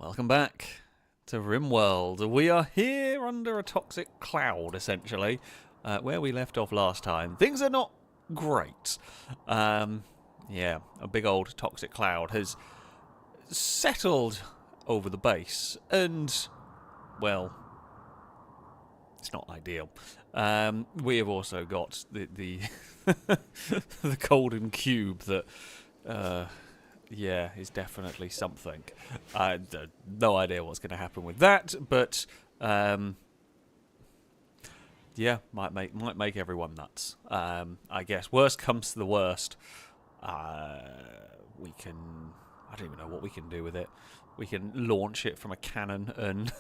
Welcome back to Rimworld. We are here under a toxic cloud, essentially, where we left off last time. Things are not great. Yeah, a big old toxic cloud has settled over the base, and, well, it's not ideal. We have also got the the golden cube that, yeah, is definitely something. No idea what's going to happen with that, but yeah, might make everyone nuts. I guess worst comes to the worst. We can. I don't even know what we can do with it. We can launch it from a cannon and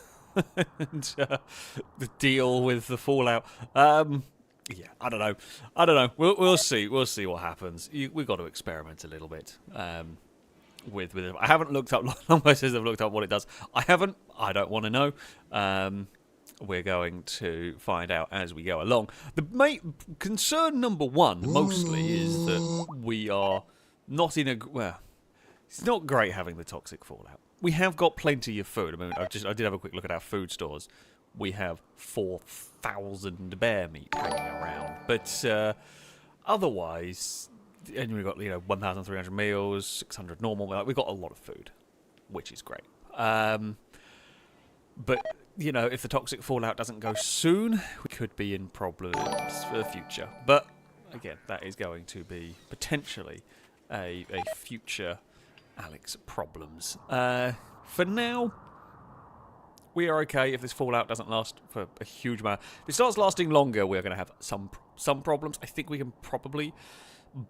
deal with the fallout. Yeah, I don't know. We'll see. We'll see what happens. We've got to experiment a little bit. With it. I haven't looked up. Long way since I've looked up what it does. I haven't. I don't want to know. We're going to find out as we go along. The concern number one, mostly, is that we are not in a... Well, it's not great having the toxic fallout. We have got plenty of food. I mean, I did have a quick look at our food stores. We have 4,000 bear meat hanging around. But otherwise... And we've got, 1,300 meals, 600 normal. We've got a lot of food, which is great. But, if the toxic fallout doesn't go soon, we could be in problems for the future. But, again, that is going to be potentially a future Alex problems. For now, we are okay if this fallout doesn't last for a huge amount. If it starts lasting longer, we're going to have some problems. I think we can probably...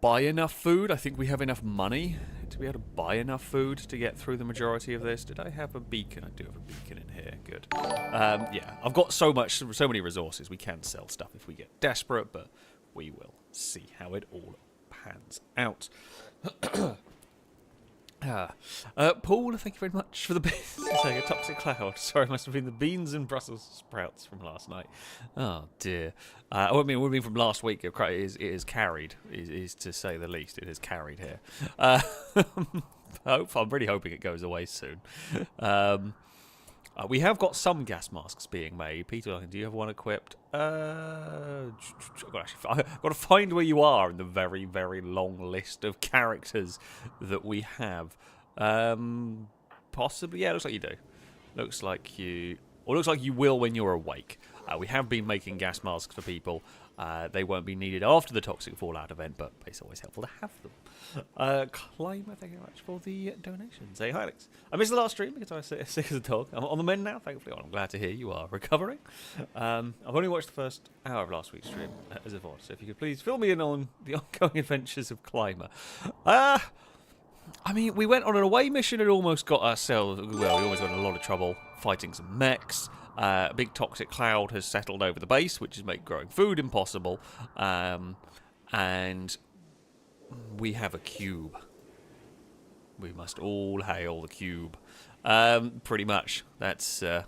buy enough food. I think we have enough money to be able to buy enough food to get through the majority of this. Did I have a beacon? I do have a beacon in here. Good. Yeah, I've got so many resources. We can sell stuff if we get desperate, but we will see how it all pans out. Paul, thank you very much for the saying a toxic cloud. Sorry, it must have been the beans and Brussels sprouts from last night. Oh dear. It would have been from last week. It is carried, is to say the least. It is carried here. I'm really hoping it goes away soon. We have got some gas masks being made. Peter, do you have one equipped? I've got to find where you are in the very, very long list of characters that we have. Possibly, yeah, looks like you do. Looks like you will when you're awake. We have been making gas masks for people. They won't be needed after the toxic fallout event, but it's always helpful to have them. Climber, thank you very much for the donations. Hey, hi, Alex. I missed the last stream because I was sick as a dog. I'm on the mend now, thankfully. I'm glad to hear you are recovering. I've only watched the first hour of last week's stream as a VOD, so if you could please fill me in on the ongoing adventures of Climber. I mean, we went on an away mission and almost got ourselves... Well, we almost got in a lot of trouble fighting some mechs. A big toxic cloud has settled over the base, which is making growing food impossible. And we have a cube. We must all hail the cube. Pretty much. That's it.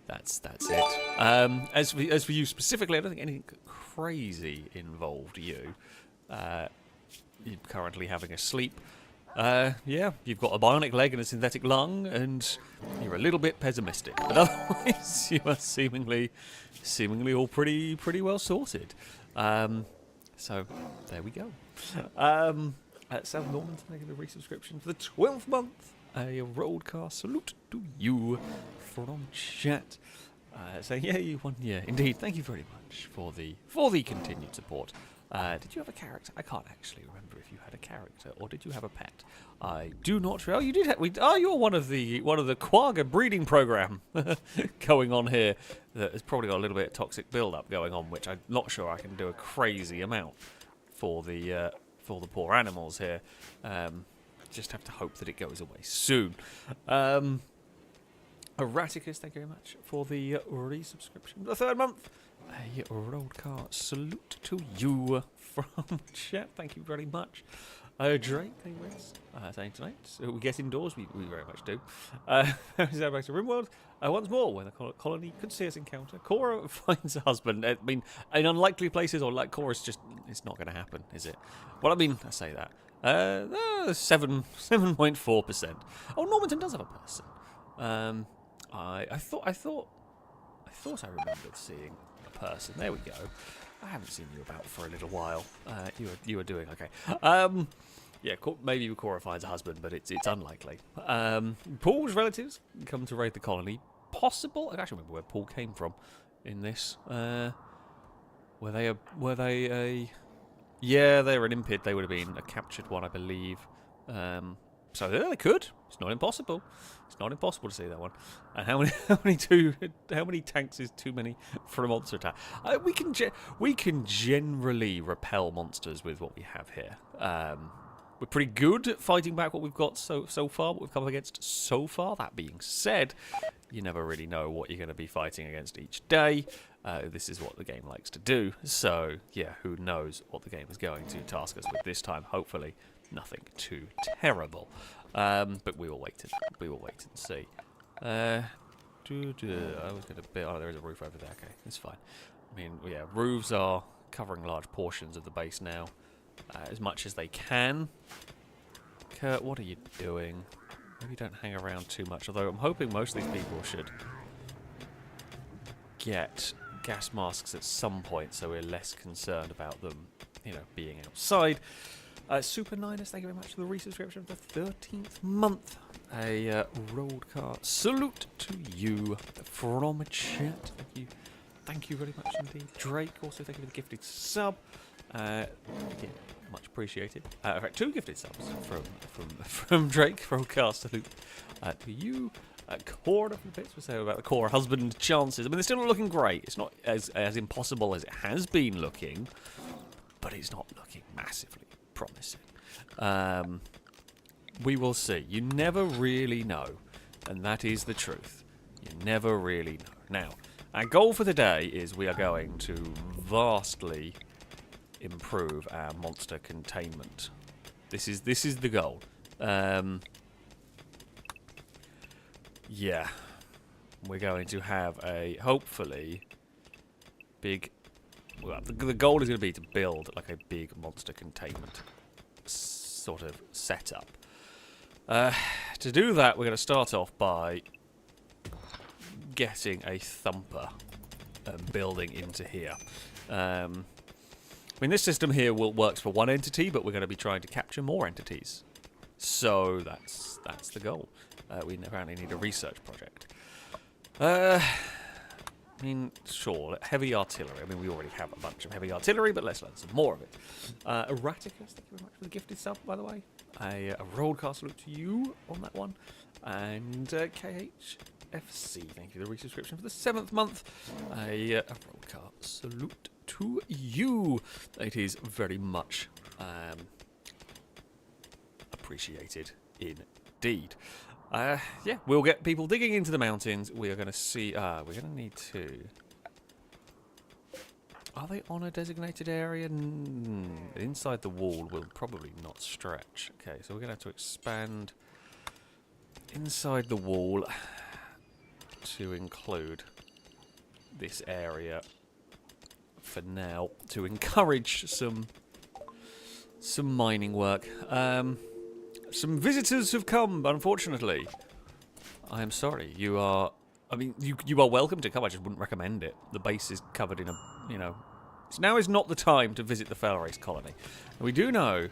As for you specifically, I don't think anything crazy involved you. You're currently having a sleep. Yeah, you've got a bionic leg and a synthetic lung, and you're a little bit pessimistic. But otherwise, you are seemingly all pretty well sorted. So there we go. South Norman, thank you for the resubscription for the 12th month. A roadcast salute to you from chat. Saying yeah, you won. Yeah, indeed. Thank you very much for the continued support. Did you have a character? I can't actually remember if you had a character or did you have a pet. I do not. Oh, you did. You're one of the quagga breeding program going on here. That has probably got a little bit of toxic build-up going on, which I'm not sure I can do a crazy amount for the poor animals here. Just have to hope that it goes away soon. Erraticus, thank you very much for the resubscription. The 3rd month. A roadcast salute to you from chat. Thank you very much. Drake, thank you very much. Saying tonight, so we get indoors, we very much do. Back to Rimworld. Once more, when the colony could see us encounter, Cora finds a husband. I mean, in unlikely places, or like Cora's just, it's not going to happen, is it? Well, I mean, I say that. 7.4%. Oh, Normanton does have a person. I thought I remembered seeing a person. There we go. I haven't seen you about for a little while. You were doing okay. Yeah, maybe Cora finds a husband, but it's unlikely. Paul's relatives come to raid the colony. Possible. I actually remember where Paul came from in this. Were they a? Yeah, they were an impid. They would have been a captured one, I believe. So yeah, they could. It's not impossible. It's not impossible to see that one. And how many tanks is too many for a monster attack? We can generally repel monsters with what we have here. We're pretty good at fighting back what we've got so far, what we've come up against so far. That being said, you never really know what you're going to be fighting against each day. This is what the game likes to do. So, yeah, who knows what the game is going to task us with this time. Hopefully, nothing too terrible. But we will wait and see. I was going to build... Oh, there is a roof over there. Okay, it's fine. I mean, yeah, roofs are covering large portions of the base now. As much as they can. Kurt, what are you doing? Maybe don't hang around too much, although I'm hoping most of these people should get gas masks at some point, so we're less concerned about them, being outside. Super Niners, thank you very much for the resubscription for the 13th month. A rolled car salute to you from chat. Thank you very much indeed. Drake, also thank you for the gifted sub. Again, much appreciated. In fact, 2 gifted subs from Drake. Rollcast salute to you. Cora from the bits we're saying about the Cora husband chances. I mean, they're still not looking great. It's not as impossible as it has been looking, but it's not looking massively promising. We will see. You never really know, and that is the truth. You never really know. Now, our goal for the day is we are going to vastly improve our monster containment. This is the goal. Yeah, we're going to have a hopefully big. Well, the goal is going to be to build like a big monster containment sort of setup. To do that, we're going to start off by getting a thumper and building into here. I mean, this system here works for one entity, but we're going to be trying to capture more entities. So that's the goal. We apparently need a research project. I mean, sure, heavy artillery. I mean, we already have a bunch of heavy artillery, but let's learn some more of it. Erraticus, thank you very much for the gifted sub, by the way. A rollcast salute to you on that one. And KHFC, thank you for the resubscription for the 7th month. A rollcast salute to you. It is very much appreciated indeed. Yeah, we'll get people digging into the mountains. We are going to see... we're going to need to... Are they on a designated area? Inside the wall will probably not stretch. Okay, so we're going to have to expand inside the wall to include this area for now to encourage some mining work. Some visitors have come, unfortunately. I am sorry. You are... I mean, you are welcome to come. I just wouldn't recommend it. The base is covered in a... Now is not the time to visit the FailRace colony. And we do know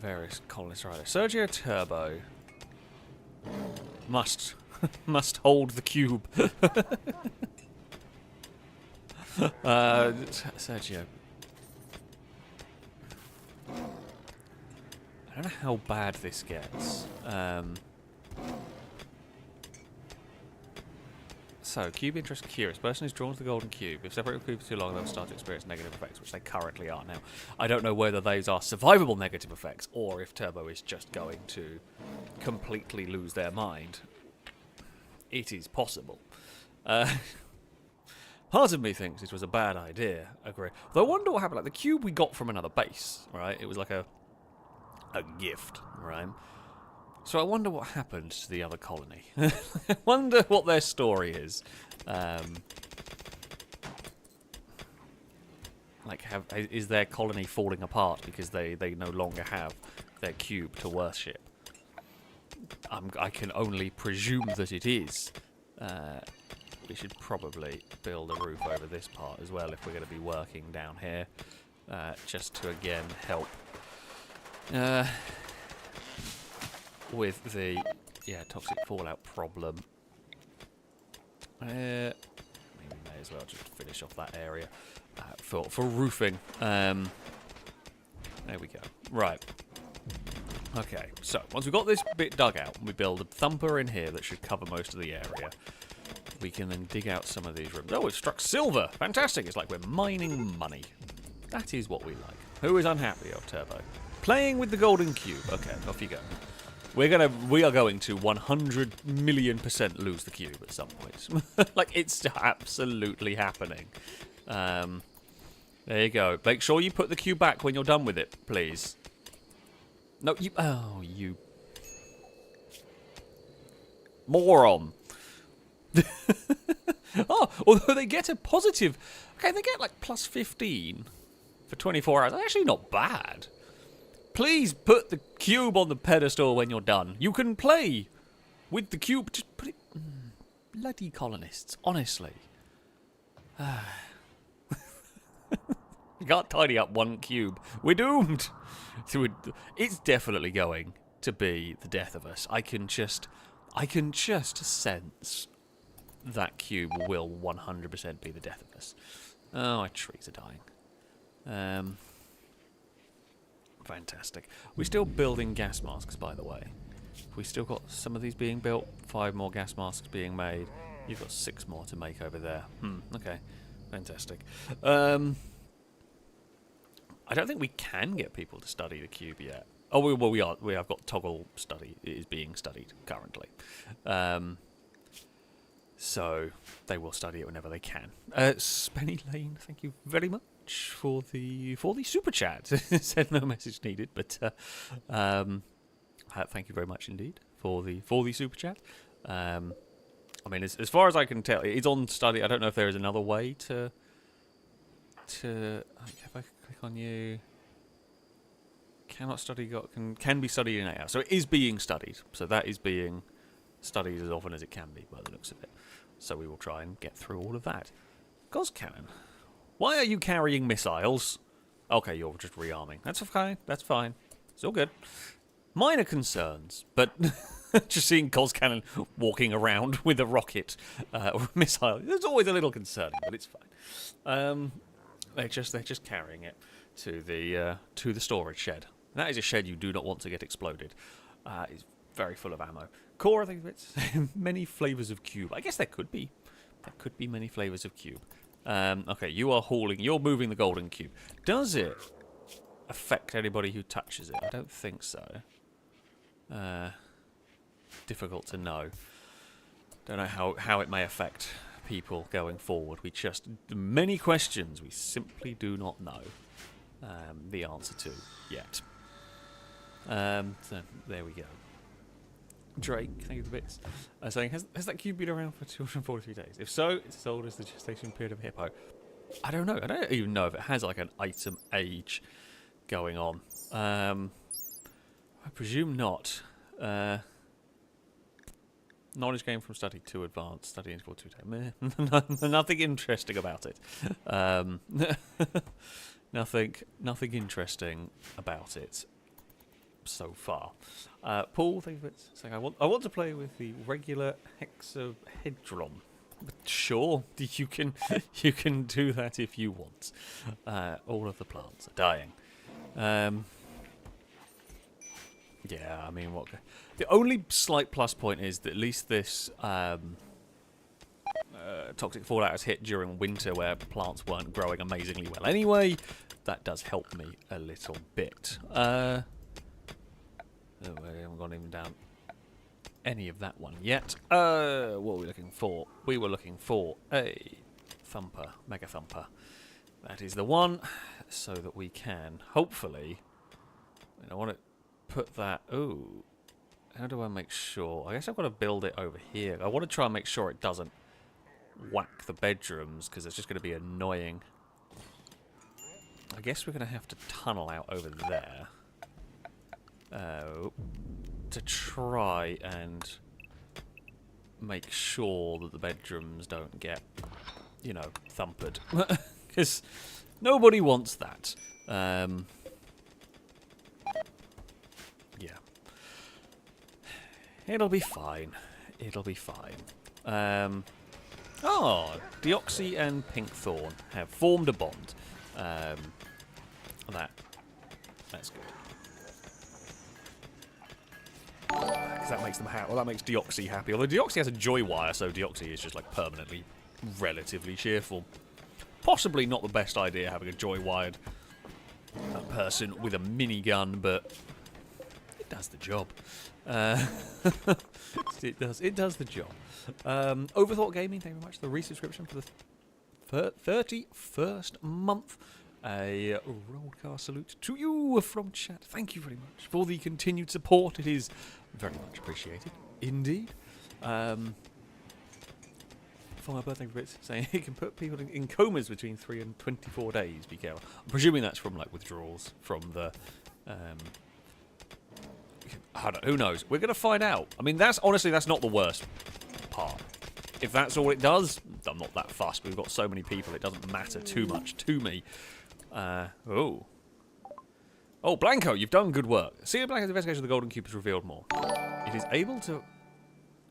various colonists are either. Sergio Turbo must hold the cube. Sergio. I don't know how bad this gets. So, cube interest curious. Person is drawn to the golden cube. If separated from cube for too long, they'll start to experience negative effects, which they currently are now. I don't know whether those are survivable negative effects, or if Turbo is just going to completely lose their mind. It is possible. Part of me thinks it was a bad idea. I agree. Though I wonder what happened. Like, the cube we got from another base, right? It was like a gift, right? So I wonder what happened to the other colony. I wonder what their story is. Like, is their colony falling apart because they no longer have their cube to worship? I can only presume that it is. We should probably build a roof over this part as well if we're going to be working down here, just to again help with the toxic fallout problem. Maybe we may as well just finish off that area for roofing. There we go. Right. Okay, so once we've got this bit dug out, we build a thumper in here that should cover most of the area. We can then dig out some of these rooms. Oh, we've struck silver! Fantastic! It's like we're mining money. That is what we like. Who is unhappy of Turbo? Playing with the golden cube. Okay, off you go. We are going to 100,000,000% lose the cube at some point. Like, it's absolutely happening. There you go. Make sure you put the cube back when you're done with it, please. No, you... Oh, you... Moron. Oh, although they get a positive... Okay, they get, like, plus 15 for 24 hours. That's actually not bad. Please put the cube on the pedestal when you're done. You can play with the cube. Just put it... Bloody colonists, honestly. You can't tidy up one cube. We're doomed. It's definitely going to be the death of us. I can just sense that cube will 100% be the death of us. Oh, our trees are dying. Fantastic. We're still building gas masks, by the way. We still got some of these being built. 5 more gas masks being made. You've got 6 more to make over there. Okay. Fantastic. I don't think we can get people to study the cube yet. Oh, we are. We have got toggle study. It is being studied currently. So they will study it whenever they can. Spenny Lane, thank you very much for the super chat. Said no message needed, but thank you very much indeed for the super chat. I mean, as far as I can tell, it's on study. I don't know if there is another way to. If I click on you, cannot study. Can be studied in 8 hours. So it is being studied. So that is being studied as often as it can be, by the looks of it. So we will try and get through all of that. Gauss cannon. Why are you carrying missiles? Okay, you're just rearming. That's okay. That's fine. It's all good. Minor concerns, but just seeing Gauss cannon walking around with a rocket or a missile, there's always a little concerning, but it's fine. They're just carrying it to the storage shed. That is a shed you do not want to get exploded. It's very full of ammo. Core, I think it's many flavors of cube. I guess there could be. There could be many flavors of cube. Okay, you're moving the golden cube. Does it affect anybody who touches it? I don't think so. Difficult to know. Don't know how it may affect people going forward. Many questions we simply do not know the answer to yet. So there we go. Drake, thank you for the bits. Saying, has that cube been around for 243 days? If so, it's as old as the gestation period of a hippo. I don't know. I don't even know if it has like an item age going on. I presume not. Knowledge gained from study to advanced, study interval 2 times. Nothing interesting about it. Nothing interesting about it so far. Paul, thank you for saying I want to play with the regular hexahedron. Sure, you can do that if you want. All of the plants are dying. Yeah, I mean, the only slight plus point is that at least this toxic fallout has hit during winter where plants weren't growing amazingly well anyway. That does help me a little bit. Oh, we haven't gone even down any of that one yet. What were we looking for? We were looking for a thumper, mega thumper. That is the one, so that we can hopefully. I want to put that. Oh, how do I make sure? I guess I've got to build it over here. I want to try and make sure it doesn't whack the bedrooms because it's just going to be annoying. I guess we're going to have to tunnel out over there to try and make sure that the bedrooms don't get, you know, thumpered. Because nobody wants that. Yeah. It'll be fine. It'll be fine. Oh, Deoxy and Pinkthorn have formed a bond. That's good. Because that makes them happy. Well, that makes Deoxy happy. Although Deoxy has a joy wire, so Deoxy is just like permanently relatively cheerful. Possibly not the best idea having a joy wired person with a minigun, but it does the job. It does the job. Overthought Gaming, thank you very much for the resubscription for the 31st month. A rollcast salute to you from chat. Thank you very much for the continued support. It is very much appreciated, indeed. For my birthday bits, saying it can put people in comas between 3 and 24 days. Be careful. I'm presuming that's from like withdrawals from the. I don't know, who knows? We're gonna find out. I mean, that's not the worst part. If that's all it does, I'm not that fussed. We've got so many people, it doesn't matter too much to me. Oh, Blanco, you've done good work. Seeing Blanco's investigation of the Golden Cube has revealed more. It is able to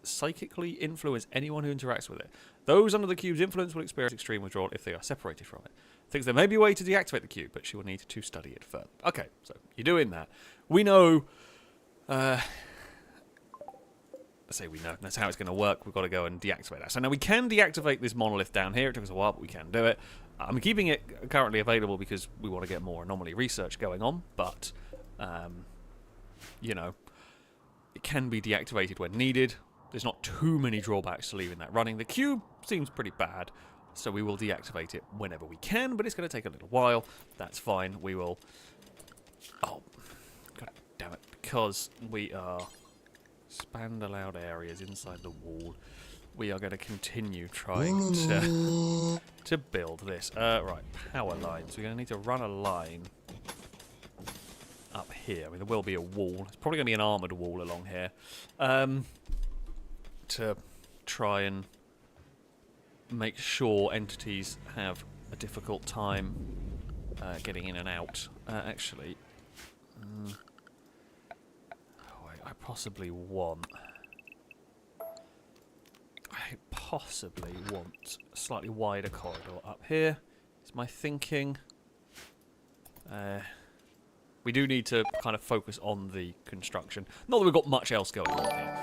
psychically influence anyone who interacts with it. Those under the cube's influence will experience extreme withdrawal if they are separated from it. Thinks there may be a way to deactivate the cube, but she will need to study it further. Okay, so you're doing that. We know... I say we know. That's how it's going to work. We've got to go and deactivate that. So now we can deactivate this monolith down here. It took us a while, but we can do it. I'm keeping it currently available because we want to get more anomaly research going on. But, you know, it can be deactivated when needed. There's not too many drawbacks to leaving that running. The cube seems pretty bad, so we will deactivate it whenever we can, but it's going to take a little while. That's fine. We will... Oh, god damn it. Because we are... Expand allowed areas inside the wall. We are going to continue trying to build this. Right, power lines. We're going to need to run a line up here. I mean, there will be a wall. It's probably going to be an armoured wall along here. To try and make sure entities have a difficult time getting in and out. Actually... I possibly want a slightly wider corridor up here. Is my thinking. We do need to kind of focus on the construction. Not that we've got much else going on here.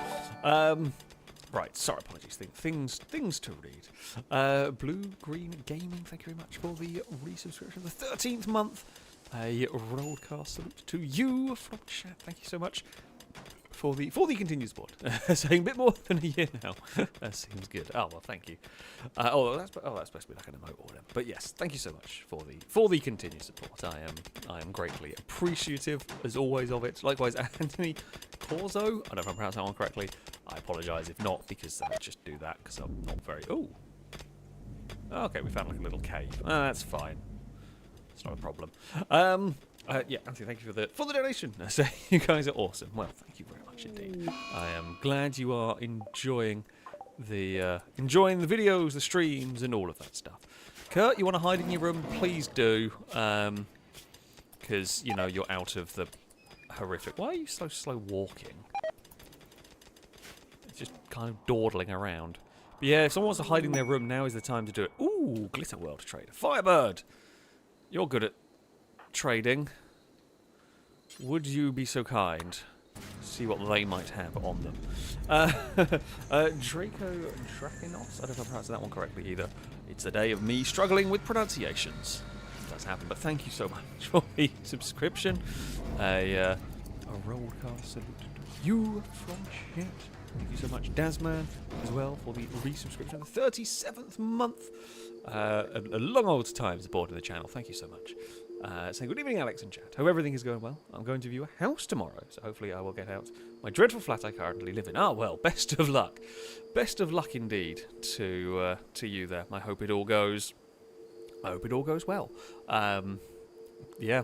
Right, sorry, apologies. Things to read. Blue Green Gaming, thank you very much for the resubscription. The 13th month. A rollcast salute to you from chat. Thank you so much. For the continued support. Saying a bit more than a year now. That seems good. Oh well, thank you. That's supposed to be like an emote or whatever. But yes, thank you so much for the continued support. I am greatly appreciative as always of it. Likewise, Anthony Corzo. I don't know if I'm pronouncing that one correctly. I apologise if not, because I just do that because I'm not very. Oh. Okay, we found like a little cave. That's fine. It's not a problem. Yeah, Anthony, thank you for the donation. So you guys are awesome. Well, thank you very much indeed. I am glad you are enjoying the videos, the streams, and all of that stuff. Kurt, you want to hide in your room? Please do, because you know you're out of the horrific. Why are you so slow walking? It's just kind of dawdling around. But yeah, if someone wants to hide in their room, now is the time to do it. Ooh, Glitter World Trader, Firebird. You're good at trading. Would you be so kind? See what they might have on them. Draco Draconos. I don't know if I pronounced that one correctly either. It's a day of me struggling with pronunciations. It does happen, but thank you so much for the subscription. A rollcast salute to you from chat. Thank you so much, Dasman, as well, for the resubscription. The 37th month. A long old time supporting the channel. Thank you so much. Saying good evening, Alex and chat. Hope everything is going well. I'm going to view a house tomorrow, so hopefully I will get out my dreadful flat I currently live in. Ah, well, best of luck. Best of luck indeed to you there. I hope it all goes well. yeah,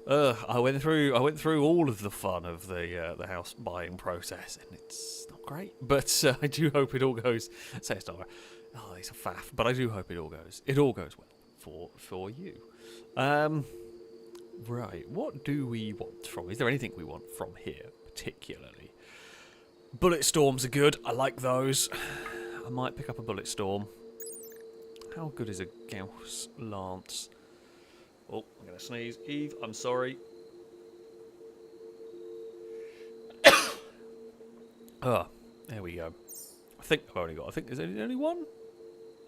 I went through all of the fun of the house buying process, and it's not great. But I do hope it all goes. Say it's not right. Oh, it's a faff. But I do hope it all goes well for you. Right. What do we want from? Is there anything we want from here particularly? Bullet storms are good. I like those. I might pick up a bullet storm. How good is a Gauss lance? Oh, I'm going to sneeze. Eve, I'm sorry. Ah, there we go. I think I've only got... I think there's only one?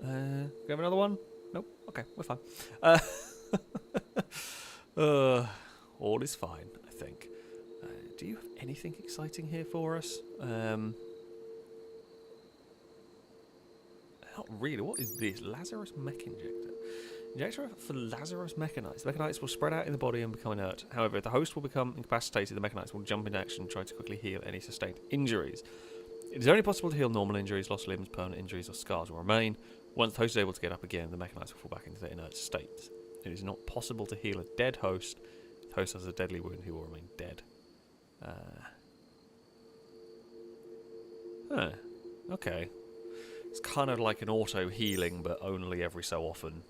Do we have another one? Nope. Okay, we're fine. All is fine, I think. Do you have anything exciting here for us? Not really. What is this? Lazarus mech injector. Injector for Lazarus mechanites. The mechanites will spread out in the body and become inert. However, if the host will become incapacitated, the mechanites will jump into action and try to quickly heal any sustained injuries. It is only possible to heal normal injuries, lost limbs, permanent injuries, or scars will remain. Once the host is able to get up again, the mechanites will fall back into their inert state. It is not possible to heal a dead host. If the host has a deadly wound, he will remain dead. Okay. It's kind of like an auto healing, but only every so often.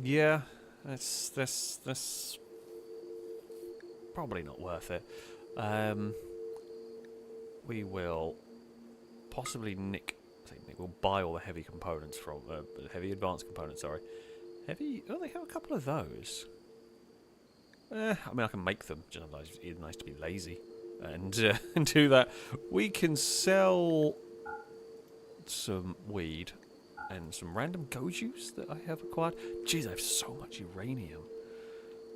Yeah, that's probably not worth it. We will possibly we'll buy all the heavy components from heavy advanced components. Sorry, heavy. Oh, they have a couple of those. I mean, I can make them. Just it's nice to be lazy and do that. We can sell some weed and some random go juice that I have acquired. Jeez, I have so much uranium.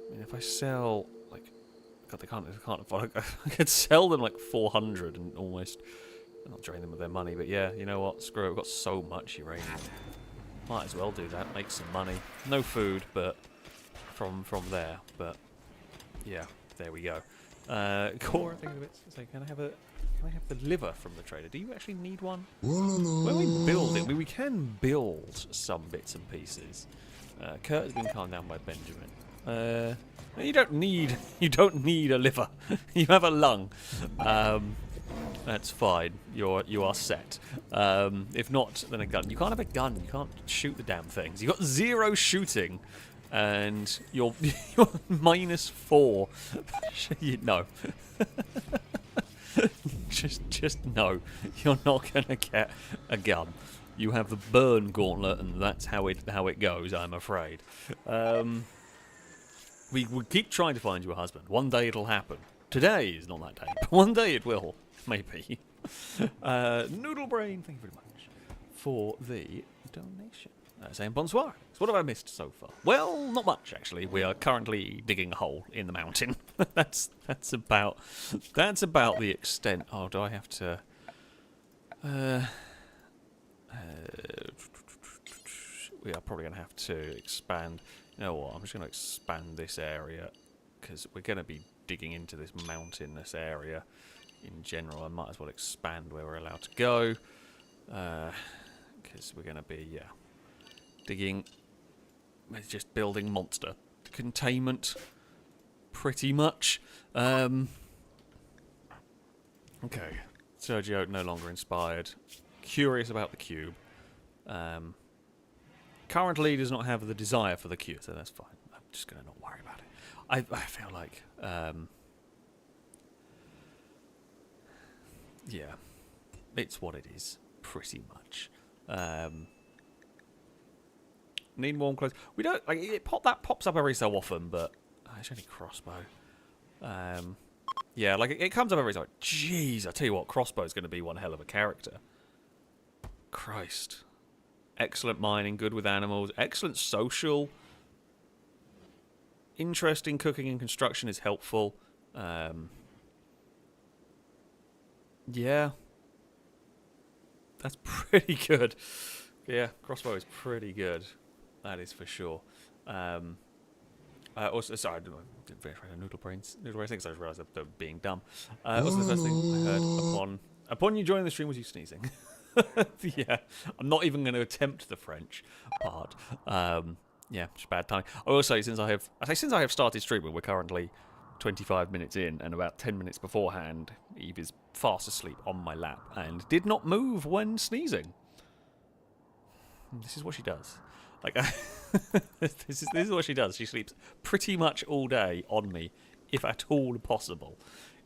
I mean, if I sell like, God, they can't afford. I could sell them like 400 and almost not drain them of their money. But yeah, you know what? Screw it. We've got so much uranium. Might as well do that. Make some money. No food, but from there. But yeah, there we go. Core, I think of it. So can I have the liver from the trader? Do you actually need one? When we build it, we can build some bits and pieces. Kurt has been calmed down by Benjamin. You don't need a liver. You have a lung. That's fine. You are set. If not, then a gun. You can't have a gun. You can't shoot the damn things. You got 0 shooting. And you're -4. No. just no. You're not gonna get a gun. You have the burn gauntlet, and that's how it goes. I'm afraid. We keep trying to find you a husband. One day it'll happen. Today is not that day, but one day it will. Maybe. Noodle Brain, thank you very much for the donation. Saying bonsoir. So what have I missed so far? Well, not much actually. We are currently digging a hole in the mountain. that's about the extent. Oh, do I have to? We are probably going to have to expand. You know what? I'm just going to expand this area because we're going to be digging into this mountainous area in general. I might as well expand where we're allowed to go because we're going to be digging, just building monster containment, pretty much. Okay, Sergio no longer inspired. Curious about the cube. Currently does not have the desire for the cube, so that's fine. I'm just gonna not worry about it. I feel like, yeah, it's what it is, pretty much. Need warm clothes. We don't like it. That pops up every so often, but it's only crossbow. Yeah, like it comes up every so often. Jeez, I tell you what, crossbow's going to be one hell of a character. Christ, excellent mining, good with animals, excellent social. Interesting cooking and construction is helpful. Yeah, that's pretty good. Yeah, crossbow is pretty good. That is for sure. Also, sorry, I didn't verify the noodle brains. Noodle brains, I just realised they're being dumb. Also, the first thing I heard upon you joining the stream was you sneezing. Yeah, I'm not even going to attempt the French part. Yeah, it's bad timing. I will say, since I have started streaming, we're currently 25 minutes in, and about 10 minutes beforehand, Eve is fast asleep on my lap and did not move when sneezing. This is what she does. Like, this is what she does. She sleeps pretty much all day on me, if at all possible.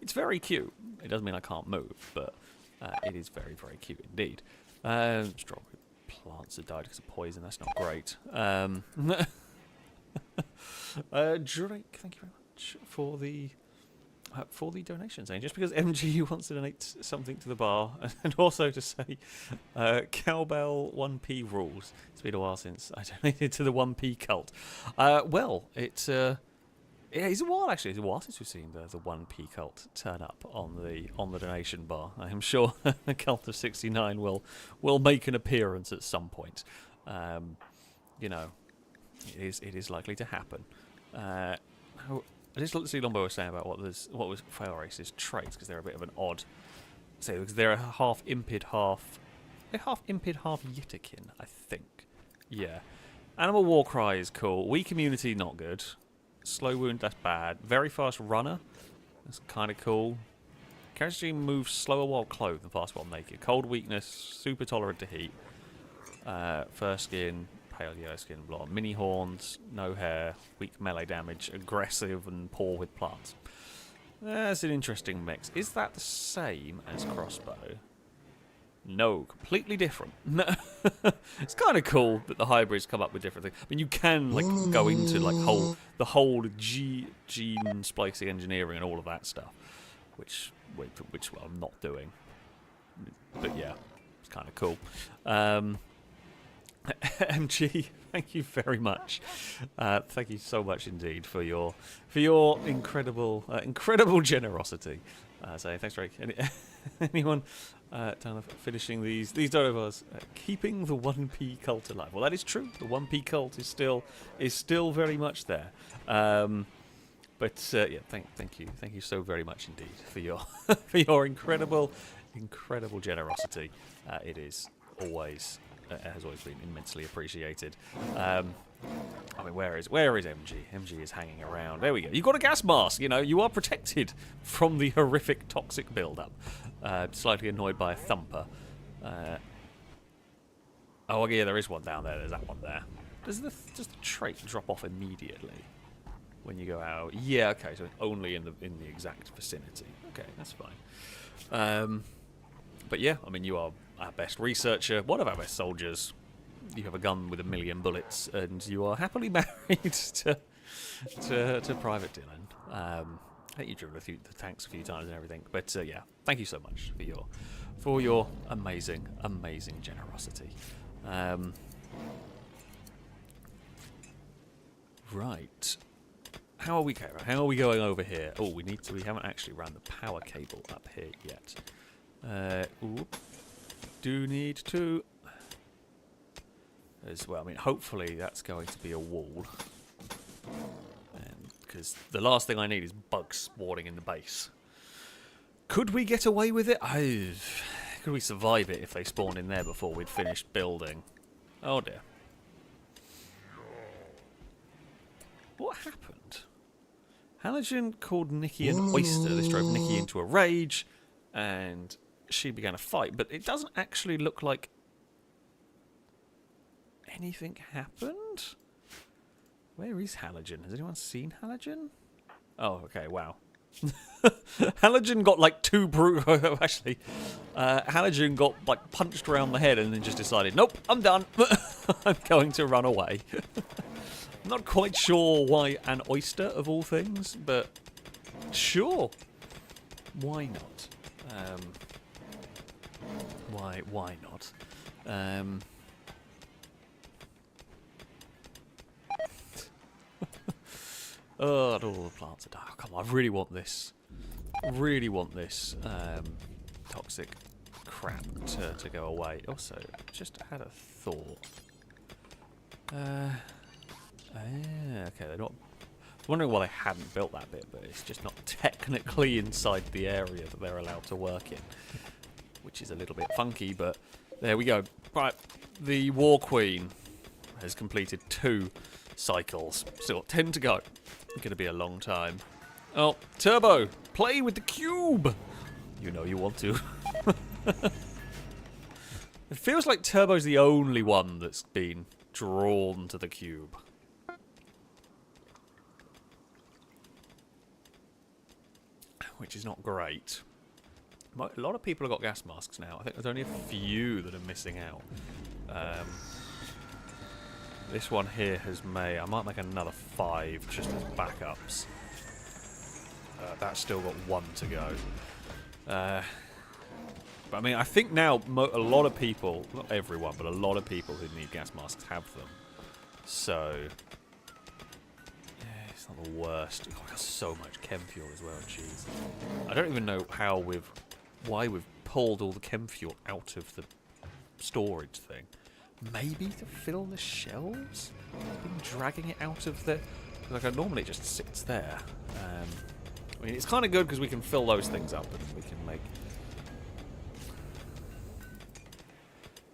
It's very cute. It doesn't mean I can't move, but it is very, very cute indeed. Strawberry plants have died because of poison. That's not great. Drake, thank you very much for the donations. And just because MG wants to donate something to the bar, and also to say, cowbell 1p rules. It's been a while since I donated to the 1p cult. Well, it's a while actually. It's a while since we've seen the 1p cult turn up on the donation bar. I am sure the cult of 69 will make an appearance at some point. You know, it is likely to happen. I just see Lombo was saying about what was FailRace's traits, because they're a bit of an odd. So they're a half impid, half Yitakin, I think. Yeah. Animal War Cry is cool. Weak immunity, not good. Slow wound, that's bad. Very fast runner, that's kind of cool. Character moves slower while clothed and faster while naked. Cold weakness, super tolerant to heat. Fur skin, pale yellow skin, blonde. Mini horns, no hair, weak melee damage, aggressive and poor with plants. That's an interesting mix. Is that the same as crossbow? No, completely different. It's kind of cool that the hybrids come up with different things. I mean, you can like go into like the whole gene splicing engineering and all of that stuff, which I'm not doing. But yeah, it's kind of cool. MG, thank you very much. Thank you so much indeed for your incredible generosity. So thanks, Drake. Anyone finishing these dodo bars, keeping the 1p cult alive? Well, that is true. The 1p cult is still very much there. But yeah, thank you so very much indeed for your for your incredible generosity. It is always. Has always been immensely appreciated. I mean, where is MG? MG is hanging around. There we go. You've got a gas mask. You know, you are protected from the horrific toxic build-up. Slightly annoyed by a thumper. Oh, yeah, there is one down there. There's that one there. Does the trait drop off immediately when you go out? Yeah, okay. So it's only in the exact vicinity. Okay, that's fine. But yeah, I mean, you are our best researcher, one of our best soldiers. You have a gun with 1,000,000 bullets, and you are happily married to Private Dylan. I think you've driven the tanks a few times and everything, but yeah, thank you so much for your amazing generosity. Right, how are we going over here? Oh, we haven't actually ran the power cable up here yet. Do need to as well. I mean, hopefully that's going to be a wall, because the last thing I need is bugs spawning in the base. Could we get away with it? Could we survive it if they spawned in there before we'd finished building? Oh dear. What happened? Halogen called Nikki an oyster. This drove Nikki into a rage, and she began a fight, but it doesn't actually look like anything happened. Where is Halogen? Has anyone seen Halogen? Oh, okay, wow. Halogen got like too brutal. Actually, Halogen got like punched around the head and then just decided, nope, I'm done. I'm going to run away. I'm not quite sure why an oyster of all things, but sure. Why not? Why not? Oh, all the plants are dying. Oh, come on, I really want this. Toxic crap to go away. Also, just had a thought. Okay, they're not. I was wondering why they hadn't built that bit, but it's just not technically inside the area that they're allowed to work in, which is a little bit funky, but There we go. Right, the War Queen has completed 2 cycles. Still 10 to go. It's going to be a long time. Oh, Turbo, play with the cube. You know you want to. It feels like Turbo's the only one that's been drawn to the cube. Which is not great. A lot of people have got gas masks now. I think there's only a few that are missing out. This one here has made... I might make another 5 just as backups. That's still got 1 to go. But I mean, I think now a lot of people, not everyone, but a lot of people who need gas masks have them. So, yeah, it's not the worst. Oh, I got so much chem fuel as well, jeez. I don't even know why we've pulled all the chem fuel out of the storage thing. Maybe to fill the shelves? I've been dragging it out of the... Like, normally it just sits there. I mean, it's kind of good because we can fill those things up and we can make...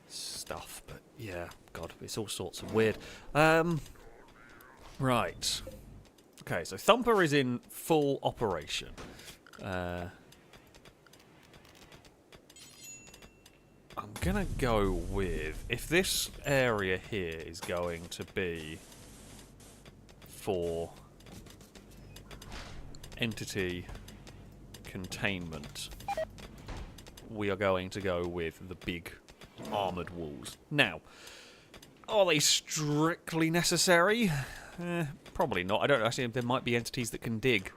stuff, but yeah, God, it's all sorts of weird. Right. Okay, so Thumper is in full operation. I'm gonna go with, if this area here is going to be for entity containment, we are going to go with the big armoured walls. Now, are they strictly necessary? Probably not. I don't know. Actually, there might be entities that can dig.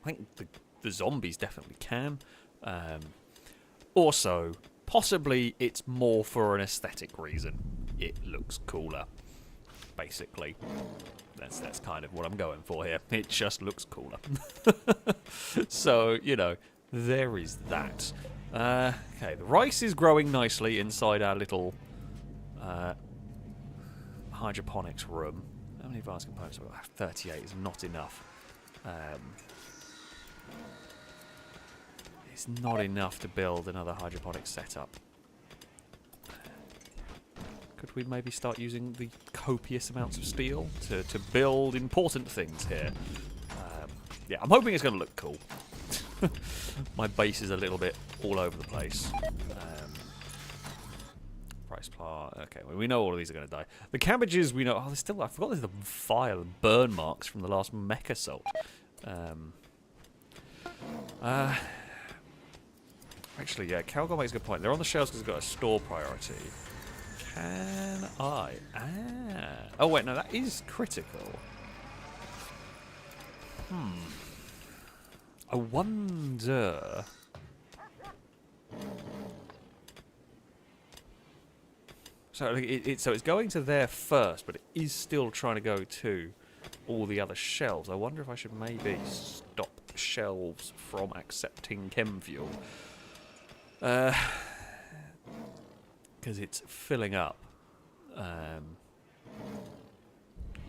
I think the zombies definitely can. Also, possibly it's more for an aesthetic reason. It looks cooler, basically. That's kind of what I'm going for here. It just looks cooler. So, you know, there is that. Okay, the rice is growing nicely inside our little hydroponics room. How many advanced components have we got? 38 is not enough. It's not enough to build another hydroponic setup. Could we maybe start using the copious amounts of steel to build important things here? Yeah, I'm hoping it's going to look cool. My base is a little bit all over the place. Price plant. Okay, well, we know all of these are going to die. The cabbages, we know. Oh, there's still. I forgot there's the fire and burn marks from the last mech assault. Actually, yeah, Calgon makes a good point. They're on the shelves because they've got a store priority. Can I? Oh wait, no, that is critical. I wonder... So it's going to there first, but it is still trying to go to all the other shelves. I wonder if I should maybe stop shelves from accepting chem fuel. Because it's filling up.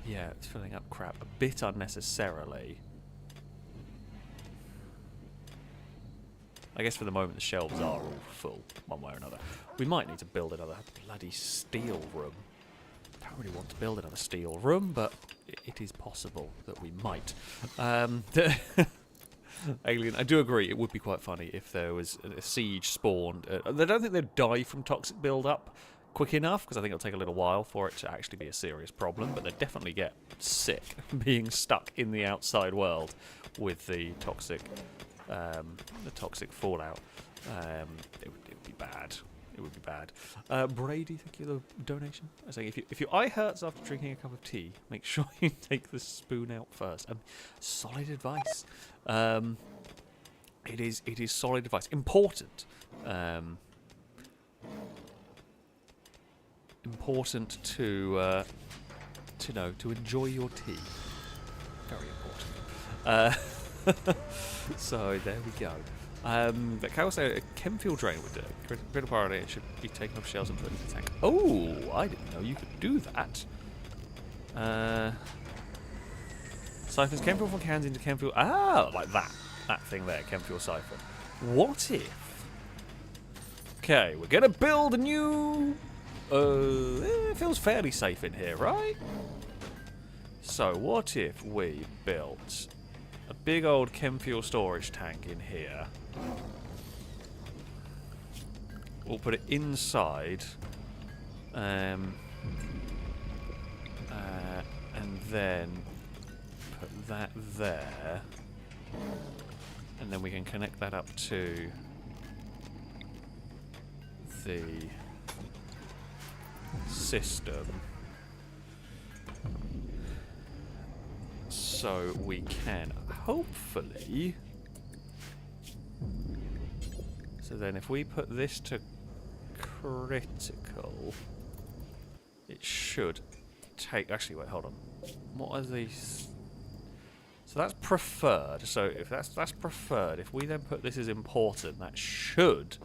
Yeah, it's filling up crap a bit unnecessarily. I guess for the moment the shelves are all full, one way or another. We might need to build another bloody steel room. Don't really want to build another steel room, but it is possible that we might. Alien, I do agree, it would be quite funny if there was a siege spawned. I don't think they'd die from toxic build-up quick enough, because I think it'll take a little while for it to actually be a serious problem, but they'd definitely get sick being stuck in the outside world with the toxic fallout. It would be bad. It would be bad. Brady, thank you for the donation. I was saying, if your eye hurts after drinking a cup of tea, make sure you take the spoon out first. Solid advice. It is solid advice. Important. Important to know to enjoy your tea. Very important. So there we go. But Cal said a chem fuel drain would do it. Critical priority, it should be taken off shelves and put in the tank. Oh, I didn't know you could do that. Siphons chem fuel from cans into chem fuel. Ah, like that. That thing there, chem fuel siphon. What if Okay, we're gonna build a new... it feels fairly safe in here, right? So, what if we built a big old chem fuel storage tank in here? We'll put it inside. And then put that there. And then we can connect that up to the system. So we can hopefully... So then if we put this to critical, it should take... Actually, wait, hold on. What are these? So that's preferred. So if that's preferred, if we then put this as important, that should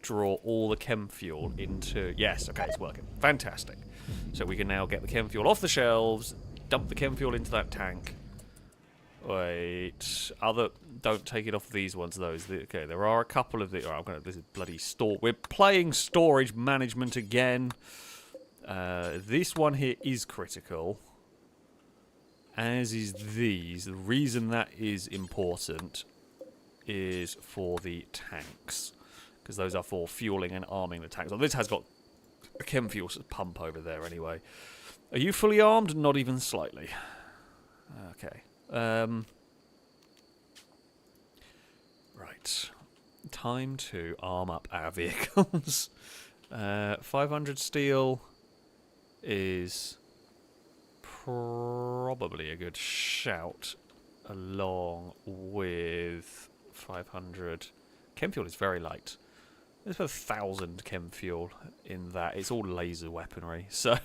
draw all the chem fuel into... Yes, okay, it's working. Fantastic. So we can now get the chem fuel off the shelves, dump the chem fuel into that tank. Wait, don't take it off these ones. Okay, there are a couple of the. Oh, this is bloody store. We're playing storage management again. This one here is critical, as is these. The reason that is important is for the tanks, because those are for fueling and arming the tanks. Well, this has got a chem fuel pump over there anyway. Are you fully armed? Not even slightly. Okay. Right. Time to arm up our vehicles. 500 steel is probably a good shout, along with 500. Chem fuel is very light. There's about 1,000 chem fuel in that. It's all laser weaponry, so...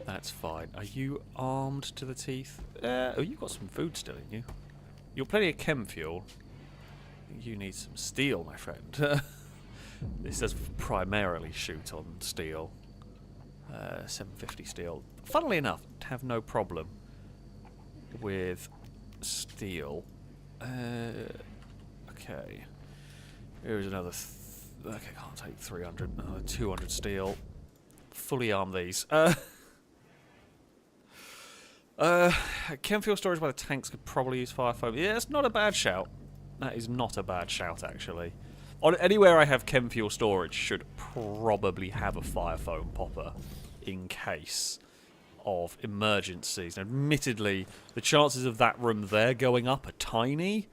That's fine. Are you armed to the teeth? Oh, you've got some food still in you. You're plenty of chem fuel. You need some steel, my friend. This does primarily shoot on steel. 750 steel. Funnily enough, have no problem with steel. Okay. Here's another... okay, can't take 300. 200 steel. Fully arm these. Chem fuel storage by the tanks could probably use fire foam. Yeah, it's not a bad shout. That is not a bad shout, actually. Anywhere I have chem fuel storage should probably have a fire foam popper in case of emergencies. Now, admittedly, the chances of that room there going up are tiny.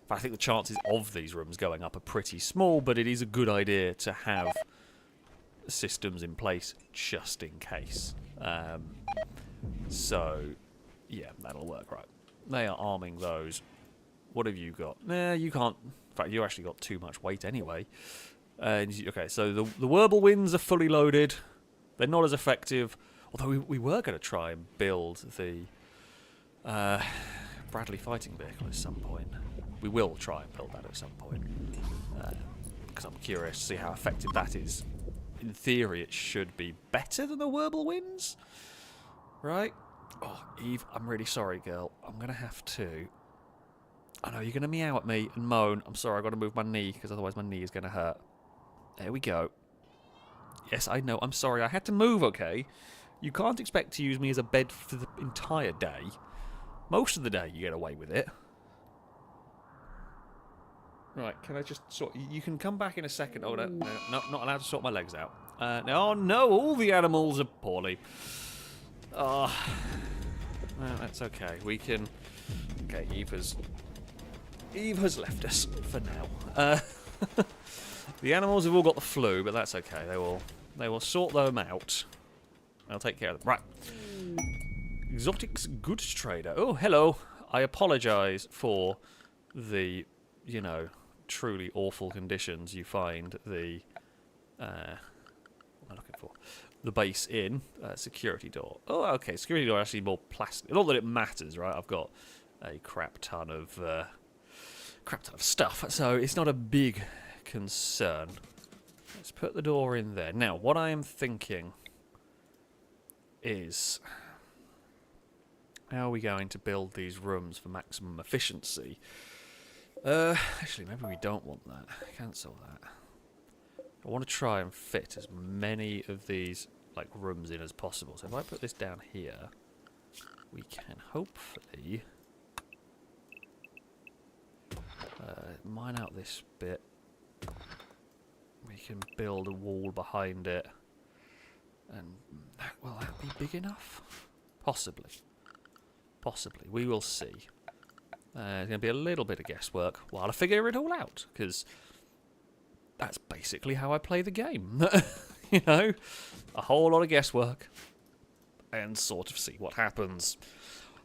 I think the chances of these rooms going up are pretty small, but it is a good idea to have systems in place just in case. So, yeah, that'll work, right. They are arming those. What have you got? Nah, you can't... In fact, you actually got too much weight anyway. Okay, so the Whirlwinds are fully loaded. They're not as effective. Although we were going to try and build the Bradley fighting vehicle at some point. We will try and build that at some point. Because I'm curious to see how effective that is. In theory, it should be better than the Whirlwinds. Right? Oh, Eve, I'm really sorry, girl. I'm going to have to... I know you're going to meow at me and moan. I'm sorry, I've got to move my knee, because otherwise my knee is going to hurt. There we go. Yes, I know. I'm sorry. I had to move, okay? You can't expect to use me as a bed for the entire day. Most of the day, you get away with it. Right, can I just sort... You can come back in a second. Oh, no, not allowed to sort my legs out. Oh, no, all the animals are poorly. Oh, well, that's okay. We can... Okay, Eve has left us for now. The animals have all got the flu, but that's okay. They will sort them out. I'll take care of them. Right. Exotics goods trader. Oh, hello. I apologise for the, you know, truly awful conditions you find the... what am I looking for? The base in. Security door. Oh, okay. Security door actually more plastic. Not that it matters, right? I've got a crap ton of stuff, so it's not a big concern. Let's put the door in there. Now, what I am thinking is, how are we going to build these rooms for maximum efficiency? Actually, maybe we don't want that. Cancel that. I want to try and fit as many of these like rooms in as possible. So if I put this down here, we can hopefully mine out this bit. We can build a wall behind it, and will that be big enough? Possibly. Possibly. We will see. It's going to be a little bit of guesswork while I figure it all out, because that's basically how I play the game. You know, a whole lot of guesswork, and sort of see what happens.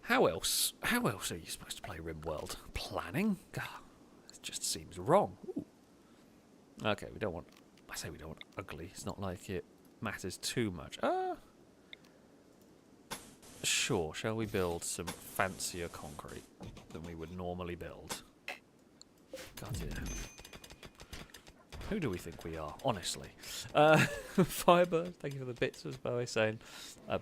How else are you supposed to play Rimworld? Planning? God, it just seems wrong. Ooh. Okay, we don't want... I say we don't want ugly. It's not like it matters too much. Sure, shall we build some fancier concrete than we would normally build? God, yeah. Who do we think we are, honestly? Firebird, thank you for the bits, as Bo is saying.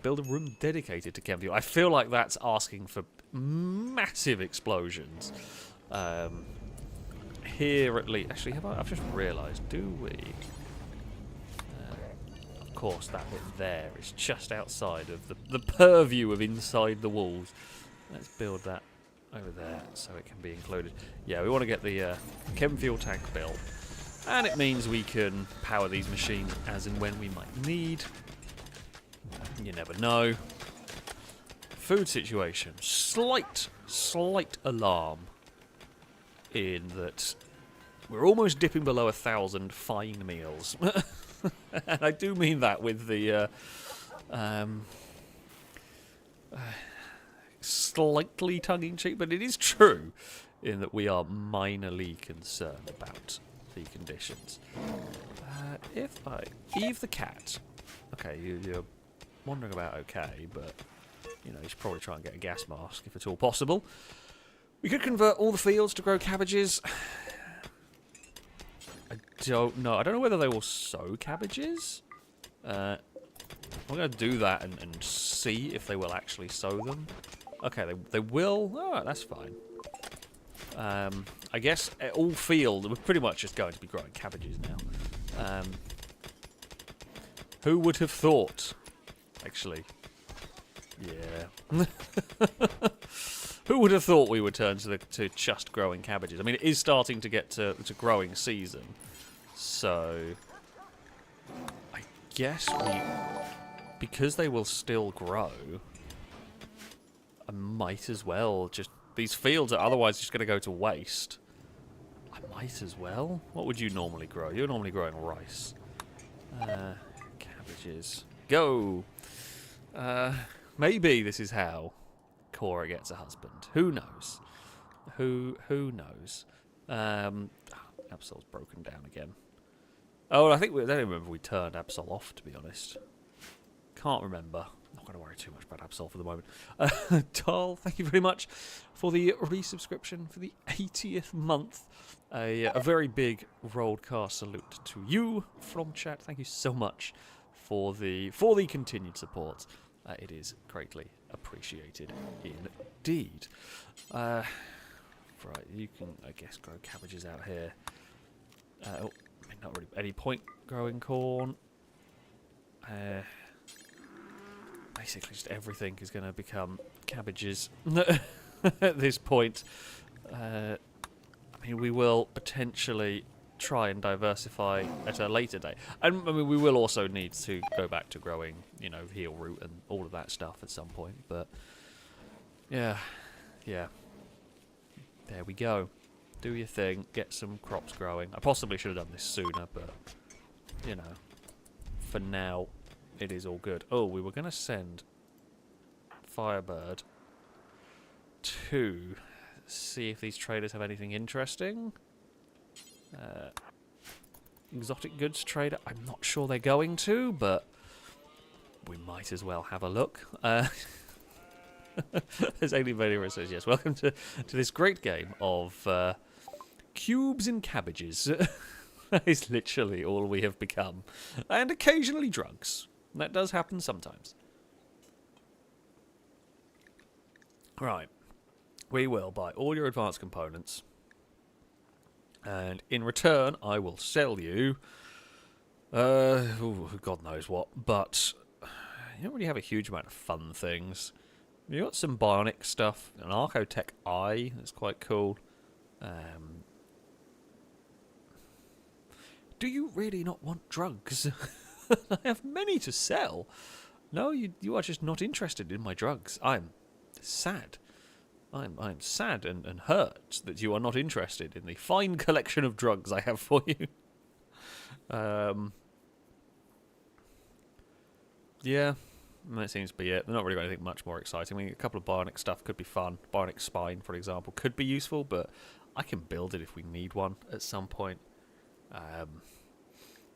Build a room dedicated to chem fuel. I feel like that's asking for massive explosions. Here at least... Actually, I've just realised, do we... of course, that bit there is just outside of the purview of inside the walls. Let's build that over there so it can be included. Yeah, we want to get the chem fuel tank built. And it means we can power these machines as and when we might need. You never know. Food situation. Slight alarm in that we're almost dipping below 1,000 fine meals. And I do mean that with the slightly tongue-in-cheek, but it is true in that we are minorly concerned about the conditions. If I... Eve the cat. Okay, you're wandering about okay, but you know, you should probably try and get a gas mask if at all possible. We could convert all the fields to grow cabbages. I don't know. I don't know whether they will sow cabbages. I'm going to do that and see if they will actually sow them. Okay, they will. Alright, that's fine. I guess all field, we're pretty much just going to be growing cabbages now. Who would have thought? Actually, yeah. Who would have thought we would turn to just growing cabbages? I mean, it is starting to get to growing season, so I guess because they will still grow, I might as well just... These fields are otherwise just going to go to waste. I might as well. What would you normally grow? You're normally growing rice. Cabbages. Go! Maybe this is how Cora gets a husband. Who knows? Who knows? Absol's broken down again. Oh, I don't remember if we turned Absol off, to be honest. Can't remember. Not going to worry too much about Absol for the moment. Tal, thank you very much for the resubscription for the 80th month. A very big Rollcast salute to you from chat. Thank you so much for the continued support. It is greatly appreciated indeed. Right, you can, I guess, grow cabbages out here. I mean, not really any point growing corn. Basically, just everything is going to become cabbages at this point. I mean, we will potentially try and diversify at a later date. And I mean, we will also need to go back to growing, you know, heel root and all of that stuff at some point. But yeah. There we go. Do your thing. Get some crops growing. I possibly should have done this sooner, but you know, for now, it is all good. Oh, we were going to send Firebird to see if these traders have anything interesting. Exotic goods trader. I'm not sure they're going to, but we might as well have a look. As Alien Vader says, yes, welcome to this great game of cubes and cabbages. That is literally all we have become. And occasionally drugs. That does happen sometimes. Right. We will buy all your advanced components. And in return, I will sell you... God knows what. But you don't really have a huge amount of fun things. You got some bionic stuff. An Archotech Eye. That's quite cool. Do you really not want drugs? I have many to sell. No, you are just not interested in my drugs. I'm sad. I'm sad and hurt that you are not interested in the fine collection of drugs I have for you. Yeah, that seems to be it. They're not really got anything much more exciting. I mean, a couple of bionic stuff could be fun. Bionic spine, for example, could be useful, but I can build it if we need one at some point.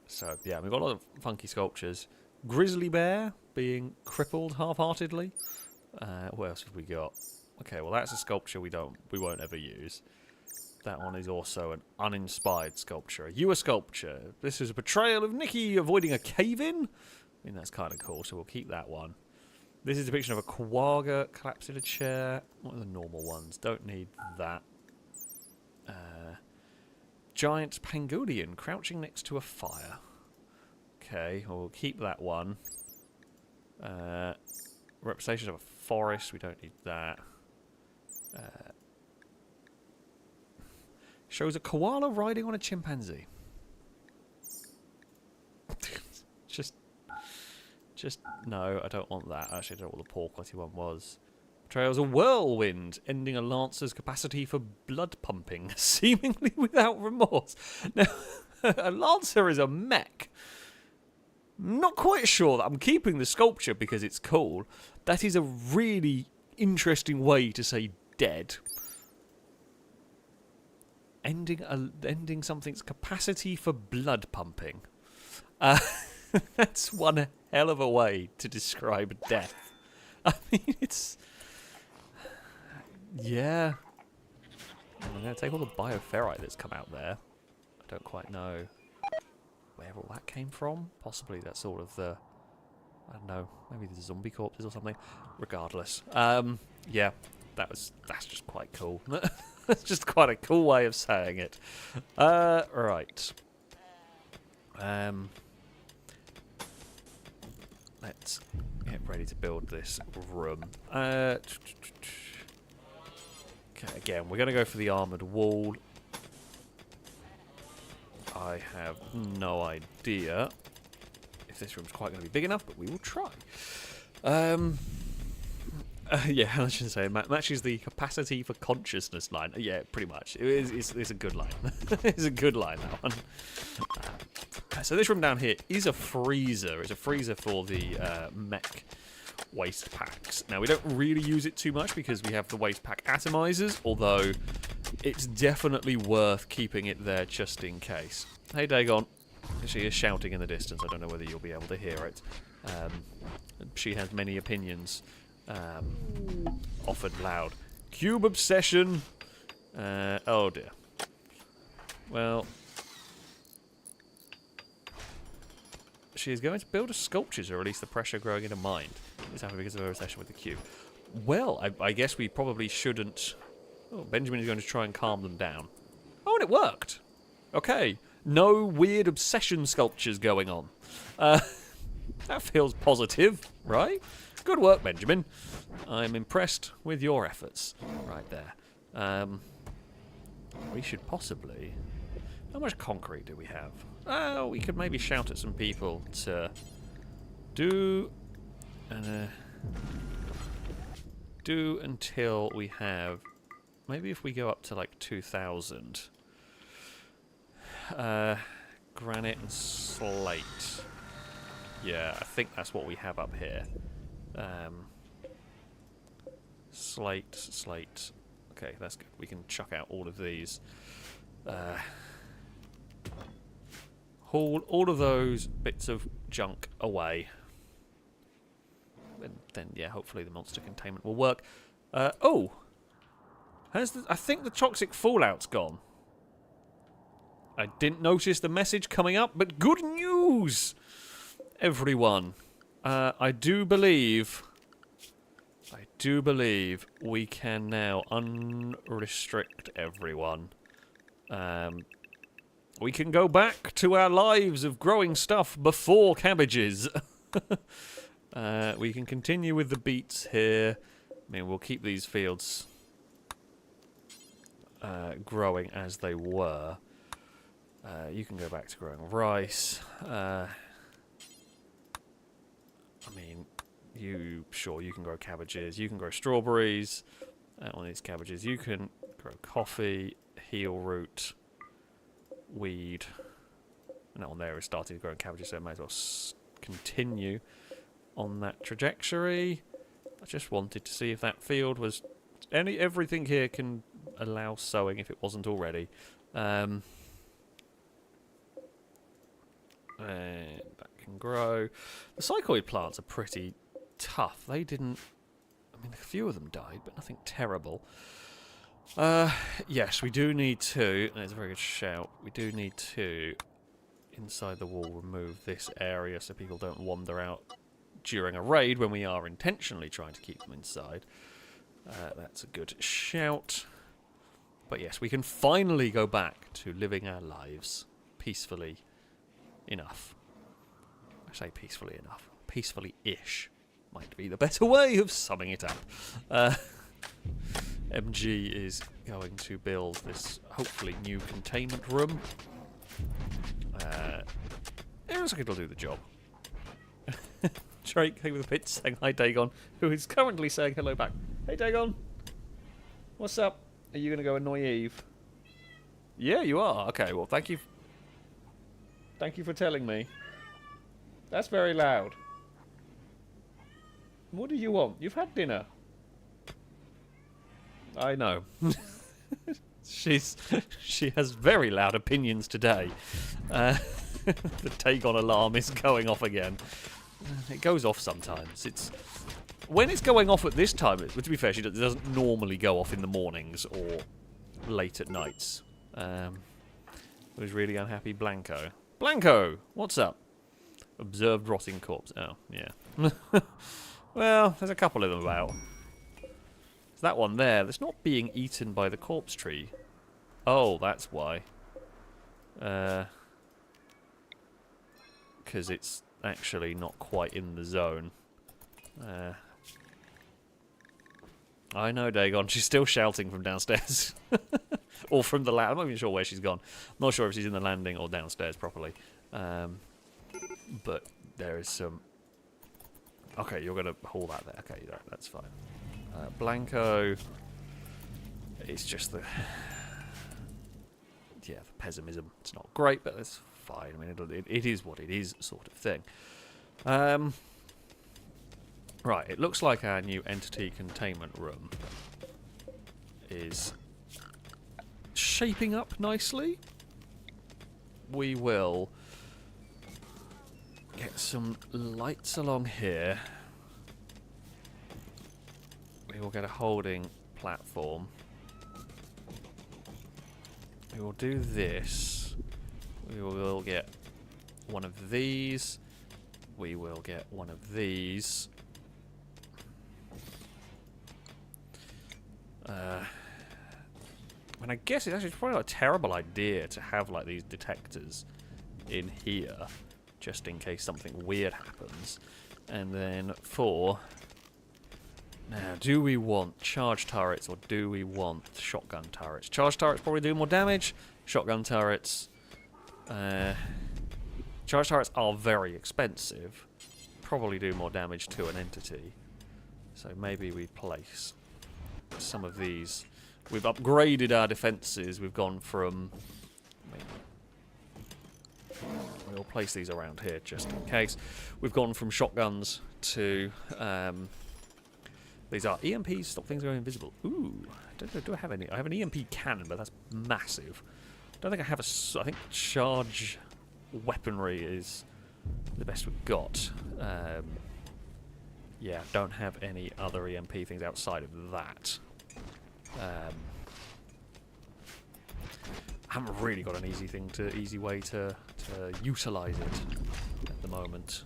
So, yeah, we've got a lot of funky sculptures. Grizzly bear being crippled half-heartedly. What else have we got? Okay, well, that's a sculpture we won't ever use. That one is also an uninspired sculpture. A Ewer sculpture. This is a portrayal of Nikki avoiding a cave-in. I mean, that's kind of cool, so we'll keep that one. This is a depiction of a quagga collapsed in a chair. What are the normal ones? Don't need that. Giant pangolian crouching next to a fire. Okay, well, we'll keep that one. Representation of a forest. We don't need that. Shows a koala riding on a chimpanzee. Just no, I don't want that. Actually, I don't know what the poor quality one was. Trails a whirlwind, ending a lancer's capacity for blood pumping, seemingly without remorse. Now, a lancer is a mech. Not quite sure that I'm keeping the sculpture because it's cool. That is a really interesting way to say dead. Ending something's capacity for blood pumping. That's one hell of a way to describe death. I mean, it's... Yeah. I'm going to take all the bioferrite that's come out there. I don't quite know where all that came from. Possibly that's sort of the... I don't know. Maybe the zombie corpses or something. Regardless. Yeah. That's just quite cool. That's just quite a cool way of saying it. Right. Let's get ready to build this room. Okay, again, we're going to go for the armoured wall. I have no idea if this room's quite going to be big enough, but we will try. Yeah, I shouldn't say it matches the capacity for consciousness line. Yeah, pretty much. It's a good line. It's a good line, that one. So this room down here is a freezer. It's a freezer for the mech waste packs. Now, we don't really use it too much because we have the waste pack atomizers, although it's definitely worth keeping it there just in case. Hey, Dagon. She is shouting in the distance. I don't know whether you'll be able to hear it. She has many opinions. Often loud. Cube obsession. Oh dear. Well, she is going to build a sculpture to release the pressure growing in her mind. It's happening because of her obsession with the cube. Well, I guess we probably shouldn't... Oh, Benjamin is going to try and calm them down. Oh, and it worked. Okay. No weird obsession sculptures going on. That feels positive, right? Good work, Benjamin. I'm impressed with your efforts. Right there. We should possibly... How much concrete do we have? Oh, we could maybe shout at some people to do until we have... Maybe if we go up to like 2,000. Granite and slate. Yeah, I think that's what we have up here. Slate. Okay, that's good. We can chuck out all of these. Haul all of those bits of junk away. And then, yeah, hopefully the monster containment will work. Oh! I think the toxic fallout's gone. I didn't notice the message coming up, but good news! Everyone. I do believe we can now unrestrict everyone. We can go back to our lives of growing stuff before cabbages. We can continue with the beets here. I mean, we'll keep these fields growing as they were. You can go back to growing rice. I mean, you can grow cabbages. You can grow strawberries on these cabbages. You can grow coffee, heel root, weed. And that one there is starting growing cabbages, so I might as well continue on that trajectory. I just wanted to see if that field was everything here can allow sowing if it wasn't already. And that can grow. The psychoid plants are pretty tough. They didn't. I mean, a few of them died, but nothing terrible. Yes, we do need to. That's a very good shout. We do need to, inside the wall, remove this area so people don't wander out during a raid when we are intentionally trying to keep them inside. That's a good shout. But yes, we can finally go back to living our lives peacefully enough. I say peacefully enough. Peacefully-ish might be the better way of summing it up. MG is going to build this, hopefully, new containment room. It looks like it'll do the job. Drake, with the pitch, saying hi, Dagon, who is currently saying hello back. Hey, Dagon. What's up? Are you going to go annoy Eve? Yeah, you are. Okay, well, thank you. Thank you for telling me. That's very loud. What do you want? You've had dinner. I know. She has very loud opinions today. The take-on alarm is going off again. It goes off sometimes. When it's going off at this time, to be fair, it doesn't normally go off in the mornings or late at nights. Was really unhappy Blanco. Blanco, what's up? Observed rotting corpse. Oh, yeah. Well, there's a couple of them about. There's that one there that's not being eaten by the corpse tree. Oh, that's why. Because it's actually not quite in the zone. I know, Dagon. She's still shouting from downstairs. Or from the landing. I'm not even sure where she's gone. I'm not sure if she's in the landing or downstairs properly. But there is some... Okay, you're going to haul that there. Okay, that's fine. Blanco... It's just the... Yeah, the pessimism. It's not great, but that's fine. I mean, it is what it is, sort of thing. Right, it looks like our new entity containment room is shaping up nicely. We will get some lights along here. We will get a holding platform. We will do this. We will get one of these. We will get one of these. And I guess it's probably not a terrible idea to have like these detectors in here, just in case something weird happens. And then now, do we want charge turrets or do we want shotgun turrets? Charge turrets probably do more damage. Shotgun turrets, charge turrets are very expensive. Probably do more damage to an entity. So maybe we place some of these. We've upgraded our defences. We've gone from... We'll place these around here just in case. We've gone from shotguns to... these are EMPs, stop things going invisible. Ooh, do I have any? I have an EMP cannon, but that's massive. Don't think I have a... I think charge weaponry is the best we've got. Yeah, don't have any other EMP things outside of that. Haven't really got an easy way to utilise it at the moment.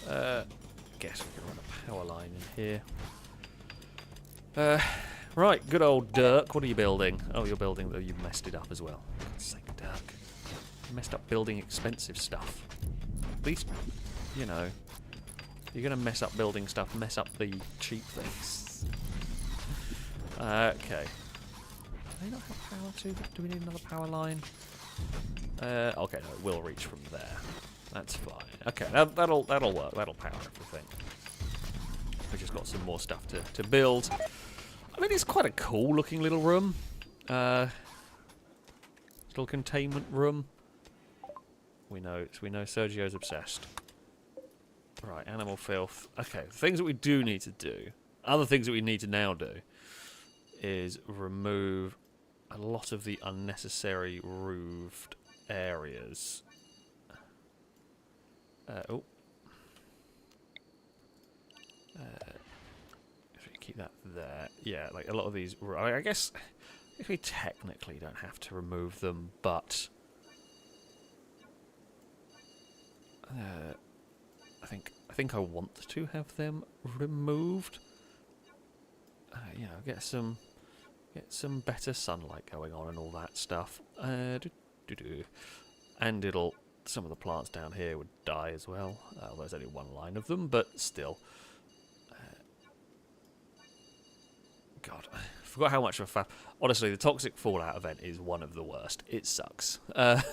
Guess we can run a power line in here. Right, good old Dirk. What are you building? Oh, you're building. Oh, you've messed it up as well. For God's sake, Dirk. messed up building expensive stuff. At least, you know, you're going to mess up building stuff, mess up the cheap things. Okay. Do they not have power too? Do we need another power line? Okay, no, it will reach from there. That's fine. Okay, that'll work. That'll power everything. We've just got some more stuff to build. I mean, it's quite a cool looking little room. Little containment room. We know Sergio's obsessed. Right, animal filth. Okay, the things that we do need to do, other things that we need to now do, is remove a lot of the unnecessary roofed areas. If we keep that there, yeah, like a lot of these. I guess we technically don't have to remove them, but I think I want to have them removed. You know, get some better sunlight going on and all that stuff. And some of the plants down here would die as well. There's only one line of them, but still. God, I forgot how much of a honestly, the toxic fallout event is one of the worst. It sucks. There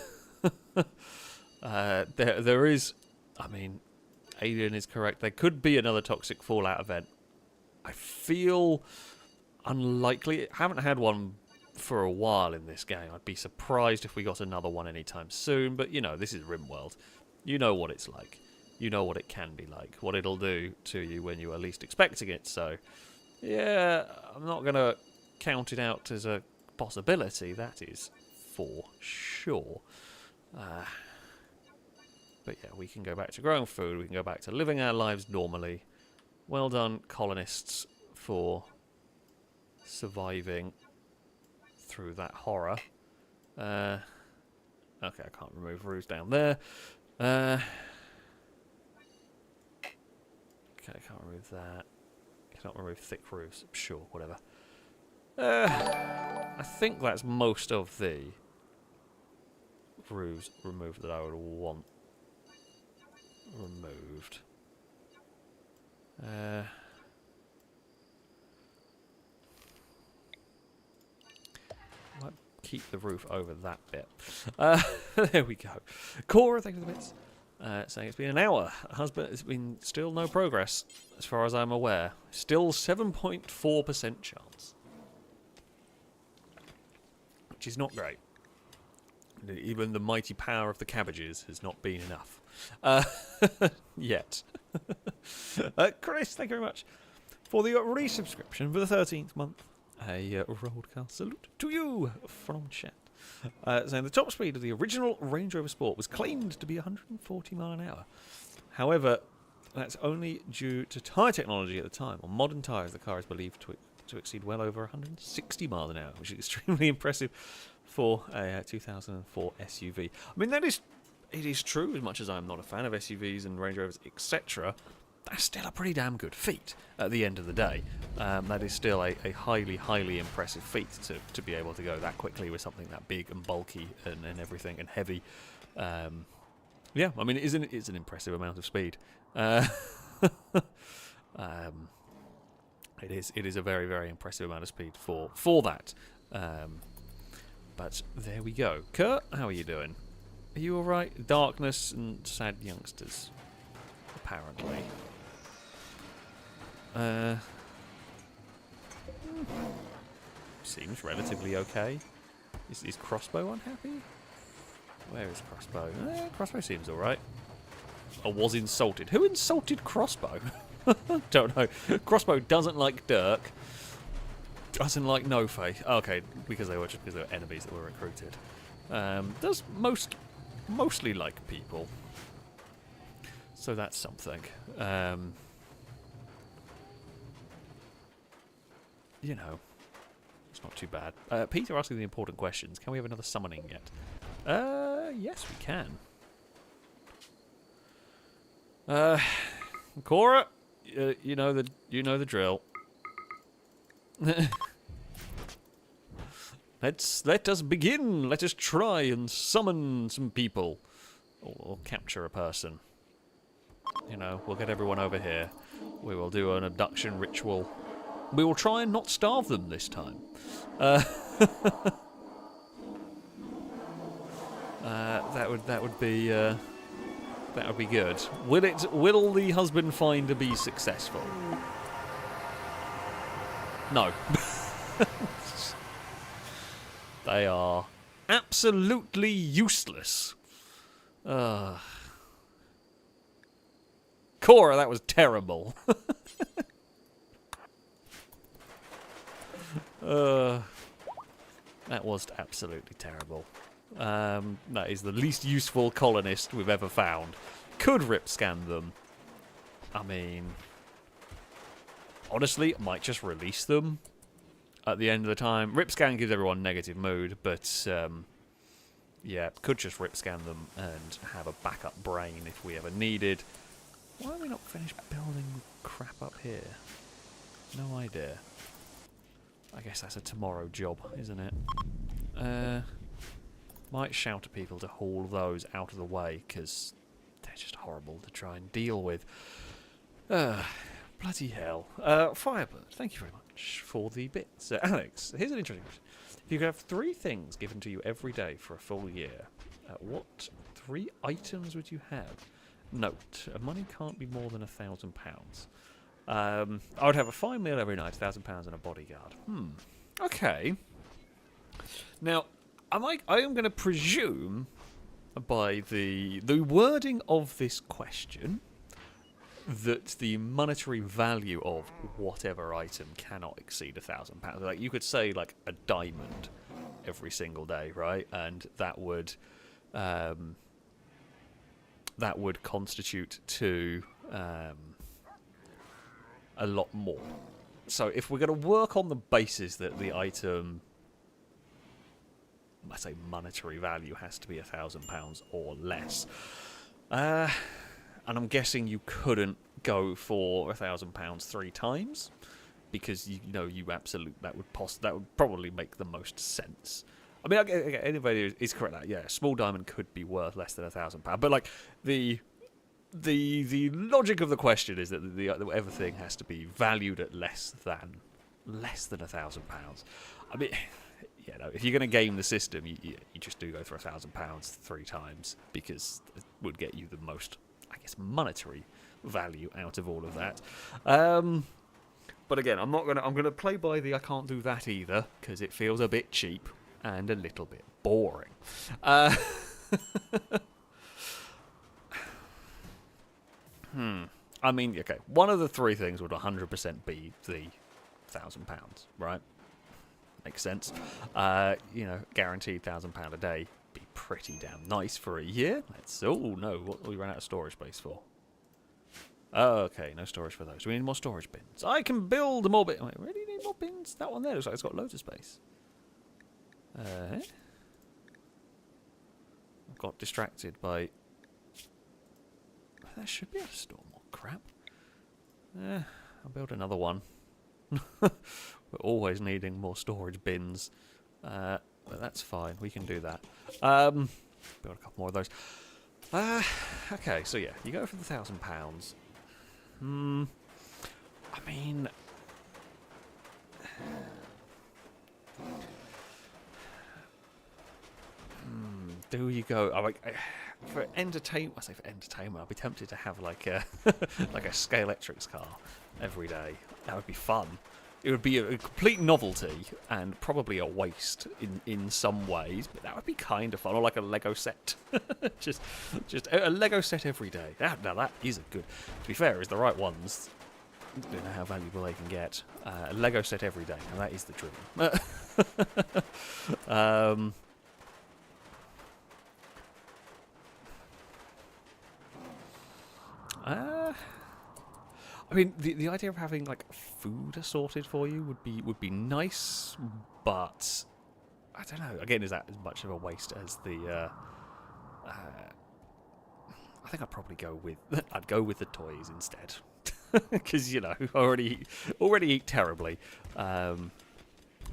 is, I mean, Alien is correct. There could be another toxic fallout event. I feel unlikely. I haven't had one for a while in this game. I'd be surprised if we got another one anytime soon. But, you know, this is Rimworld. You know what it's like. You know what it can be like. What it'll do to you when you are least expecting it. So, yeah, I'm not going to count it out as a possibility. That is for sure. But yeah, we can go back to growing food. We can go back to living our lives normally. Well done, colonists, for surviving through that horror. Okay, I can't remove roofs down there. Okay, I can't remove that. Cannot remove thick roofs. Sure, whatever. I think that's most of the roofs removed that I would want removed. Might keep the roof over that bit. There we go. Cora, thank you for the bits. Saying it's been an hour. Husband, it's been still no progress, as far as I'm aware. Still 7.4% chance. Which is not great. Even the mighty power of the cabbages has not been enough. Yet. Chris, thank you very much for the resubscription for the 13th month. A roadcast salute to you from chat. Saying the top speed of the original Range Rover Sport was claimed to be 140 miles an hour. However, that's only due to tyre technology at the time. On modern tyres, the car is believed to exceed well over 160 miles an hour, which is extremely impressive for a 2004 SUV. I mean, it is true, as much as I'm not a fan of SUVs and Range Rovers, etc., that's still a pretty damn good feat at the end of the day. That is still a highly, highly impressive feat to be able to go that quickly with something that big and bulky and everything and heavy. Yeah, I mean, it's an impressive amount of speed. It is a very, very impressive amount of speed for that. But there we go. Kurt, how are you doing? Are you alright? Darkness and sad youngsters, apparently. Seems relatively okay. Is Crossbow unhappy? Where is Crossbow? Crossbow seems alright. I was insulted. Who insulted Crossbow? Don't know. Crossbow doesn't like Dirk. Doesn't like No Faith. Okay, because they were enemies that were recruited. Does mostly like people. So that's something. You know, it's not too bad. Peter asking the important questions. Can we have another summoning yet? Yes, we can. Cora, you know the drill. Let us begin. Let us try and summon some people. Or capture a person. You know, we'll get everyone over here. We will do an abduction ritual. We will try and not starve them this time. That would be good. Will the husband finder be successful? No. They are absolutely useless. Cora, that was terrible. That was absolutely terrible. That is the least useful colonist we've ever found. Could rip scan them. I mean, honestly, I might just release them at the end of the time. Rip scan gives everyone negative mood, but yeah, could just rip scan them and have a backup brain if we ever needed. Why are we not finished building crap up here? No idea. I guess that's a tomorrow job, isn't it? Might shout at people to haul those out of the way, because they're just horrible to try and deal with. Bloody hell. Firebird, thank you very much for the bits. Alex, here's an interesting question. If you could have 3 things given to you every day for a full year, what 3 items would you have? Note, money can't be more than £1,000. I would have a fine meal every night, £1,000 and a bodyguard. Okay. Now, I am going to presume, by the wording of this question, that the monetary value of whatever item cannot exceed £1,000. Like, you could say, like, a diamond every single day, right? And that would constitute to a lot more. So if we're going to work on the basis that the item, I say monetary value, has to be £1,000 or less, and I'm guessing you couldn't go for £1,000 3 times, because that would probably make the most sense. I mean, anybody is correct that a small diamond could be worth less than £1,000, but like the logic of the question is that everything has to be valued at less than £1,000. I mean, if you're going to game the system, you just do go for £1,000 3 times, because it would get you the most, I guess, monetary value out of all of that. But again, I'm gonna play by the I can't do that either, because it feels a bit cheap and a little bit boring. I mean, okay, one of the 3 things would 100% be the £1,000, right? Makes sense. Guaranteed £1,000 a day. Be pretty damn nice for a year. Oh no, what we ran out of storage space for? Oh, okay, no storage for those. We need more storage bins. I can build more bins. Wait, really need more bins? That one there looks like it's got loads of space. I got distracted by... There should be able to store more crap. I'll build another one. We're always needing more storage bins. But that's fine, we can do that. Build a couple more of those. Okay, so yeah, you go for the £1,000. I mean... do you go... for entertainment, I say for entertainment, I'd be tempted to have like a like a Scalextrics car every day. That would be fun. It would be a complete novelty and probably a waste in some ways, but that would be kind of fun. Or like a Lego set, just a Lego set every day. Now that is a good. To be fair, is the right ones. I don't know how valuable they can get. A Lego set every day. Now that is the dream. I mean, the idea of having like food assorted for you would be nice, but I don't know. Again, is that as much of a waste as the? I think I'd probably go with the toys instead, because I already eat terribly.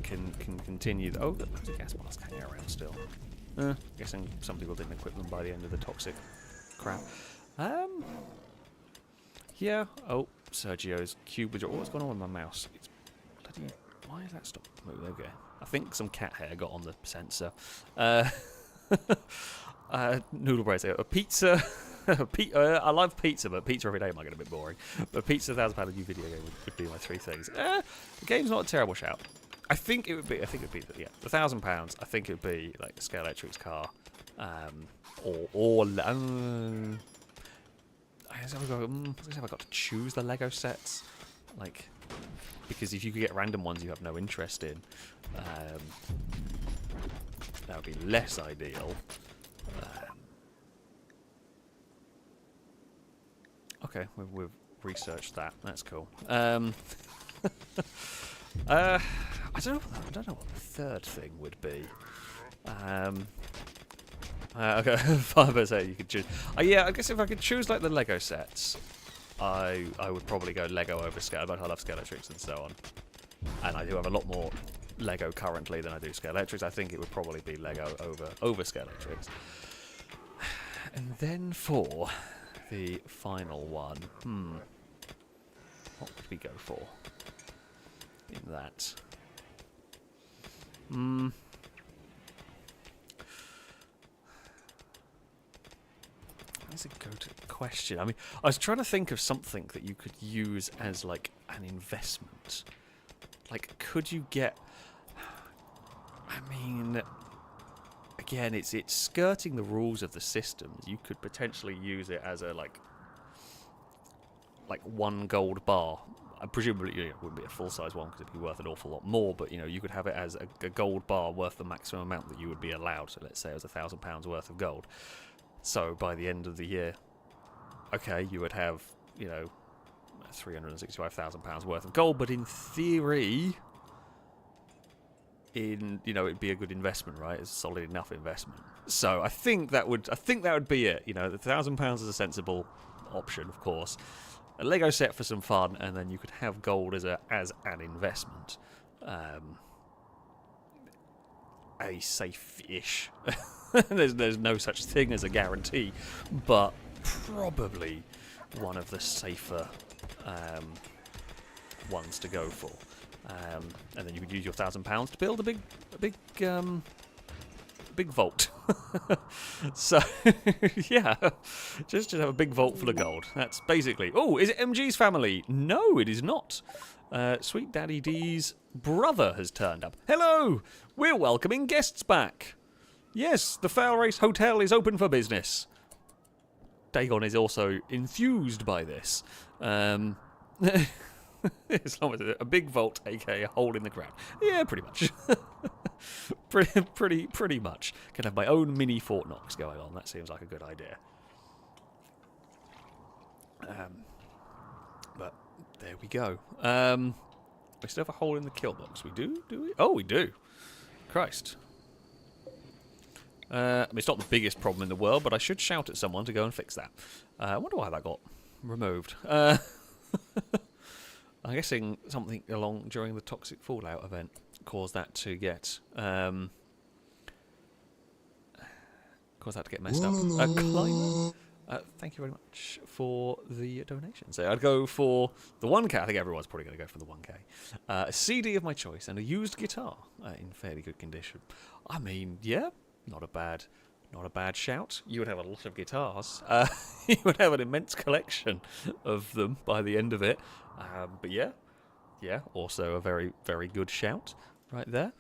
can continue. Oh, the gas mask hanging around still. Guessing some people didn't equip them by the end of the toxic crap. Yeah. Oh, Sergio's cube withdraw. What's going on with my mouse? It's bloody. Why is that stopped moving? Okay. I think some cat hair got on the sensor. Noodle bread. A pizza. I love pizza, but pizza every day might get a bit boring. But pizza, £1,000 a new video game would be my three things. The game's not a terrible shout. I think it would be. Yeah, the £1,000. I think it would be like a Scale Electric's car, I guess I've got to choose the Lego sets, like, because if you could get random ones you have no interest in, that would be less ideal. Okay, we've researched that. That's cool. I don't know what the third thing would be. Okay, 5% you could choose. Yeah, I guess if I could choose like the Lego sets, I would probably go Lego over Scale, but I love Scale Electrics and so on. And I do have a lot more Lego currently than I do Scale Electrics. I think it would probably be Lego over Scale Electrics. And then for the final one, what would we go for in that? That's a good question. I mean, I was trying to think of something that you could use as like an investment. Like, could you get? I mean, again, it's skirting the rules of the systems. You could potentially use it as a like 1 gold bar. Presumably, it wouldn't be a full-size one because it'd be worth an awful lot more. But you could have it as a gold bar worth the maximum amount that you would be allowed. So let's say it was £1,000 worth of gold. So by the end of the year, okay, you would have £365,000 worth of gold. But in theory, it'd be a good investment, right? It's a solid enough investment. So I think that would be it. The £1,000 is a sensible option, of course. A Lego set for some fun, and then you could have gold as an investment. A safe-ish. there's no such thing as a guarantee, but probably one of the safer ones to go for. And then you could use your £1,000 to build a big vault. So yeah, just have a big vault full of gold. That's basically. Oh, is it MG's family? No, it is not. Sweet Daddy D's brother has turned up. Hello, we're welcoming guests back. Yes, the FailRace Hotel is open for business. Dagon is also enthused by this. As long as it's a big vault, aka a hole in the ground. Yeah, pretty much. pretty much. Can have my own mini Fort Knox going on. That seems like a good idea. But there we go. We still have a hole in the kill box. We do we? Oh, we do. Christ. I mean, it's not the biggest problem in the world, but I should shout at someone to go and fix that. I wonder why that got removed. I'm guessing something along during the Toxic Fallout event caused that to get messed up. Climber, thank you very much for the donation. So I'd go for the 1K. I think everyone's probably going to go for the 1K. A CD of my choice and a used guitar in fairly good condition. I mean, yeah, not a bad shout. You would have a lot of guitars. You would have an immense collection of them by the end of it. But yeah, also a very, very good shout right there.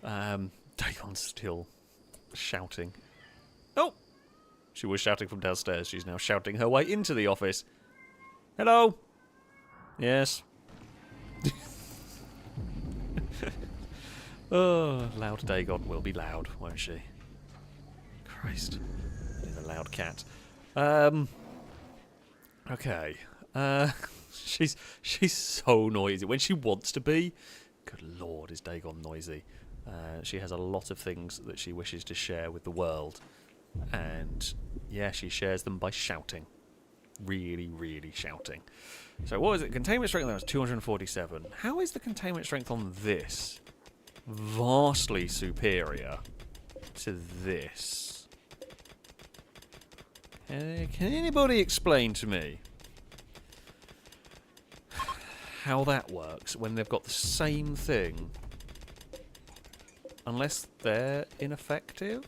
Dagon's still shouting. Oh! She was shouting from downstairs. She's now shouting her way into the office. Hello? Yes. Oh, loud Dagon will be loud, won't she? Christ. She's a loud cat. Okay. She's so noisy. When she wants to be, good lord, is Dagon noisy. She has a lot of things that she wishes to share with the world. And, yeah, she shares them by shouting. Really, really shouting. So what was it? Containment strength, that was 247. How is the containment strength on this? vastly superior to this. Can anybody explain to me how that works when they've got the same thing? Unless they're ineffective?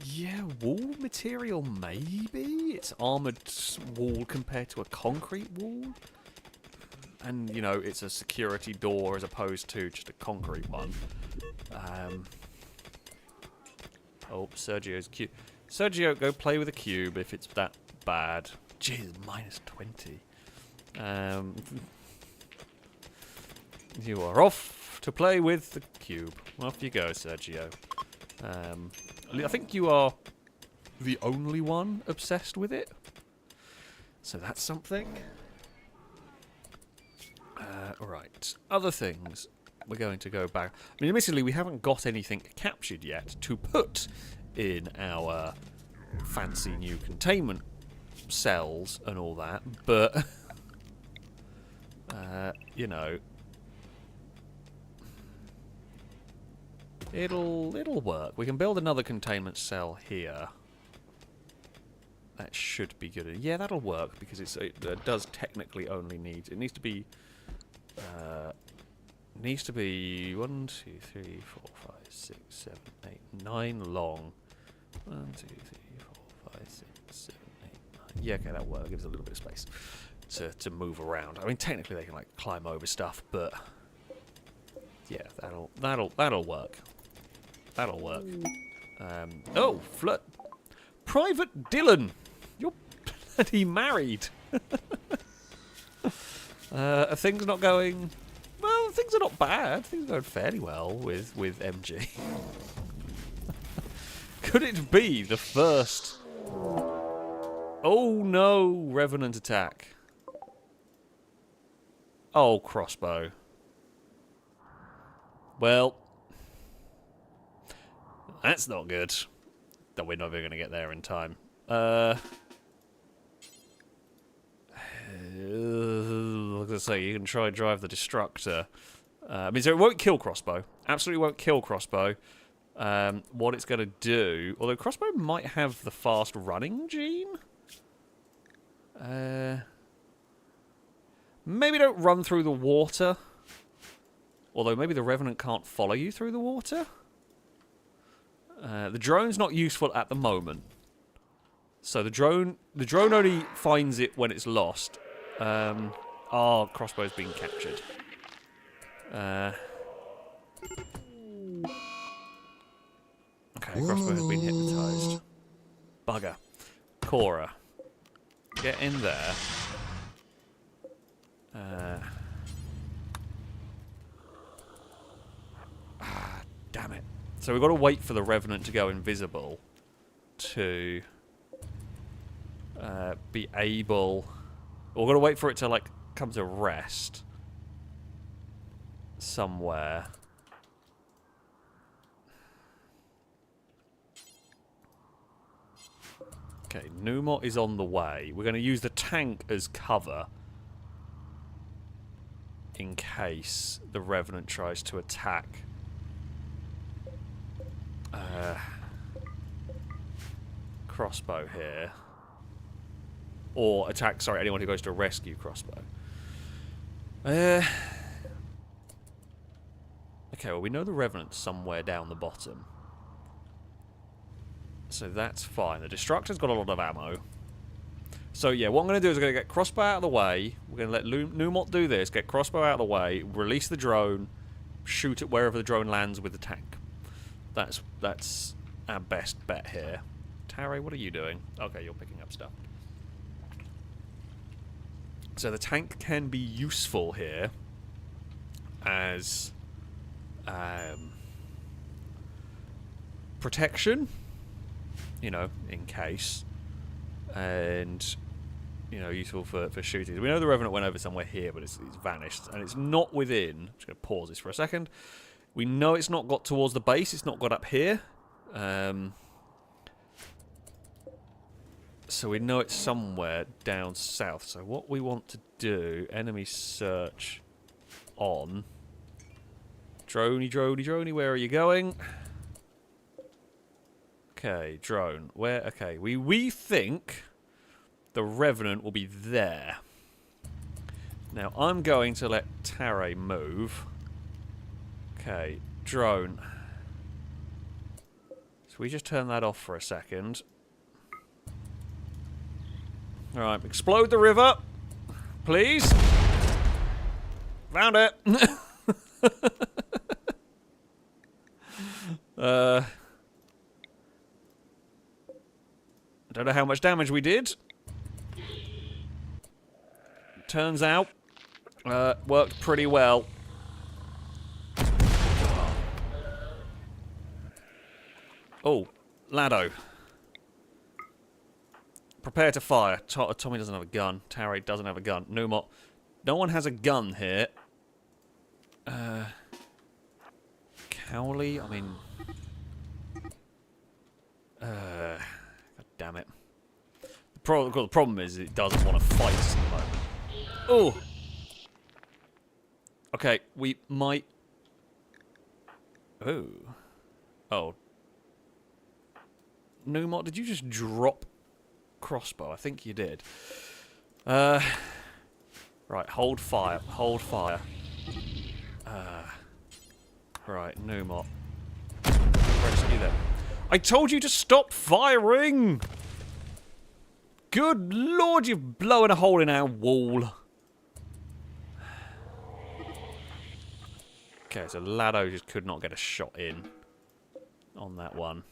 Yeah, wall material maybe? It's armoured wall compared to a concrete wall? And, you know, it's a security door as opposed to just a concrete one. Oh, Sergio's cube. Sergio, go play with a cube if it's that bad. Jeez, -20. You are off to play with the cube. Off you go, Sergio. I think you are the only one obsessed with it. So that's something. Right. Other things. We're going to go back. I mean, admittedly, we haven't got anything captured yet to put in our fancy new containment cells and all that, but you know, it'll work. We can build another containment cell here. That should be good. Yeah, that'll work because it does technically only need. It needs to be. Needs to be 1, 2, 3, 4, 5, 6, 7, 8, 9 long. 1, 2, 3, 4, 5, 6, 7, 8, 9. Yeah, okay, that'll work. Gives a little bit of space to move around. I mean, technically they can like climb over stuff, but yeah, that'll work. That'll work. Oh, flirt. Private Dylan, you're bloody married. Are things not going? Well, things are not bad. Things are going fairly well with MG. Could it be the first? Oh no, Revenant attack. Oh, crossbow. Well, that's not good. That we're never going to get there in time. I was going to say, you can try and drive the Destructor. I mean, so it won't kill crossbow. Absolutely won't kill crossbow. What it's going to do... Although crossbow might have the fast running gene? Maybe don't run through the water. Although maybe the Revenant can't follow you through the water. The drone's not useful at the moment. So the drone only finds it when it's lost. Our crossbow's been captured. Okay, crossbow has been hypnotised. Bugger. Cora. Get in there. Damn it. So we've got to wait for the Revenant to go invisible to be able... We've got to wait for it to, like, come to rest somewhere. Okay, Numot is on the way. We're going to use the tank as cover in case the Revenant tries to attack. Crossbow here. Or attack, sorry, anyone who goes to rescue crossbow. Okay, well, we know the Revenant's somewhere down the bottom. So that's fine. The Destructor's got a lot of ammo. So, yeah, what I'm going to do is I'm going to get crossbow out of the way. We're going to let Numot do this. Get crossbow out of the way. Release the drone. Shoot it wherever the drone lands with the tank. That's our best bet here. Tare, what are you doing? Okay, you're picking up stuff. So the tank can be useful here as protection, you know, in case, and, you know, useful for shooting. We know the Revenant went over somewhere here, but it's vanished, and it's not within. I'm just going to pause this for a second. We know it's not got towards the base. It's not got up here. So we know it's somewhere down south. So what we want to do, enemy search on. Droney, where are you going? Okay, drone. Where? Okay, we think the Revenant will be there. Now, I'm going to let Tare move. Okay, drone. So we just turn that off for a second. Alright, explode the river. Please. Found it. I don't know how much damage we did. Turns out, worked pretty well. Oh, Lado. Prepare to fire. Tommy doesn't have a gun. Tare doesn't have a gun. Numot. No one has a gun here. Cowley, I mean... God damn it. The problem is it doesn't want to fight at the moment. Oh! Okay, we might... Oh. Oh. Numot, did you just drop crossbow? I think you did. Right, hold fire. Hold fire. Right, Numot. Rescue them. I told you to stop firing! Good lord, you've blown a hole in our wall. Okay, so Lado just could not get a shot in on that one.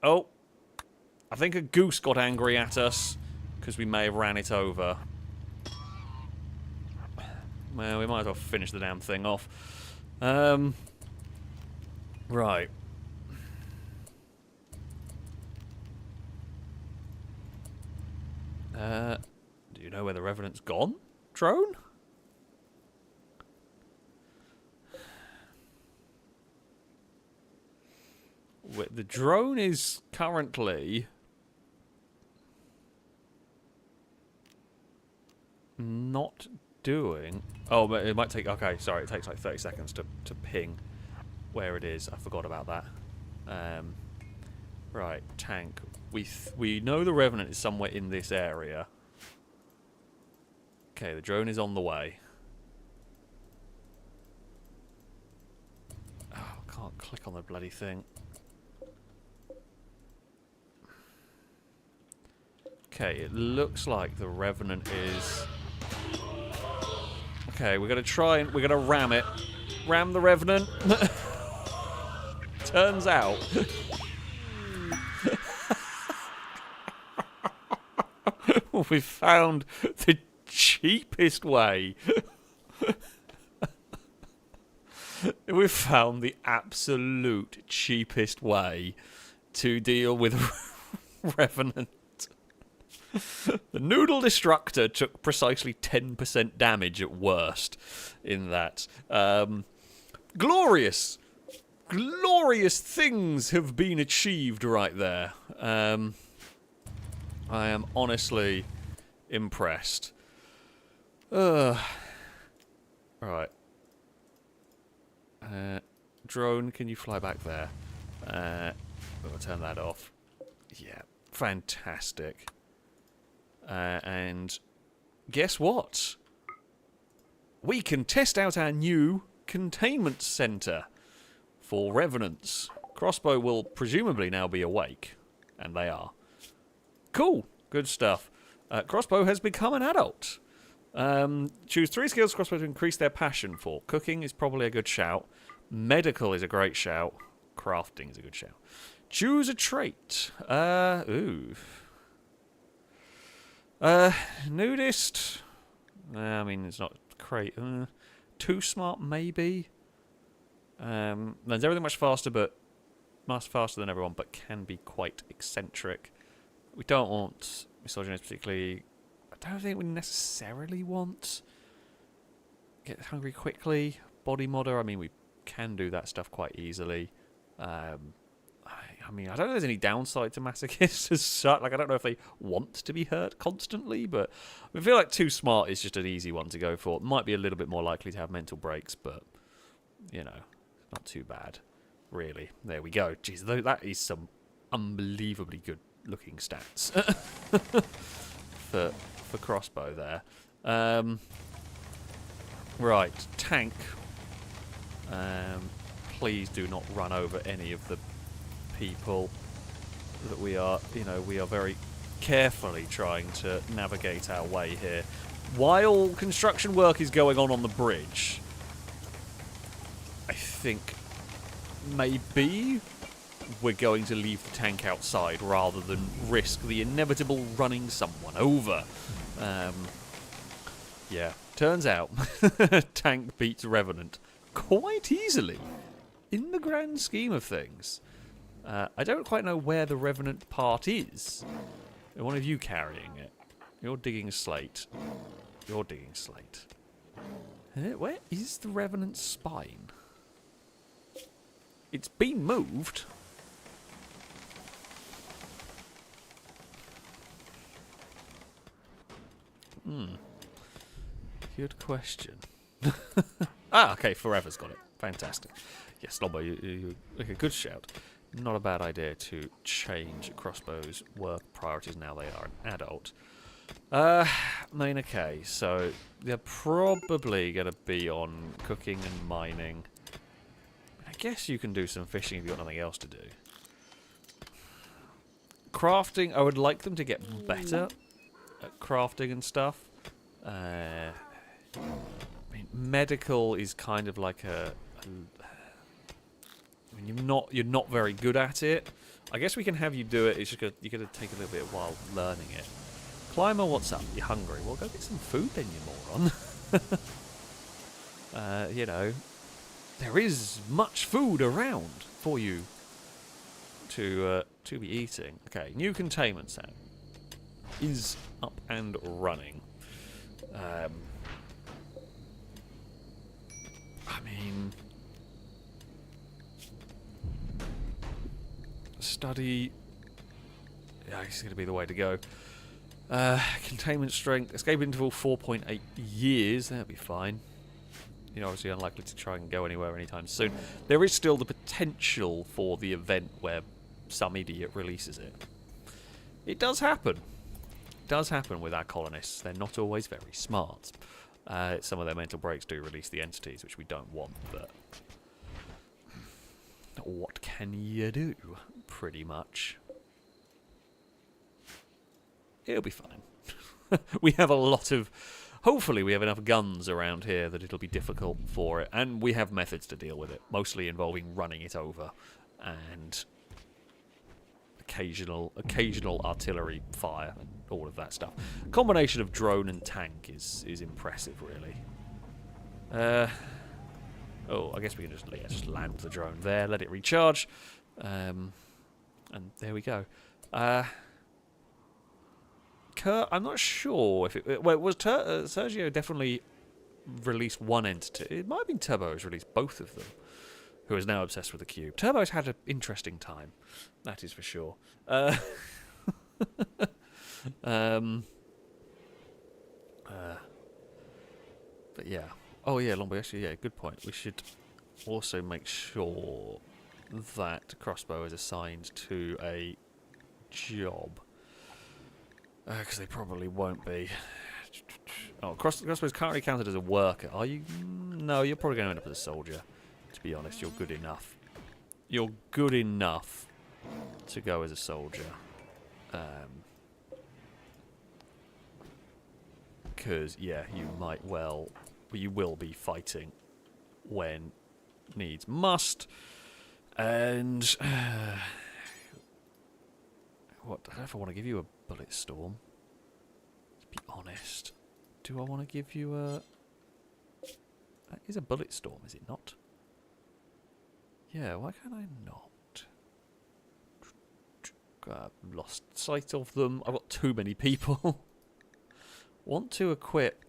Oh, I think a goose got angry at us because we may have ran it over. Well, we might as well finish the damn thing off. Right. Do you know where the Revenant's gone? Drone? The drone is currently not doing... Oh, but it might take... Okay, sorry, it takes like 30 seconds to ping where it is. I forgot about that. Right, tank. We know the Revenant is somewhere in this area. Okay, the drone is on the way. Oh, I can't click on the bloody thing. Okay, it looks like the Revenant is... Okay, we're gonna try and... We're gonna ram it. Ram the Revenant. Turns out... we found the cheapest way. We found the absolute cheapest way to deal with Revenant. The Noodle Destructor took precisely 10% damage at worst in that. Glorious! Glorious things have been achieved right there. I am honestly impressed. Right. Drone, can you fly back there? We'll turn that off. Yeah, fantastic. And guess what? We can test out our new containment center for Revenants. Crossbow will presumably now be awake, and they are. Cool, good stuff. Crossbow has become an adult. Choose 3 skills Crossbow to increase their passion for. Cooking is probably a good shout. Medical is a great shout. Crafting is a good shout. Choose a trait. Nudist. I mean, it's not great. Too smart, maybe. Learns everything much faster, but much faster than everyone, but can be quite eccentric. We don't want misogynist particularly. I don't think we necessarily want get hungry quickly. body modder. I mean, we can do that stuff quite easily. I mean, I don't know if there's any downside to masochists as such. Like, I don't know if they want to be hurt constantly, but I feel like too smart is just an easy one to go for. It might be a little bit more likely to have mental breaks, but, you know, not too bad, really. There we go. Jeez, though, that is some unbelievably good looking stats for crossbow there. Right, tank. Please do not run over any of the people that we are, we are very carefully trying to navigate our way here. While construction work is going on the bridge, I think maybe we're going to leave the tank outside rather than risk the inevitable running someone over. Yeah, turns out tank beats Revenant quite easily in the grand scheme of things. I don't quite know where the Revenant part is. One of you carrying it. You're digging slate. You're digging slate. Where is the Revenant's spine? It's been moved. Good question. Okay, Forever's got it. Fantastic. Yes, Lombo, you okay, good shout. Not a bad idea to change crossbow's work priorities now they are an adult. Okay, so they're probably going to be on cooking and mining. I guess you can do some fishing if you've got nothing else to do. Crafting, I would like them to get better at crafting and stuff. I mean, medical is kind of like I mean, you're not very good at it. I guess we can have you do it. It's just you're gonna take a little bit of while learning it. Climber, what's up? You're hungry? Well, go get some food then, you moron. You know, there is much food around for you to be eating. Okay, new containment set is up and running. I mean, study. Yeah, it's going to be the way to go. Containment strength, escape interval 4.8 years. That'll be fine. You're obviously unlikely to try and go anywhere anytime soon. There is still the potential for the event where some idiot releases it. It does happen with our colonists. They're not always very smart. Some of their mental breaks do release the entities, which we don't want, but what can you do, pretty much? It'll be fine. We have a lot of... Hopefully we have enough guns around here that it'll be difficult for it, and we have methods to deal with it, mostly involving running it over, and occasional artillery fire and all of that stuff. Combination of drone and tank is impressive, really. Oh, I guess we can just land the drone there, let it recharge, and there we go. I'm not sure if it... Well, was Sergio definitely released one entity? It might have been Turbo who's released both of them, who is now obsessed with the cube. Turbo's had an interesting time, that is for sure. But yeah. Oh yeah, Lombo, actually, yeah, good point. We should also make sure that crossbow is assigned to a job. Because they probably won't be. Oh, crossbow is currently counted as a worker. Are you? No, you're probably going to end up as a soldier. To be honest, you're good enough. You're good enough to go as a soldier. Because, yeah, you might well... You will be fighting when needs must. And... what? I don't know if I want to give you a bullet storm. To be honest. Do I want to give you a... That is a bullet storm, is it not? Yeah, why can I not? I've lost sight of them. I've got too many people. Want to equip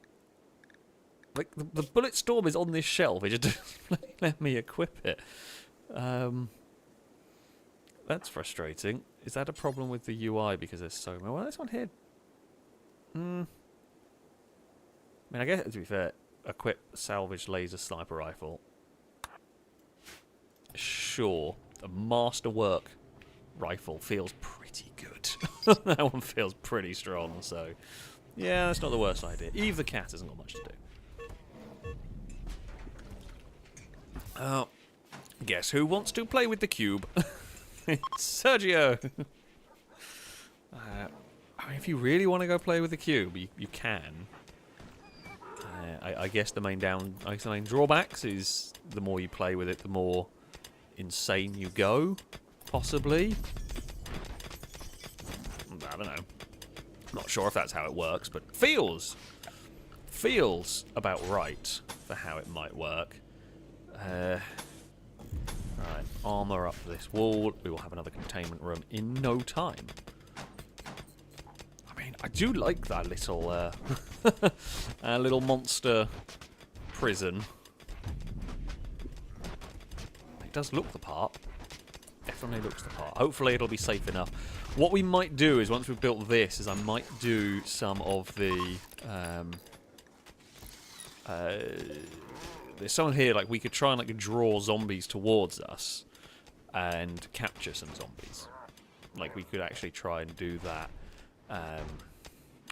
Like, the bullet storm is on this shelf. It just doesn't let me equip it. That's frustrating. Is that a problem with the UI because there's so many? Well, this one here. I mean, I guess, to be fair, equip salvage laser sniper rifle. Sure. A masterwork rifle feels pretty good. That one feels pretty strong, so... Yeah, that's not the worst idea. Eve the cat hasn't got much to do. Guess who wants to play with the cube? It's Sergio! I mean, if you really want to go play with the cube, you can. I guess the main drawbacks is the more you play with it, the more insane you go, possibly. I don't know. Not sure if that's how it works, but feels about right for how it might work. Right, armor up this wall. We will have another containment room in no time. I mean, I do like that little little monster prison. It does look the part. Definitely looks the part. Hopefully it'll be safe enough. What we might do is, once we've built this, is I might do some of the... there's someone here, like, we could try and, like, draw zombies towards us and capture some zombies. Like, we could actually try and do that.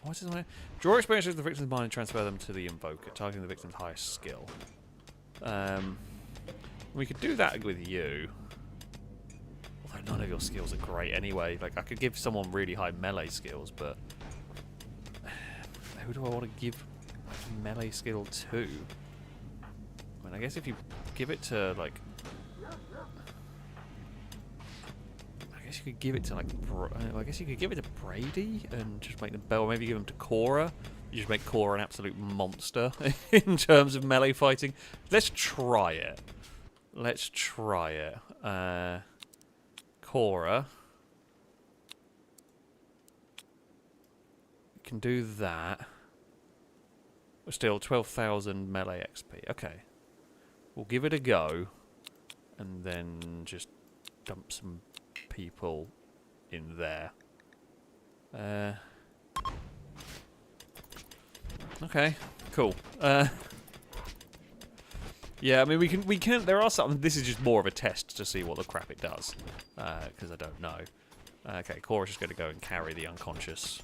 What's his name? Draw experiences of the victim's mind and transfer them to the invoker, targeting the victim's highest skill. We could do that with you. Although none of your skills are great anyway. Like, I could give someone really high melee skills, but... who do I want to give melee skill to? I mean, I guess if you give it to, like... I guess you could give it to, like... I guess you could give it to Brady and just make the bell. Maybe give him to Cora. You just make Cora an absolute monster in terms of melee fighting. Let's try it. Let's try it. Cora. We can do that. We're still 12,000 melee XP. Okay. We'll give it a go. And then just dump some people in there. Okay. Cool. Yeah, I mean, we can. There are some. This is just more of a test to see what the crap it does, because I don't know. Okay, Cora's just going to go and carry the unconscious.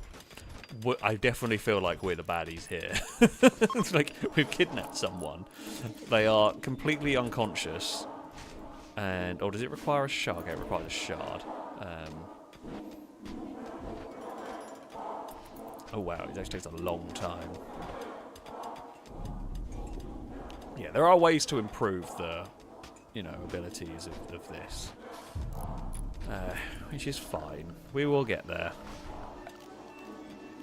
I definitely feel like we're the baddies here. It's like we've kidnapped someone. They are completely unconscious, and does it require a shard? Okay, it requires a shard. Oh wow, it actually takes a long time. Yeah, there are ways to improve the, abilities of this. Which is fine. We will get there.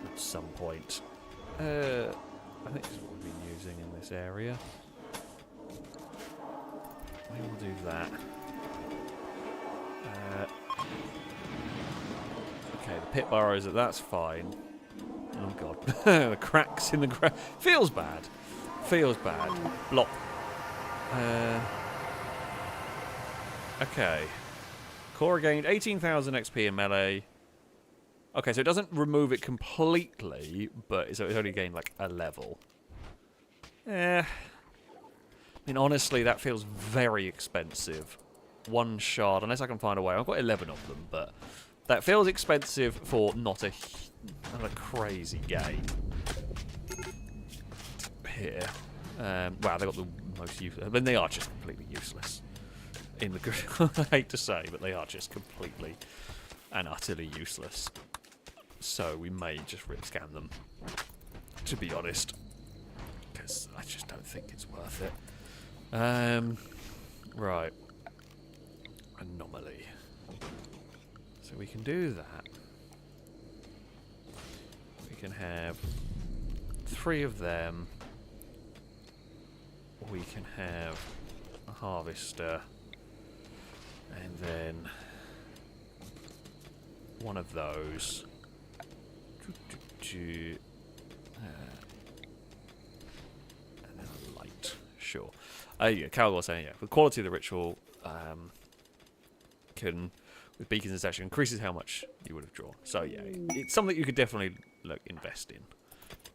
At some point. I think this is what we've been using in this area. We will do that. Okay, the pit burrows, that's fine. Oh god. The cracks in the ground. Feels bad. Feels bad. Block. Okay. Cora gained 18,000 XP in melee. Okay, so it doesn't remove it completely, but it's only gained like a level. I mean, honestly, that feels very expensive. One shard, unless I can find a way. I've got 11 of them, but that feels expensive for not a crazy game. Here. Wow, they got the most useless. I mean, they are just completely useless. In the I hate to say, but they are just completely and utterly useless. So we may just rip scan them, to be honest, because I just don't think it's worth it. Right. Anomaly. So we can do that. We can have 3 of them. We can have a harvester, and then one of those. And then sure. Yeah, Cal was saying, yeah, the quality of the ritual can, with beacons and such, increases how much you would have drawn. So yeah, it's something you could definitely invest in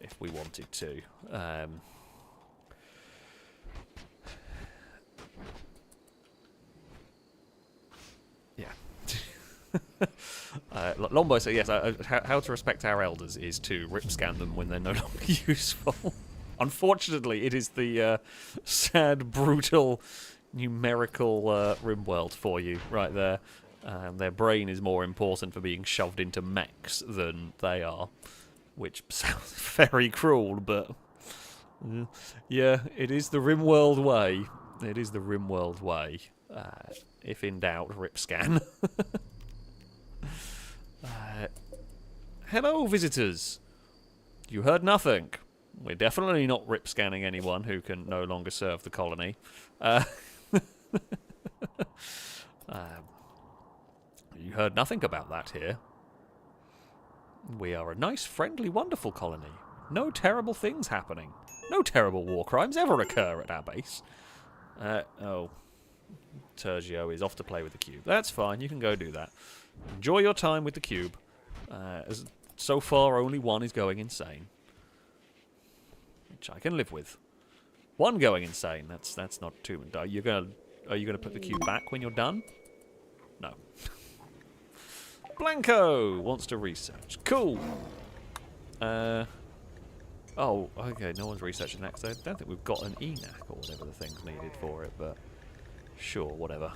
if we wanted to. Lombo said, yes, how to respect our elders is to rip scan them when they're no longer useful. Unfortunately, it is the sad, brutal, numerical Rimworld for you right there. Their brain is more important for being shoved into mechs than they are, which sounds very cruel, but yeah, it is the Rimworld way. It is the Rimworld way. If in doubt, rip scan. Hello, visitors. You heard nothing. We're definitely not rip scanning anyone who can no longer serve the colony. You heard nothing about that here. We are a nice, friendly, wonderful colony. No terrible things happening. No terrible war crimes ever occur at our base. Oh. Tergio is off to play with the cube. That's fine, you can go do that. Enjoy your time with the cube. So far, only one is going insane. Which I can live with. One going insane, that's not too much. Are you gonna put the cube back when you're done? No. Blanco wants to research. Cool. Oh, okay, no one's researching that because I don't think we've got an ENAC or whatever the thing's needed for it, but sure, whatever.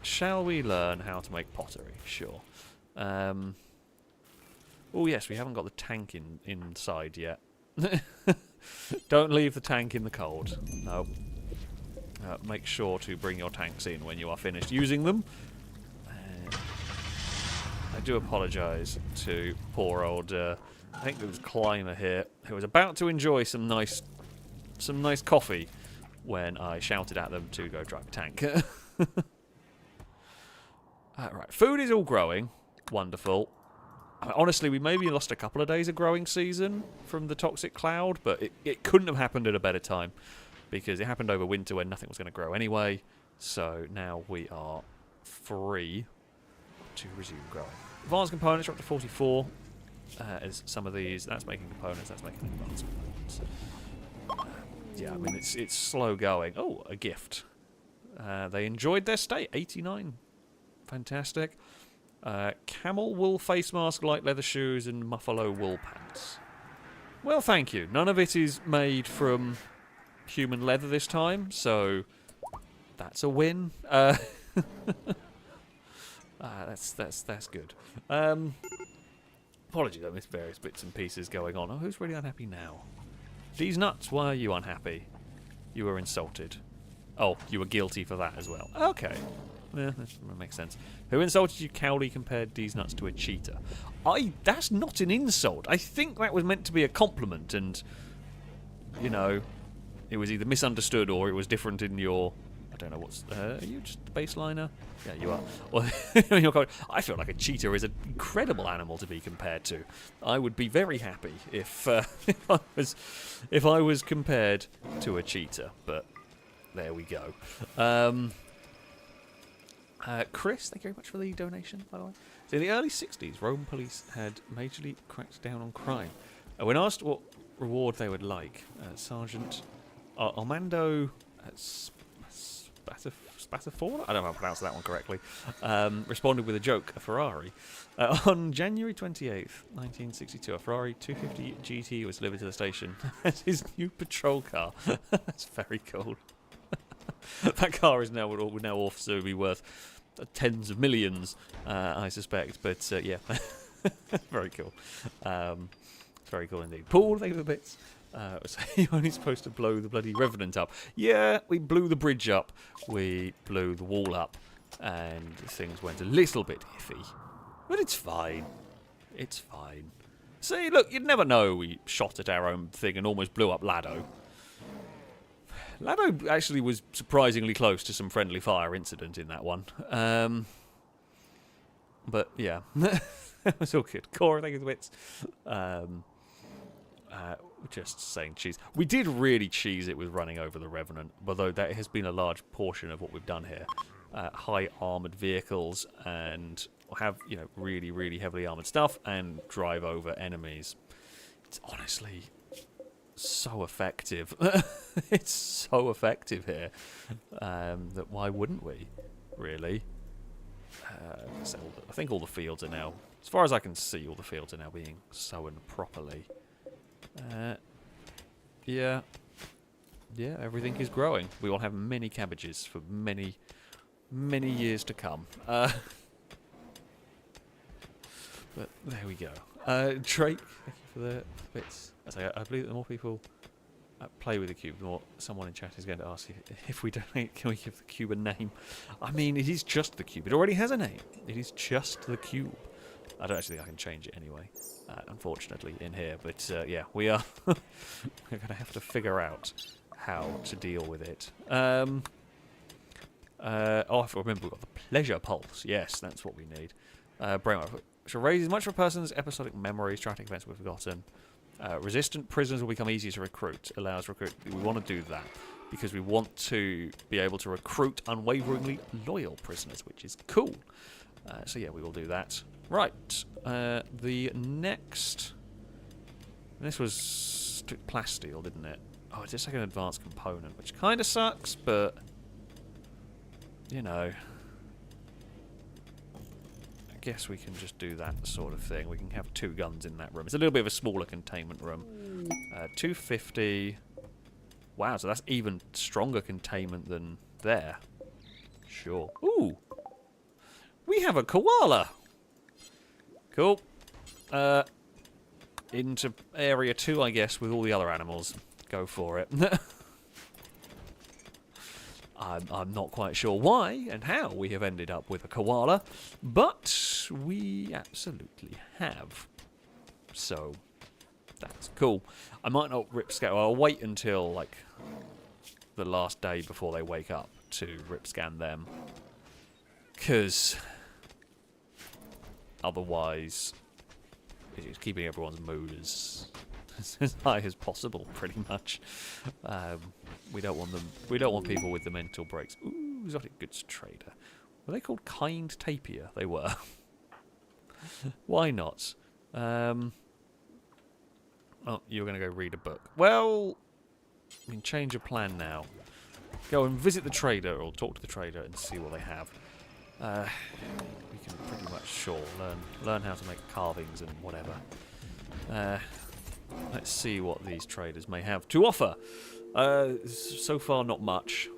Shall we learn how to make pottery? Sure. Oh yes, we haven't got the tank inside yet. Don't leave the tank in the cold. No. Make sure to bring your tanks in when you are finished using them. I do apologise to poor old, I think it was Climber here, who was about to enjoy some nice coffee when I shouted at them to go drive a tank. Right, food is all growing. Wonderful. Honestly, we maybe lost a couple of days of growing season from the toxic cloud, but it couldn't have happened at a better time because it happened over winter when nothing was going to grow anyway. So now we are free to resume growing. Advanced components are up to 44. As some of these, that's making components, that's making advanced components. Yeah, I mean, it's slow going. Oh, a gift. They enjoyed their stay. 89. Fantastic. Camel wool face mask, light leather shoes, and muffalo wool pants. Well, thank you. None of it is made from human leather this time, so that's a win. That's good. Apologies, I missed various bits and pieces going on. Oh, who's really unhappy now? These nuts, why are you unhappy? You were insulted. Oh, you were guilty for that as well. Okay. Yeah, that makes sense. Who insulted you? Cowley compared these nuts to a cheetah. That's not an insult. I think that was meant to be a compliment, and, you know, it was either misunderstood or it was different in your... I don't know what's... are you just a baseliner? Yeah, you are. Well, I feel like a cheetah is an incredible animal to be compared to. I would be very happy if I was compared to a cheetah, but there we go. Chris, thank you very much for the donation, by the way. So in the early 60s, Rome police had majorly cracked down on crime. When asked what reward they would like, Sergeant Armando Spatafora? I don't know if I pronounced that one correctly. Responded with a joke, a Ferrari. On January 28th, 1962, a Ferrari 250 GT was delivered to the station as his new patrol car. That's very cool. That car is would now also be worth tens of millions, I suspect. But yeah, very cool. Very cool indeed. Paul, thank you for the bits. So you're only supposed to blow the bloody Revenant up. Yeah, we blew the bridge up. We blew the wall up. And things went a little bit iffy. But it's fine. It's fine. See, look, you'd never know we shot at our own thing and almost blew up Lado. Lado actually was surprisingly close to some friendly fire incident in that one. But yeah, it was all good. Cora, thank you for the bits. Just saying cheese. We did really cheese it with running over the Revenant, although that has been a large portion of what we've done here. High armoured vehicles and have, you know, really, really heavily armoured stuff and drive over enemies. It's honestly so effective. It's so effective here that why wouldn't we, really? So I think all the fields are now, as far as I can see, all the fields are now being sown properly. Yeah, everything is growing. We will have many cabbages for many, many years to come. But there we go. Drake, thank you for the bits. I believe that the more people play with the cube, the more someone in chat is going to ask you if we donate, can we give the cube a name? I mean, it is just the cube. It already has a name. It is just the cube. I don't actually think I can change it anyway, unfortunately, in here. But yeah, we are we're going to have to figure out how to deal with it. Oh, I remember we've got the pleasure pulse. Yes, that's what we need. Brainwave shall raise as much of a person's episodic memories, traumatic events we've forgotten. Resistant prisoners will become easier to recruit. Allows recruit. We want to do that because we want to be able to recruit unwaveringly loyal prisoners, which is cool. So yeah, we will do that. Right. The next. This was plasteel, didn't it? Oh, it's just like an advanced component, which kind of sucks, but you know. I guess we can just do that sort of thing. We can have 2 guns in that room. It's a little bit of a smaller containment room. 250. Wow, so that's even stronger containment than there. Sure. Ooh! We have a koala! Cool. Into area 2, I guess, with all the other animals. Go for it. I'm not quite sure why and how we have ended up with a koala, but we absolutely have. So, that's cool. I might not rip scan. Well, I'll wait until, like, the last day before they wake up to rip scan them. Because otherwise, it's keeping everyone's mood as high as possible, pretty much. We don't want them. We don't want people with the mental breaks. Ooh, exotic goods trader. Were they called Kind Tapir? They were. Why not? Oh, you're going to go read a book. Well, I mean, change your plan now. Go and visit the trader, or talk to the trader and see what they have. We can pretty much, sure, learn how to make carvings and whatever. Let's see what these traders may have to offer. So far, not much.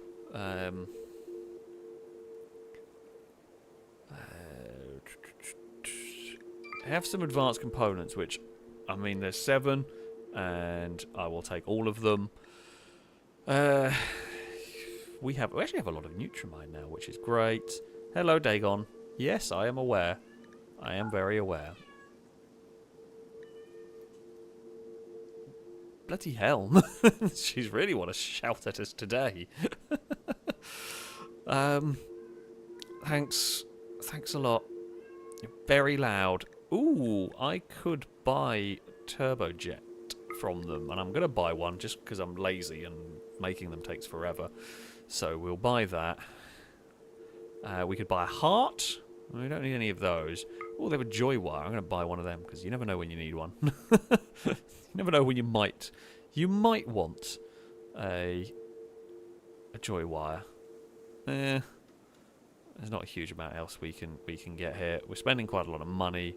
Have some advanced components, which, I mean, there's 7, and I will take all of them. We actually have a lot of Nutrimine now, which is great. Hello, Dagon. Yes, I am aware. I am very aware. Bloody hell. She's really want to shout at us today. Thanks a lot. You're very loud. Ooh, I could buy turbojet from them, and I'm going to buy one just because I'm lazy and making them takes forever. So we'll buy that. We could buy a heart. We don't need any of those. Oh, they have a joy wire. I'm going to buy one of them because you never know when you need one. You never know when you might want a joy wire. There's not a huge amount else we can get here. We're spending quite a lot of money.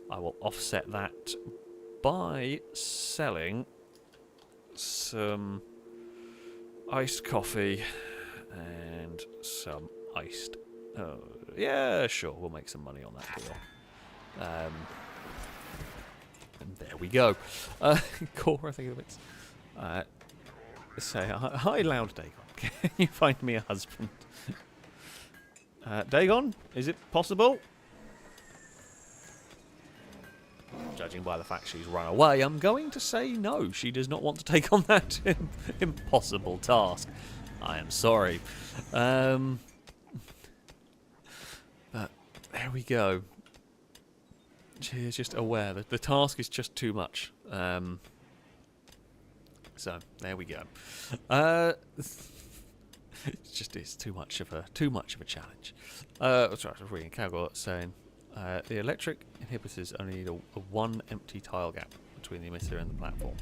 I will offset that by selling some iced coffee and some iced. Yeah, sure. We'll make some money on that deal. And there we go. Core, I think of it. Say hi, loud Dagon. Can you find me a husband? Dagon, is it possible? Judging by the fact she's run away, I'm going to say no. She does not want to take on that impossible task. I am sorry. But there we go. She is just aware that the task is just too much. So there we go. It's too much of a challenge. That's right. I was reading Calgor saying the electric inhibitors only need a one empty tile gap between the emitter and the platform.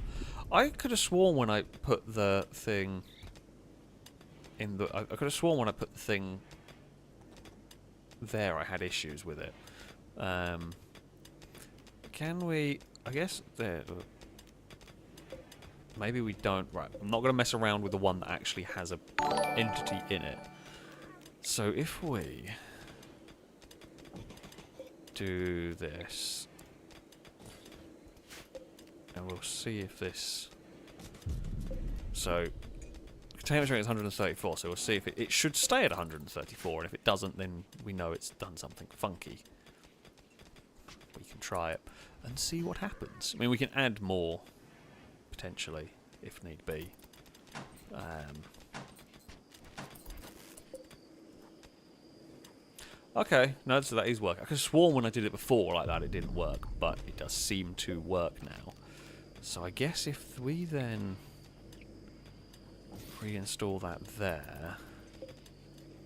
I could have sworn when I put the thing in the. I could have sworn when I put the thing there, I had issues with it. Can we? I guess there. Maybe we don't. Right, I'm not going to mess around with the one that actually has a entity in it. So if we do this, and we'll see if this. So containment strength is 134. So we'll see if it should stay at 134, and if it doesn't, then we know it's done something funky. We can try it and see what happens. I mean, we can add more. Potentially, if need be. Okay, no, so that is working. I could have sworn when I did it before like that it didn't work, but it does seem to work now. So I guess if we then reinstall that there,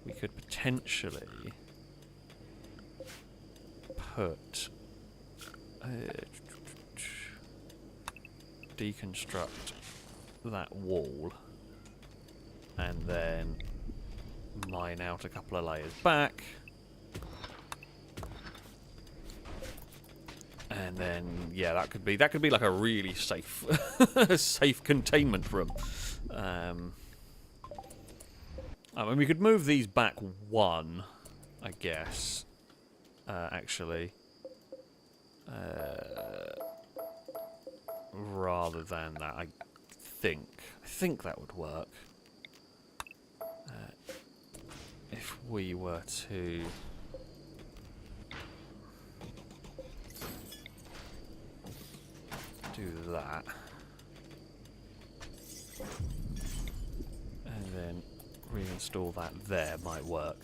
we could potentially put... deconstruct that wall and then mine out a couple of layers back, and then yeah, that could be like a really safe safe containment room. I mean, we could move these back one, I guess. Actually. Rather than that, I think that would work. If we were to do that, and then reinstall that there, might work.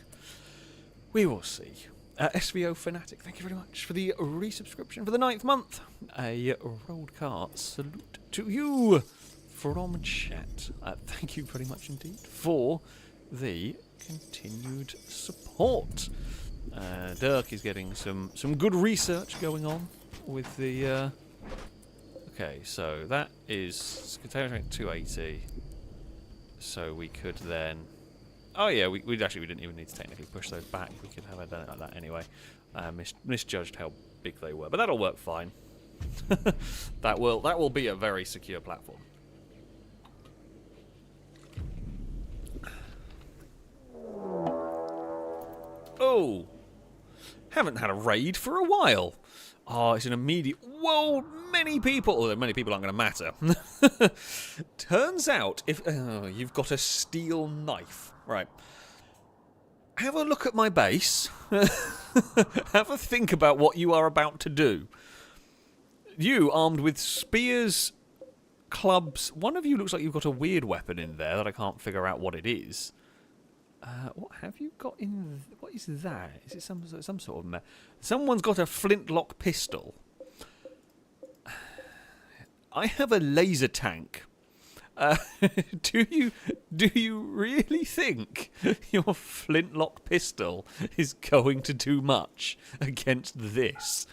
We will see. SVO Fanatic, thank you very much for the resubscription for the 9th month. A rolled cart salute to you from chat. Thank you very much indeed for the continued support. Dirk is getting some good research going on with the... Okay, so that is containment 280. So we could then... Oh yeah, we didn't even need to technically push those back. We could have done it like that anyway. Misjudged how big they were, but that'll work fine. that will be a very secure platform. Oh, haven't had a raid for a while. Oh, it's an immediate... Whoa, many people... Although many people aren't going to matter. Turns out, if you've got a steel knife. Right. Have a look at my base. Have a think about what you are about to do. You, armed with spears, clubs... One of you looks like you've got a weird weapon in there that I can't figure out what it is. What have you got in... What is that? Is it some sort of... Someone's got a flintlock pistol. I have a laser tank. Do you really think your flintlock pistol is going to do much against this?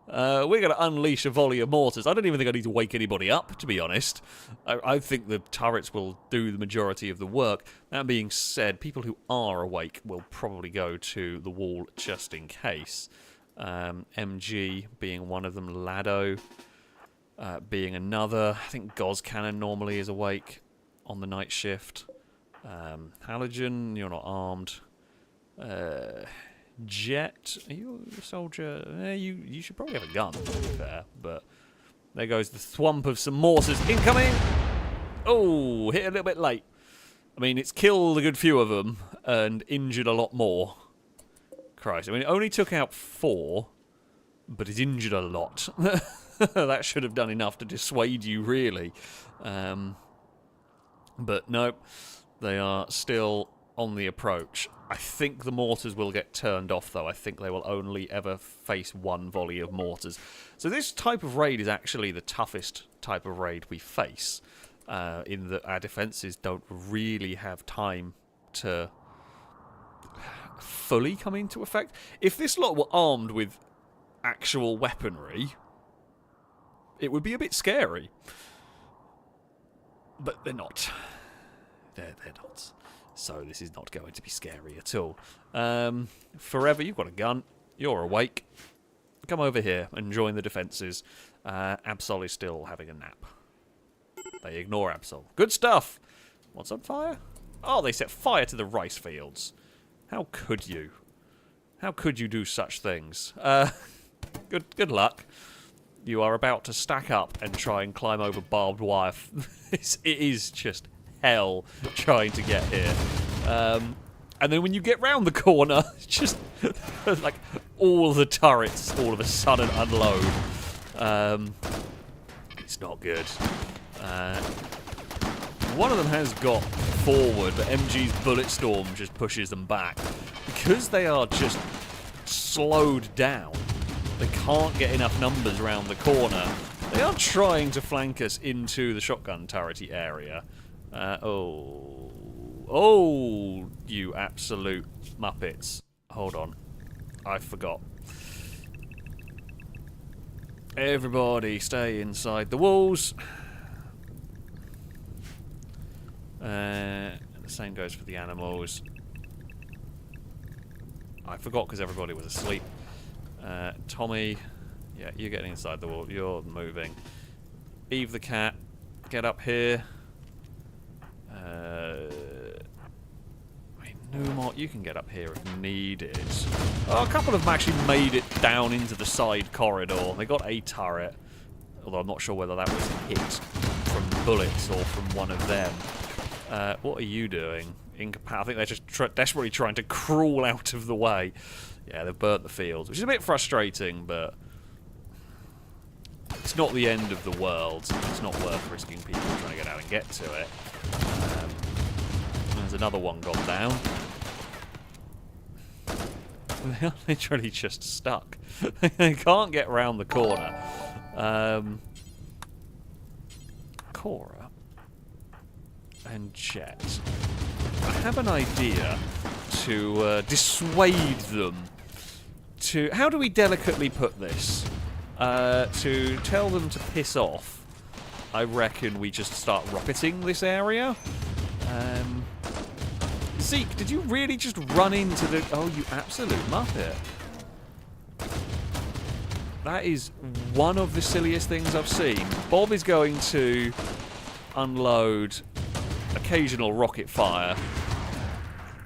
We're going to unleash a volley of mortars. I don't even think I need to wake anybody up, to be honest. I think the turrets will do the majority of the work. That being said, people who are awake will probably go to the wall just in case. MG being one of them, Lado being another. I think Goz Cannon normally is awake on the night shift. Halogen, you're not armed. Jet, are you a soldier? You should probably have a gun, to be fair. But there goes the thwomp of some mortars incoming. Oh, hit a little bit late. I mean, it's killed a good few of them and injured a lot more. Christ, I mean, it only took out 4, but it injured a lot. That should have done enough to dissuade you, really. But nope, they are still on the approach. I think the mortars will get turned off, though. I think they will only ever face one volley of mortars. So this type of raid is actually the toughest type of raid we face. in that our defences don't really have time to fully come into effect. If this lot were armed with actual weaponry, it would be a bit scary. But they're not. They're not. So this is not going to be scary at all. Forever, you've got a gun. You're awake. Come over here and join the defences. Absol is still having a nap. They ignore Absol. Good stuff! What's on fire? Oh, they set fire to the rice fields. How could you? How could you do such things? Good luck. You are about to stack up and try and climb over barbed wire. It is just hell trying to get here. And then when you get round the corner, it's just like all the turrets all of a sudden unload. It's not good. One of them has got forward, but MG's Bullet Storm just pushes them back. Because they are just slowed down, they can't get enough numbers around the corner. They are trying to flank us into the shotgun turrety area. Oh, you absolute muppets. Hold on. I forgot. Everybody stay inside the walls. The same goes for the animals. I forgot because everybody was asleep. Tommy, yeah, you're getting inside the wall. You're moving. Eve the cat, get up here. Numot, you can get up here if needed. Oh, a couple of them actually made it down into the side corridor. They got a turret, although I'm not sure whether that was hit from bullets or from one of them. What are you doing? I think they're just desperately trying to crawl out of the way. Yeah, they've burnt the fields, which is a bit frustrating, but it's not the end of the world. It's not worth risking people trying to get out and get to it. There's another one gone down. They are literally just stuck. They can't get round the corner. Cora and Jet. I have an idea to dissuade them to... How do we delicately put this? To tell them to piss off, I reckon we just start rocketing this area. Zeke, did you really just run into the... Oh, you absolute muppet. That is one of the silliest things I've seen. Bob is going to unload occasional rocket fire.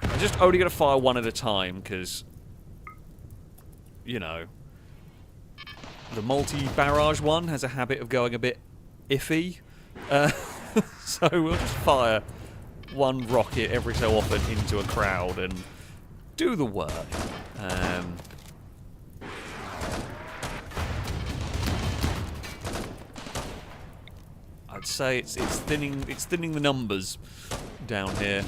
I'm just only going to fire one at a time, because, you know, the multi-barrage one has a habit of going a bit iffy. So we'll just fire one rocket every so often into a crowd and do the work. I'd say it's thinning the numbers down here.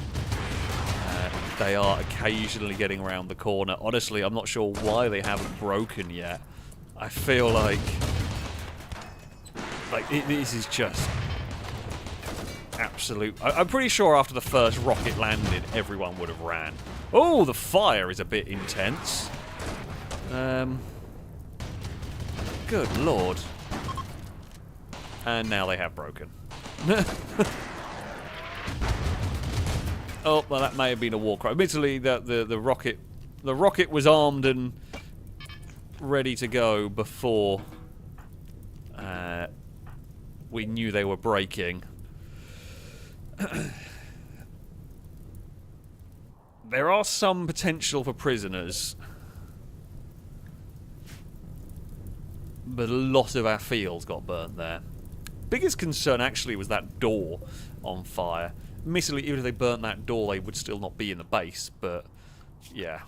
They are occasionally getting around the corner. Honestly, I'm not sure why they haven't broken yet. I feel like this is just absolute... I'm pretty sure after the first rocket landed, everyone would have ran. Oh, the fire is a bit intense. Good lord. And now they have broken. Oh, well, that may have been a war cry. Admittedly, the rocket was armed and ready to go before we knew they were breaking. There are some potential for prisoners, but a lot of our fields got burnt there. Biggest concern actually was that door on fire. Admittedly, even if they burnt that door, they would still not be in the base, but yeah.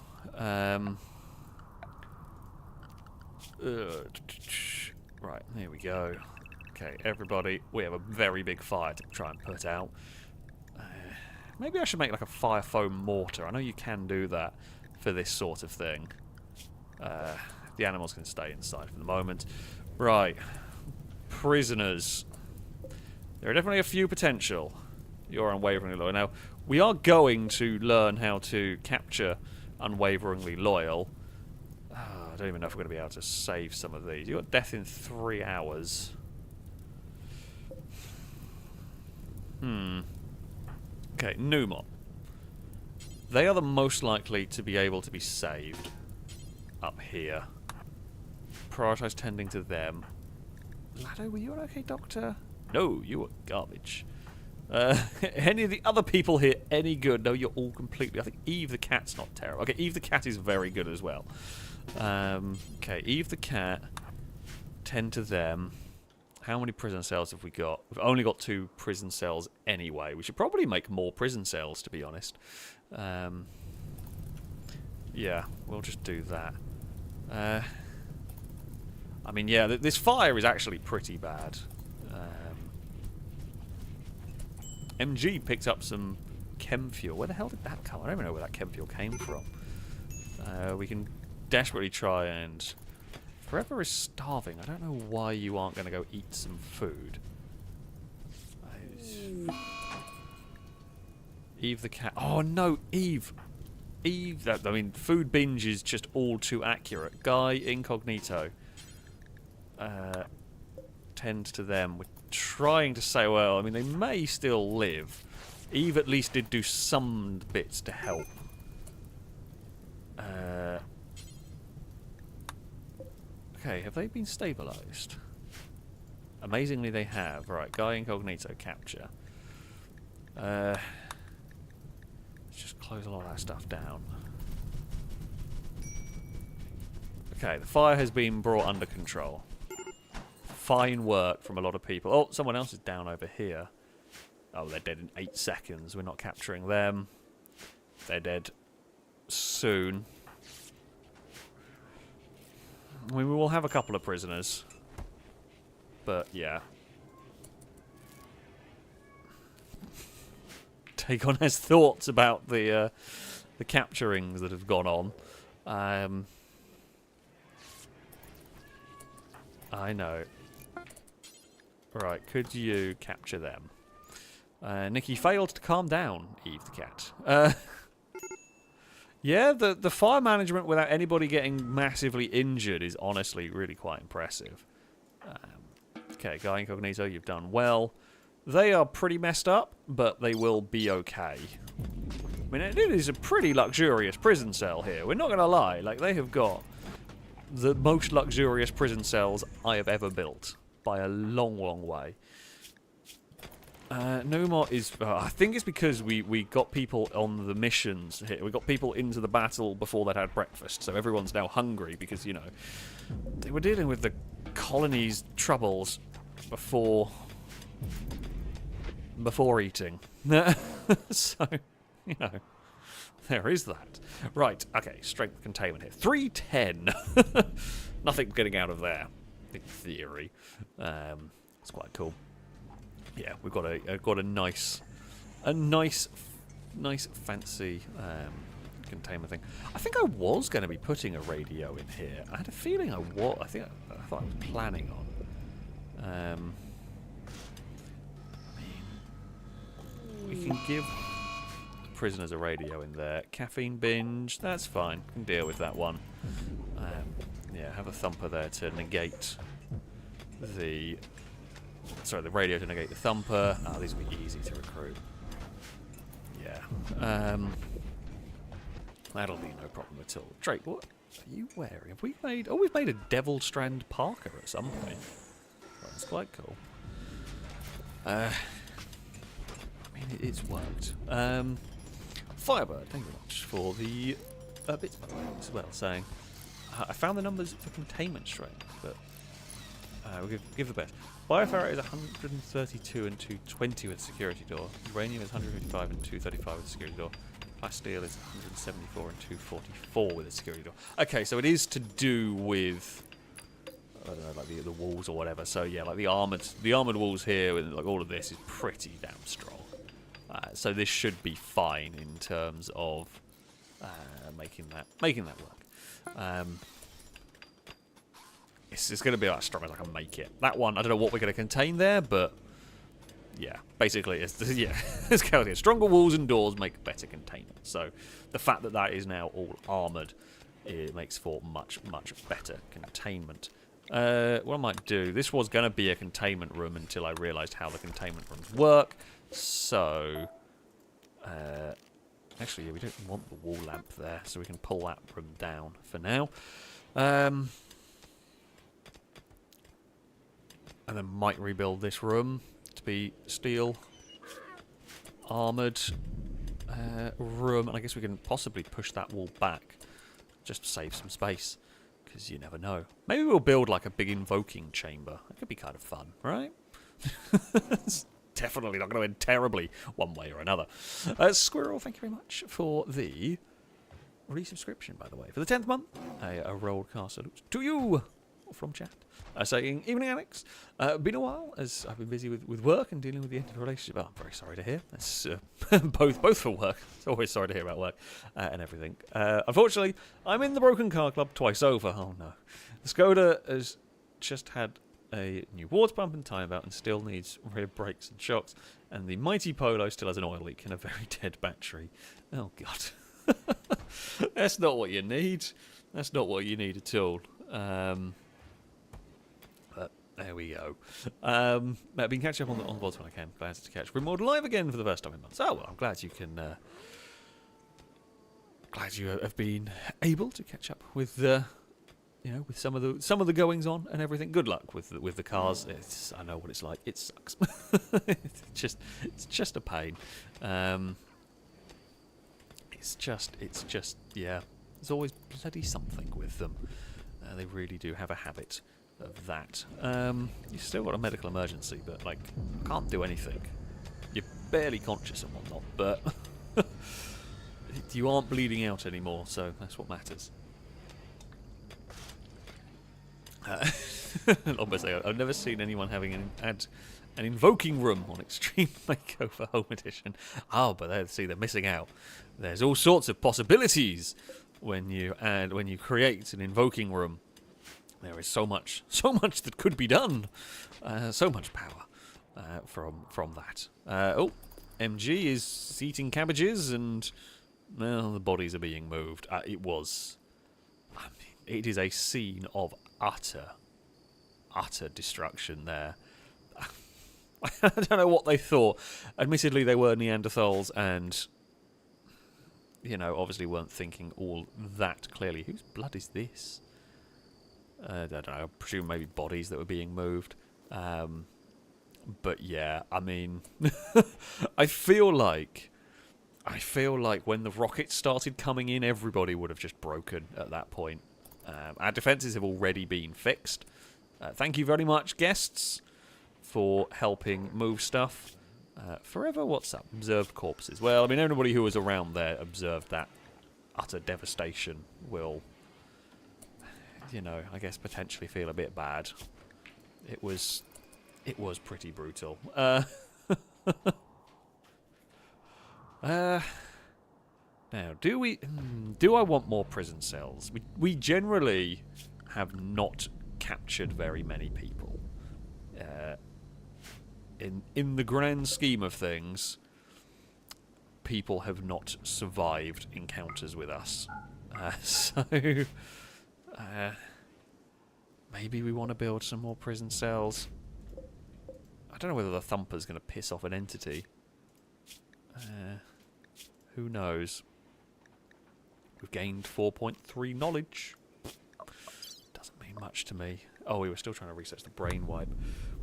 Right, here we go. Okay, everybody, we have a very big fire to try and put out. Maybe I should make like a fire foam mortar. I know you can do that for this sort of thing. The animals can stay inside for the moment. Right. Prisoners. There are definitely a few potential. You're unwaveringly loyal. Now, we are going to learn how to capture unwaveringly loyal. I don't even know if we're going to be able to save some of these. You've got death in 3 hours. Okay, Numot. They are the most likely to be able to be saved up here. Prioritise tending to them. Lado, were you an okay doctor? No, you were garbage. Any of the other people here any good? No, you're all completely... I think Eve the cat's not terrible. Okay, Eve the cat is very good as well. Okay, Eve the cat. Tend to them. How many prison cells have we got? We've only got 2 prison cells anyway. We should probably make more prison cells, to be honest. Yeah, we'll just do that. I mean, yeah, this fire is actually pretty bad. MG picked up some chem fuel. Where the hell did that come? I don't even know where that chem fuel came from. We can desperately try and... Forever is starving. I don't know why you aren't going to go eat some food. Eve the cat. Oh no, Eve! Eve, I mean, food binge is just all too accurate. Guy incognito. Tend to them. We're trying to say, well, I mean, they may still live. Eve at least did do some bits to help. Okay, have they been stabilised? Amazingly, they have. Right, Guy incognito capture. Let's just close a lot of that stuff down. Okay, the fire has been brought under control. Fine work from a lot of people. Oh, someone else is down over here. Oh, they're dead in 8 seconds. We're not capturing them. They're dead soon. I mean, we will have a couple of prisoners. But, yeah. Takon has thoughts about the capturings that have gone on. I know. Right, could you capture them? Nikki failed to calm down, Eve the cat. Yeah, the fire management without anybody getting massively injured is honestly really quite impressive. Okay, Guy Incognito, you've done well. They are pretty messed up, but they will be okay. I mean, it is a pretty luxurious prison cell here. We're not going to lie. Like, they have got the most luxurious prison cells I have ever built. By a long, long way. Nomot is... I think it's because we got people on the missions here. We got people into the battle before they'd had breakfast. So everyone's now hungry because, you know, they were dealing with the colony's troubles before eating. So, you know, there is that. Right, okay, strength containment here. 310. Nothing getting out of there, in theory. It's quite cool. Yeah, we've got a nice fancy containment thing. I think I was going to be putting a radio in here. I had a feeling I was. I thought I was planning on. We can give the prisoners a radio in there. Caffeine binge, that's fine. Can deal with that one. Yeah, have a thumper there to negate the... Sorry, the radio to negate the thumper. Oh, these will be easy to recruit. Yeah. That'll be no problem at all. Drake, what are you wearing? Have we made... Oh, we've made a Devil Strand Parker at some point. Well, that's quite cool. I mean, it's worked. Firebird, thank you very much for the bits, by the way, as well, saying... I found the numbers for containment strength, but we'll give the best. Bioferrite is 132 and 220 with security door. Uranium is 155 and 235 with security door. Plasteel is 174 and 244 with a security door. Okay, so it is to do with... I don't know, like the walls or whatever. So yeah, like the armored walls here and like all of this is pretty damn strong. So this should be fine in terms of making that work. It's going to be about as strong as I can make it. That one, I don't know what we're going to contain there, but yeah, basically, it's yeah, it's chaos. Stronger walls and doors make better containment. So the fact that that is now all armoured, it makes for much better containment. What I might do, this was going to be a containment room until I realised how the containment rooms work. So, actually, yeah, we don't want the wall lamp there, so we can pull that room down for now. And then might rebuild this room to be steel armoured room. And I guess we can possibly push that wall back just to save some space, because you never know. Maybe we'll build like a big invoking chamber. That could be kind of fun, right? It's definitely not going to end terribly one way or another. Squirrel, thank you very much for the resubscription, by the way. For the 10th month, a rollcast salute to you from chat. Saying, evening Alex, been a while as I've been busy with work and dealing with the end of the relationship. Oh, I'm very sorry to hear. That's both for work. It's always sorry to hear about work and everything. Unfortunately, I'm in the Broken Car Club twice over. Oh no. The Skoda has just had a new water pump and time belt and still needs rear brakes and shocks. And the mighty Polo still has an oil leak and a very dead battery. Oh god. That's not what you need. That's not what you need at all. There we go. I've been catching up on the VODs when I can. Glad to catch Rimworld live again for the first time in months. Oh well, I'm glad you can. Glad you have been able to catch up with the, you know, with some of the goings on and everything. Good luck with the cars. I know what it's like. It sucks. it's just a pain. It's just yeah. There's always bloody something with them. They really do have a habit of that. You've still got a medical emergency, but like, can't do anything. You're barely conscious and whatnot, but you aren't bleeding out anymore, so that's what matters. I've never seen anyone having an invoking room on Extreme Makeover Home Edition. Oh, but they're missing out. There's all sorts of possibilities when you create an invoking room. There is so much that could be done. So much power from that. Oh, MG is eating cabbages, and well, the bodies are being moved. It is a scene of utter destruction there. I don't know what they thought. Admittedly, they were Neanderthals, and you know, obviously weren't thinking all that clearly. Whose blood is this? I don't know, I presume maybe bodies that were being moved. But yeah, I mean, I feel like when the rockets started coming in, everybody would have just broken at that point. Our defences have already been fixed. Thank you very much, guests, for helping move stuff. Forever, what's up? Observed corpses. Well, I mean, everybody who was around there observed that utter devastation will, you know, I guess potentially feel a bit bad. It was pretty brutal. Now, do I want more prison cells? We generally have not captured very many people. In the grand scheme of things, people have not survived encounters with us. So maybe we want to build some more prison cells. I don't know whether the Thumper's going to piss off an entity. Who knows? We've gained 4.3 knowledge. Doesn't mean much to me. Oh, we were still trying to research the brain wipe.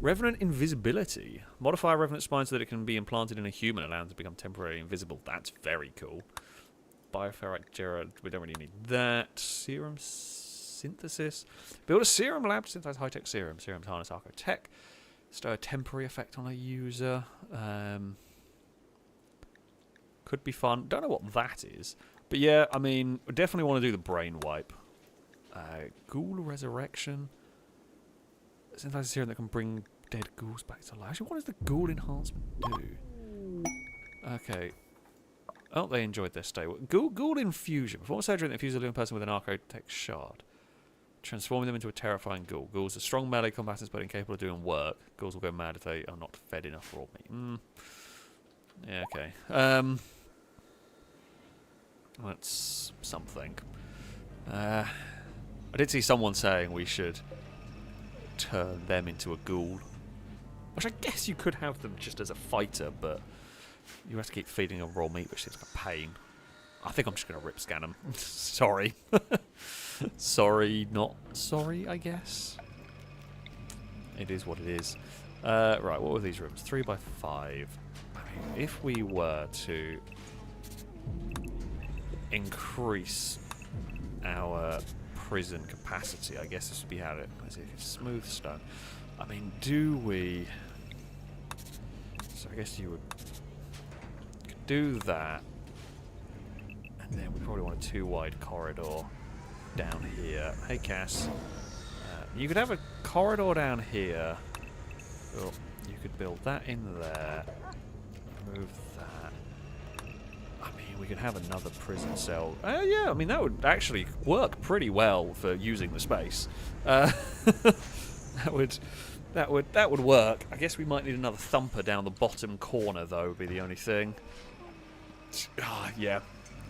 Revenant invisibility. Modify a Revenant spine so that it can be implanted in a human, allowing it to become temporarily invisible. That's very cool. Bioferrite Gerard, we don't really need that. Serum synthesis. Build a serum lab to synthesize high-tech serum. Serum's harness architech. Stow a temporary effect on a user. Could be fun. Don't know what that is. But yeah, I mean, we definitely want to do the brain wipe. Ghoul resurrection. Synthesize a serum that can bring dead ghouls back to life. Actually, what does the ghoul enhancement do? Okay. Oh, they enjoyed their stay. Ghoul infusion. Perform surgery that infuses a living person with an architect shard. Transforming them into a terrifying ghoul. Ghouls are strong melee combatants but incapable of doing work. Ghouls will go mad if they are not fed enough raw meat. Yeah, okay. That's something. I did see someone saying we should turn them into a ghoul. Which I guess you could have them just as a fighter, but you have to keep feeding on raw meat, which seems like a pain. I think I'm just going to rip scan them. Sorry. Sorry, not sorry, I guess. It is what it is. Right, what were these rooms? 3 by 5. I mean, if we were to increase our prison capacity, I guess this would be how it is. Smooth stone. I mean, do we... So I guess you would do that. And then we probably want a 2-wide corridor down here. Hey, Cass. You could have a corridor down here. Oh, you could build that in there. Move that. I mean, we could have another prison cell. Yeah, I mean, that would actually work pretty well for using the space. That would work. I guess we might need another thumper down the bottom corner, though, would be the only thing. Yeah.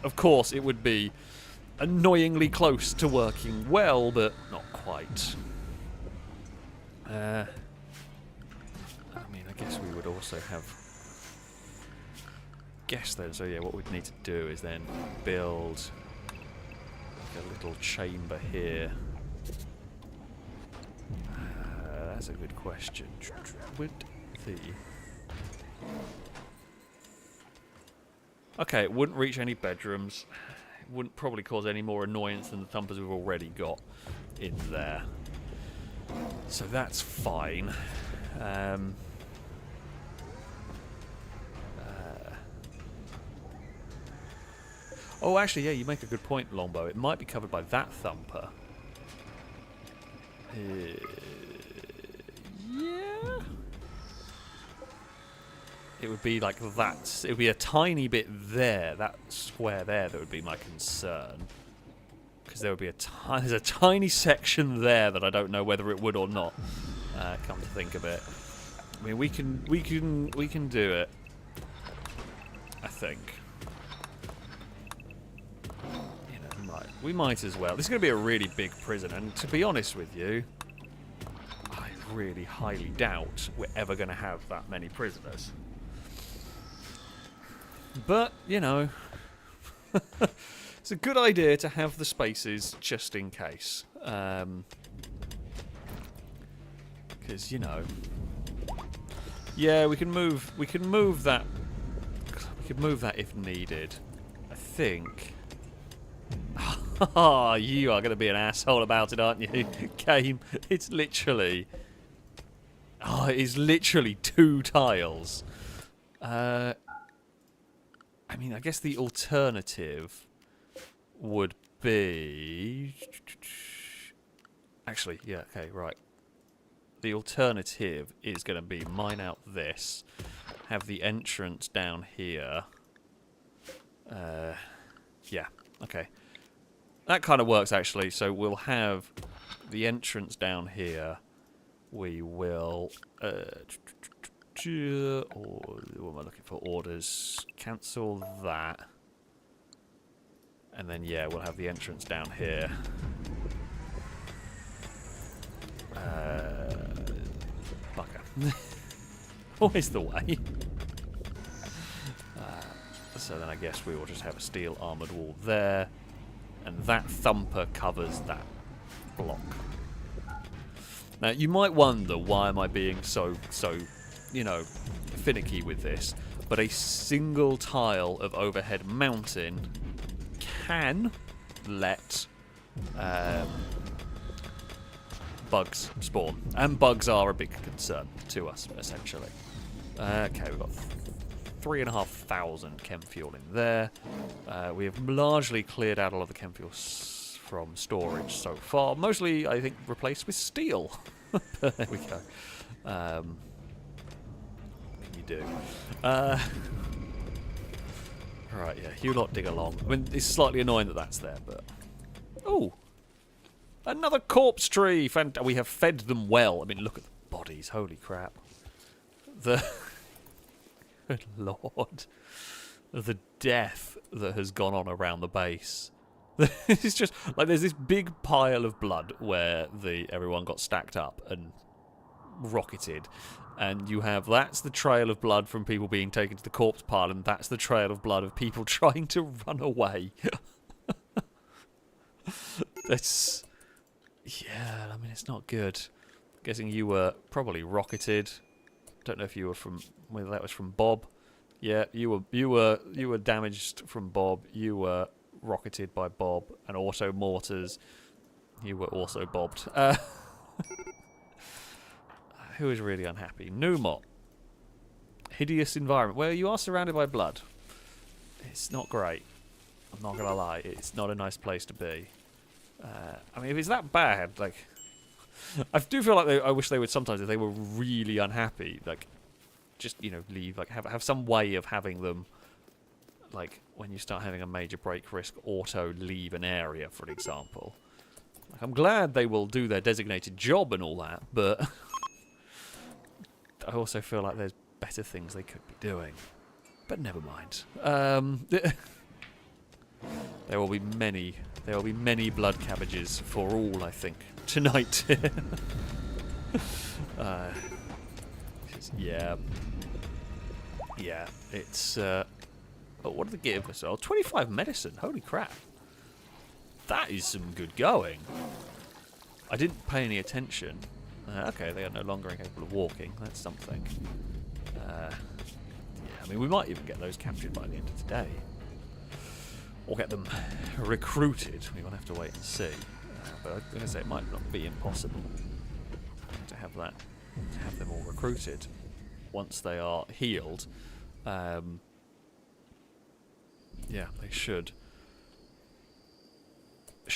Of course, it would be annoyingly close to working well, but not quite. I mean, I guess we would also have... Guess then, so yeah, what we'd need to do is then build like a little chamber here. That's a good question. Would the... Okay, it wouldn't reach any bedrooms. It wouldn't probably cause any more annoyance than the thumpers we've already got in there. So that's fine. Oh, actually, yeah, you make a good point, Longbow. It might be covered by that thumper. Yeah. It would be like that. It would be a tiny bit there, that square there, that would be my concern. Because there would be there's a tiny section there that I don't know whether it would or not. Come to think of it, I mean, we can do it. I think. You know, we might as well. This is going to be a really big prison, and to be honest with you, I really highly doubt we're ever going to have that many prisoners. But, you know, it's a good idea to have the spaces just in case. Because, you know, yeah, we can move that. We could move that if needed. I think. Ah, you are going to be an asshole about it, aren't you? Game. It's literally. Oh, it is literally 2 tiles. I mean, I guess the alternative would be... Actually, yeah, okay, right. The alternative is going to be mine out this, have the entrance down here. Yeah, okay. That kind of works, actually. So we'll have the entrance down here. We will... or what am I looking for? Orders. Cancel that. And then, yeah, we'll have the entrance down here. Fucker. Always the way. So then I guess we will just have a steel armoured wall there. And that thumper covers that block. Now, you might wonder, why am I being so, you know, finicky with this? But a single tile of overhead mountain can let bugs spawn. And bugs are a big concern to us, essentially. Okay, we've got 3,500 chem fuel in there. We have largely cleared out all of the chem fuel from storage so far. Mostly, I think, replaced with steel. There we go. What can you do? Right, yeah, you lot dig along. I mean, it's slightly annoying that that's there, but... Oh! Another corpse tree! We have fed them well. I mean, look at the bodies. Holy crap. Good lord. The death that has gone on around the base. It's just like there's this big pile of blood where everyone got stacked up and rocketed, and that's the trail of blood from people being taken to the corpse pile, and that's the trail of blood of people trying to run away. That's I mean, it's not good. Guessing you were probably rocketed. Don't know if you were whether that was from Bob. Yeah, you were damaged from Bob. You were rocketed by Bob, and auto mortars. You were also bobbed. Who is really unhappy? Numot. Hideous environment where you are surrounded by blood. It's not great. I'm not gonna lie. It's not a nice place to be. I mean, if it's that bad, like, I do feel like I wish they would sometimes, if they were really unhappy, like, just leave. Like, have some way of having them. Like, when you start having a major break risk, auto leave an area, for example. Like, I'm glad they will do their designated job and all that, but I also feel like there's better things they could be doing. But never mind. There will be many blood cabbages for all, I think, tonight. Yeah, it's. Oh, what did they give us? Oh, 25 medicine. Holy crap. That is some good going. I didn't pay any attention. Okay, they are no longer incapable of walking. That's something. Yeah, I mean, we might even get those captured by the end of today. Or get them recruited. We will have to wait and see. But I was going to say it might not be impossible to have them all recruited once they are healed. Yeah, they should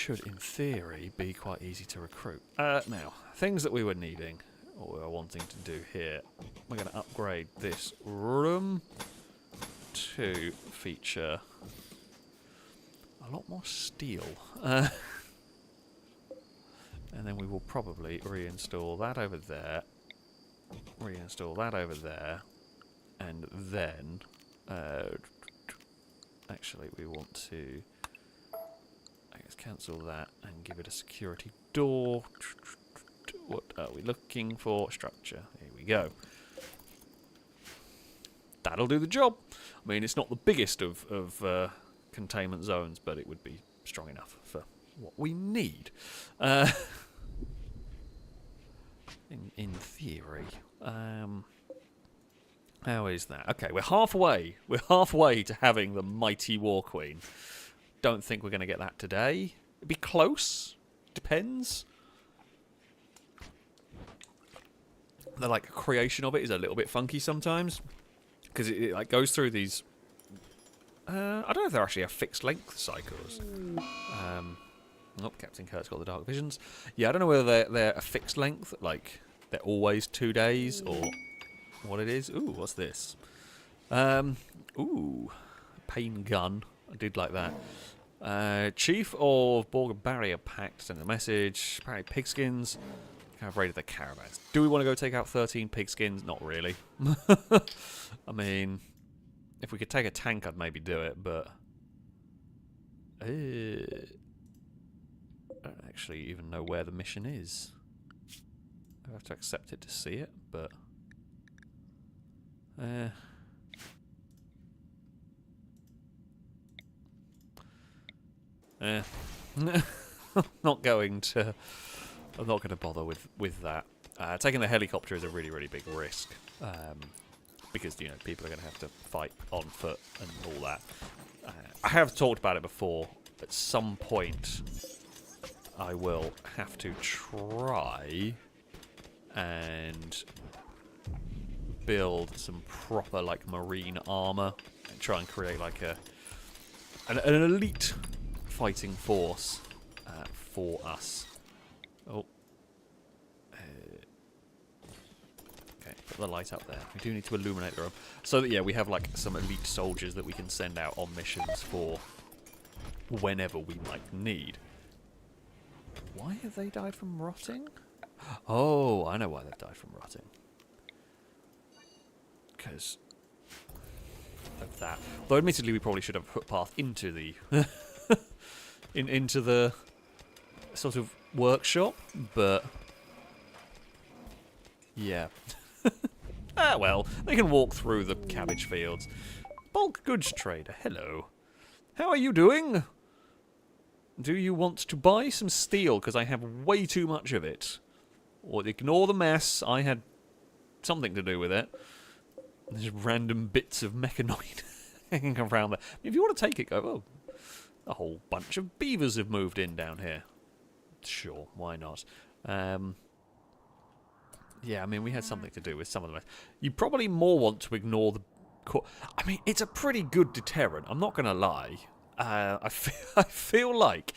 in theory be quite easy to recruit. Now, things that we were needing, or we were wanting to do here, we're going to upgrade this room to feature a lot more steel. And then we will probably reinstall that over there, reinstall that over there, and then actually we want to, I guess, cancel that and give it a security door. What are we looking for? Structure. Here we go. That'll do the job. I mean, it's not the biggest of containment zones, but it would be strong enough for what we need. In theory. How is that? Okay, we're halfway. We're halfway to having the mighty War Queen. Don't think we're going to get that today. It'd be close. Depends. The creation of it is a little bit funky sometimes, because it like goes through these. I don't know if they're actually a fixed length cycles. Oh, Captain Kurt's got the dark visions. Yeah, I don't know whether they're a fixed length, like they're always 2 days, or what it is. Ooh, what's this? Ooh, pain gun. I did like that. Chief of Borg Barrier Pact sent a message. Apparently pigskins. I've raided the caravans. Do we want to go take out 13 pigskins? Not really. I mean, if we could take a tank, I'd maybe do it, but I don't actually even know where the mission is. I have to accept it to see it, but not going to. I'm not going to bother with that. Taking the helicopter is a really, really big risk, because people are going to have to fight on foot and all that. I have talked about it before. At some point, I will have to try and build some proper marine armor and try and create an elite fighting force for us. Oh. Okay, put the light up there. We do need to illuminate the room. So that, yeah, we have some elite soldiers that we can send out on missions for whenever we might need. Why have they died from rotting? Oh, I know why they've died from rotting. Because of that. Though admittedly we probably should have put path into the into the sort of workshop, but yeah. Ah well, they can walk through the cabbage fields. Bulk goods trader, hello. How are you doing? Do you want to buy some steel? Because I have way too much of it. Or ignore the mess, I had something to do with it. There's random bits of mechanoid hanging around there. If you want to take it, go, oh, a whole bunch of beavers have moved in down here. Sure, why not? Yeah, I mean, we had something to do with some of them. You probably more want to ignore the... I mean, it's a pretty good deterrent, I'm not going to lie. I feel like,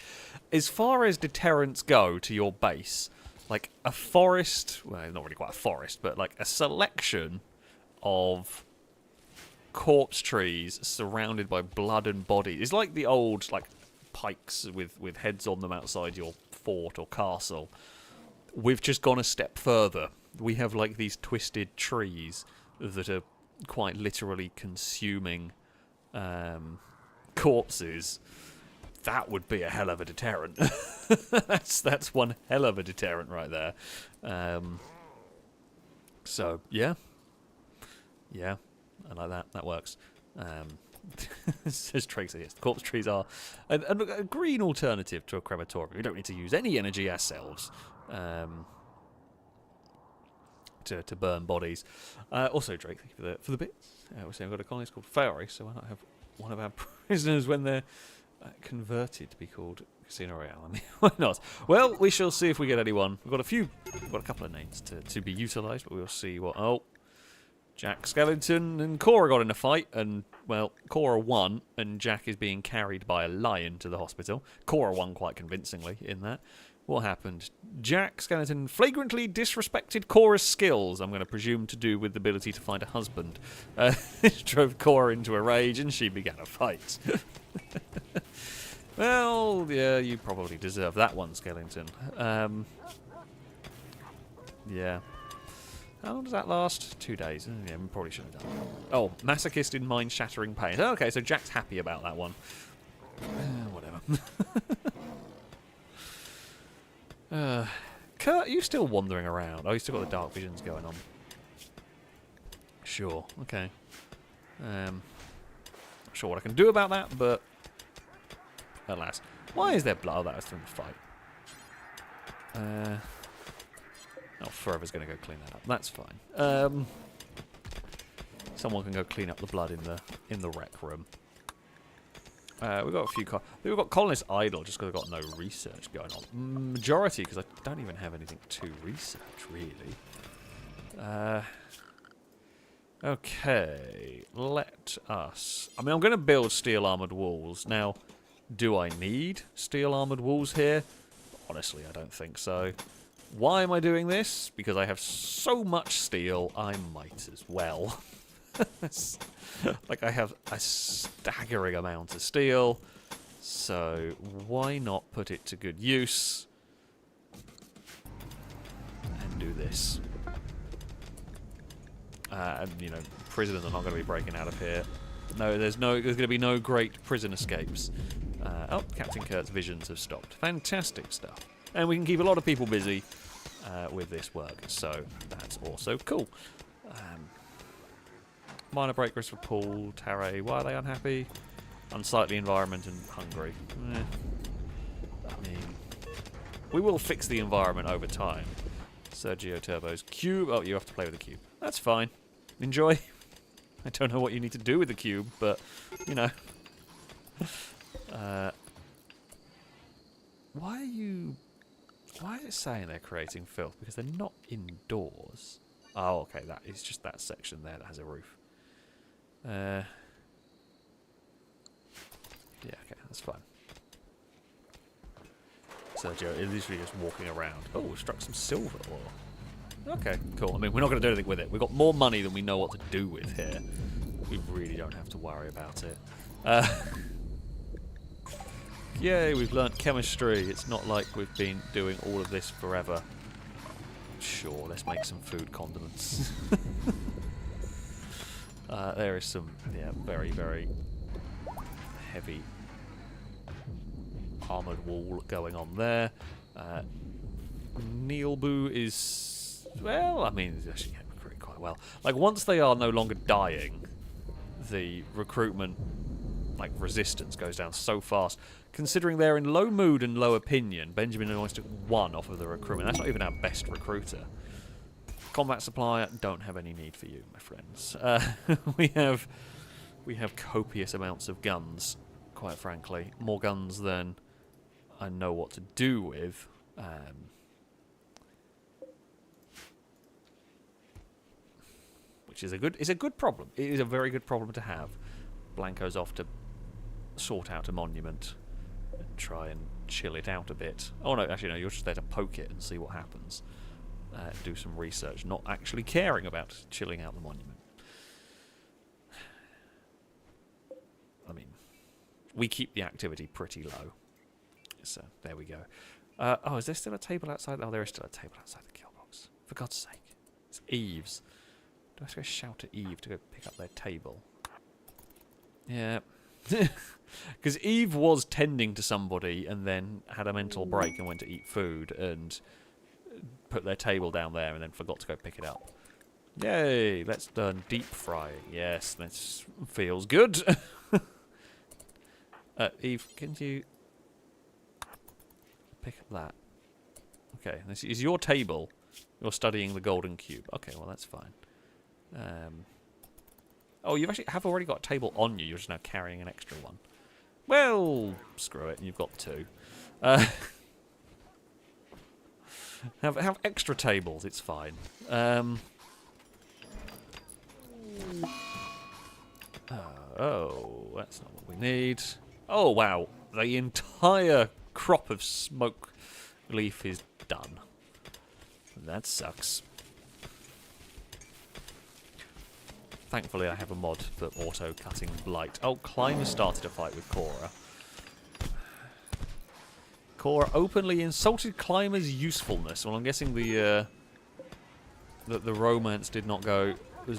as far as deterrents go to your base, like a forest... Well, not really quite a forest, but like a selection of corpse trees surrounded by blood and bodies. It's like the old, like, pikes with heads on them outside your fort or castle. We've just gone a step further. We have, like, these twisted trees that are quite literally consuming corpses. That would be a hell of a deterrent. that's one hell of a deterrent right there. So, yeah. Yeah, I like that. That works. Says Tracer, yes. Corpse trees are a green alternative to a crematorium. We don't need to use any energy ourselves to burn bodies. Also, Drake, thank you for the bits. We're saying I've got a colonist called FailRace, so why not have one of our prisoners when they're converted to be called Casino Royale? I mean, why not? Well, we shall see if we get anyone. We've got a couple of names to be utilised, but we'll see what... Oh, Jack Skellington and Cora got in a fight, and, well, Cora won, and Jack is being carried by a lion to the hospital. Cora won quite convincingly in that. What happened? Jack Skellington flagrantly disrespected Cora's skills, I'm going to presume to do with the ability to find a husband. This drove Cora into a rage, and she began a fight. Well, yeah, you probably deserve that one, Skellington. Yeah. How long does that last? 2 days. Yeah, we probably should have done that. Oh, masochist in mind-shattering pain. Okay, so Jack's happy about that one. Whatever. Kurt, are you still wandering around? Oh, you still got the dark visions going on. Sure, okay. Not sure what I can do about that, but... Alas. Why is there blood? Oh, that was from the fight. Oh, Forever's going to go clean that up. That's fine. Someone can go clean up the blood in the rec room. We've got a few... We've got Colonist idle just because I've got no research going on. Majority because I don't even have anything to research, really. Okay. Let us... I mean, I'm going to build steel armoured walls. Now, do I need steel armoured walls here? Honestly, I don't think so. Why am I doing this? Because I have so much steel, I might as well. Like, I have a staggering amount of steel, so why not put it to good use and do this? And, you know, prisoners are not going to be breaking out of here. No, there's going to be no great prison escapes. Oh, Captain Kurt's visions have stopped. Fantastic stuff. And we can keep a lot of people busy with this work, so that's also cool. Minor breakers for Paul, Tare, why are they unhappy? Unsightly environment and hungry. I mean, we will fix the environment over time. Sergio Turbo's cube. Oh, you have to play with the cube. That's fine. Enjoy. I don't know what you need to do with the cube, but, you know. Why is it saying they're creating filth? Because they're not indoors. Oh, okay, that is just that section there that has a roof. Yeah, okay, that's fine. Sergio is literally just walking around. Oh, we struck some silver ore. Okay, cool. I mean, we're not going to do anything with it. We've got more money than we know what to do with here. We really don't have to worry about it. Yay, we've learnt chemistry. It's not like we've been doing all of this forever. Sure, let's make some food condiments. There is some, yeah, very, very heavy armoured wall going on there. Neilbu is, well, I mean, he's actually getting recruited quite well. Like, once they are no longer dying, the recruitment, like, resistance goes down so fast. Considering they're in low mood and low opinion, Benjamin almost took 1 off of the recruitment. That's not even our best recruiter. Combat supplier, don't have any need for you, my friends. We have copious amounts of guns, quite frankly. More guns than I know what to do with. Which is a good problem. It is a very good problem to have. Blanco's off to sort out a monument and try and chill it out a bit. Oh no, actually no, you're just there to poke it and see what happens. Do some research, not actually caring about chilling out the monument. I mean, we keep the activity pretty low. So, there we go. Oh, is there still a table outside? Oh, there is still a table outside the kill box. For God's sake. It's Eve's. Do I have to go shout at Eve to go pick up their table? Yeah. Because Eve was tending to somebody and then had a mental break and went to eat food and put their table down there and then forgot to go pick it up. Yay! Let's learn deep frying. Yes, this feels good. Eve, can you pick up that? Okay, this is your table. You're studying the golden cube. Okay, well that's fine. Oh, you actually have already got a table on you. You're just now carrying an extra one. Well, screw it. You've got 2. Have extra tables. It's fine. Oh, that's not what we need. Oh wow, the entire crop of smoke leaf is done. That sucks. Thankfully, I have a mod for auto-cutting blight. Oh, Climber started a fight with Cora. Cora openly insulted Climber's usefulness. Well, I'm guessing the romance has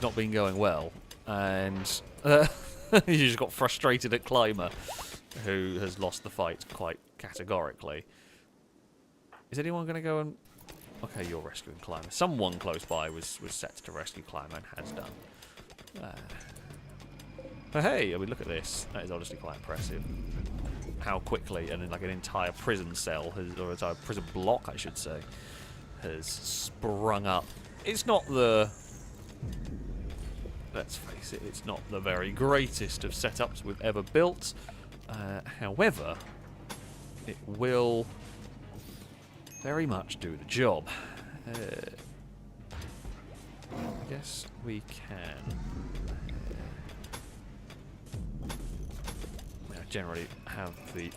not been going well, and he just got frustrated at Climber, who has lost the fight quite categorically. Is anyone going to go and? Okay, you're rescuing Climber. Someone close by was set to rescue Climber and has done. But hey, I mean, look at this. That is honestly quite impressive. How quickly, and like an entire prison cell, or entire prison block, I should say, has sprung up. It's not the... Let's face it, it's not the very greatest of setups we've ever built. However, it will very much do the job. I guess we can generally have the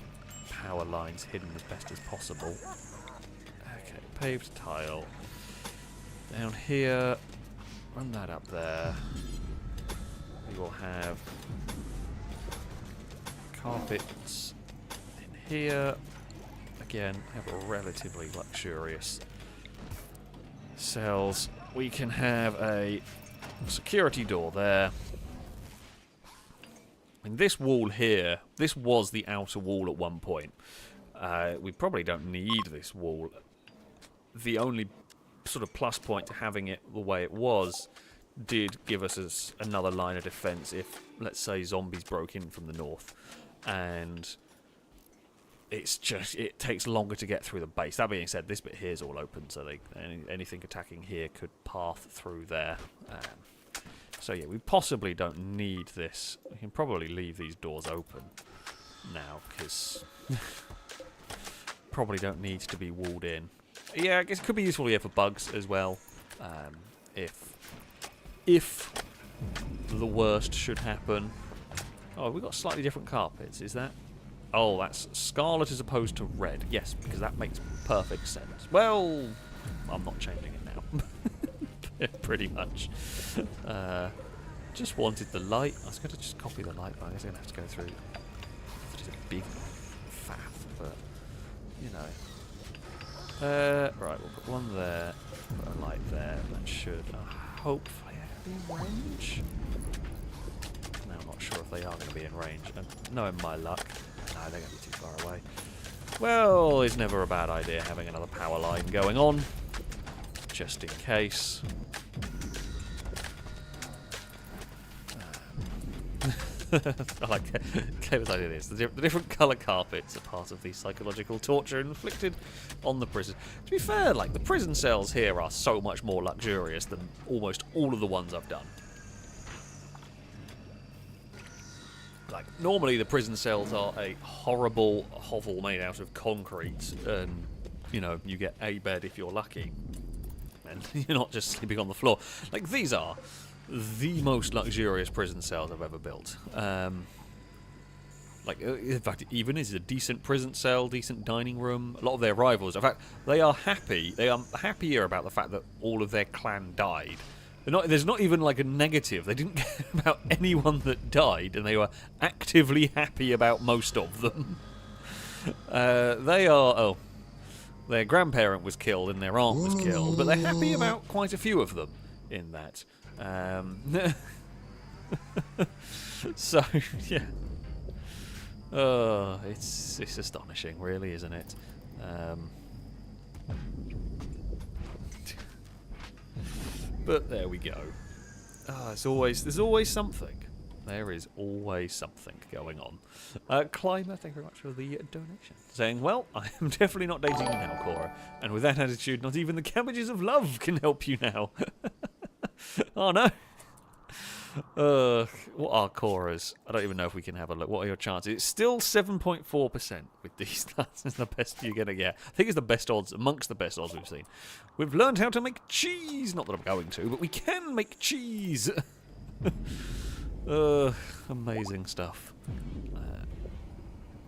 power lines hidden as best as possible. Okay, paved tile. Down here, run that up there. We will have carpets in here. Again, have a relatively luxurious cells. We can have a security door there. And this wall here, this was the outer wall at one point. We probably don't need this wall. The only sort of plus point to having it the way it was did give us another line of defense if, let's say, zombies broke in from the north. And it's just, it takes longer to get through the base. That being said, this bit here is all open, so anything attacking here could path through there. So yeah, we possibly don't need this. We can probably leave these doors open now, because probably don't need to be walled in. Yeah, I guess it could be useful here for bugs as well. If the worst should happen. Oh, we've got slightly different carpets, is that? Oh, that's scarlet as opposed to red. Yes, because that makes perfect sense. Well, I'm not changing it now. Pretty much. Just wanted the light. I was going to just copy the light, but I guess I'm going to have to go through. It's a big faff. Right, we'll put one there, put a light there. That should hopefully be in range. No, I'm not sure if they are going to be in range. Knowing my luck, no, they're going to be too far away. Well, it's never a bad idea having another power line going on, just in case. I like Kevin's idea this. The different colour carpets are part of the psychological torture inflicted on the prison. To be fair, like, the prison cells here are so much more luxurious than almost all of the ones I've done. Like, normally the prison cells are a horrible hovel made out of concrete, and, you know, you get a bed if you're lucky, and you're not just sleeping on the floor. Like, these are the most luxurious prison cells I've ever built. Like, in fact, it even is a decent prison cell, decent dining room. A lot of their rivals, in fact, they are happy. They are happier about the fact that all of their clan died. There's not even like a negative. They didn't care about anyone that died, and they were actively happy about most of them. They are... Oh, their grandparent was killed and their aunt was killed, but they're happy about quite a few of them in that. So, yeah. Oh, it's astonishing, really, isn't it? But there we go. There's always something. There is always something going on. Climber, thank you very much for the donation. Saying, well, I am definitely not dating you now, Cora. And with that attitude, not even the cabbages of love can help you now. Oh, no. What are Cora's? I don't even know if we can have a look. What are your chances? It's still 7.4% with these stats. It's the best you're going to get. I think it's the best odds, amongst the best odds we've seen. We've learned how to make cheese. Not that I'm going to, but we can make cheese. Amazing stuff.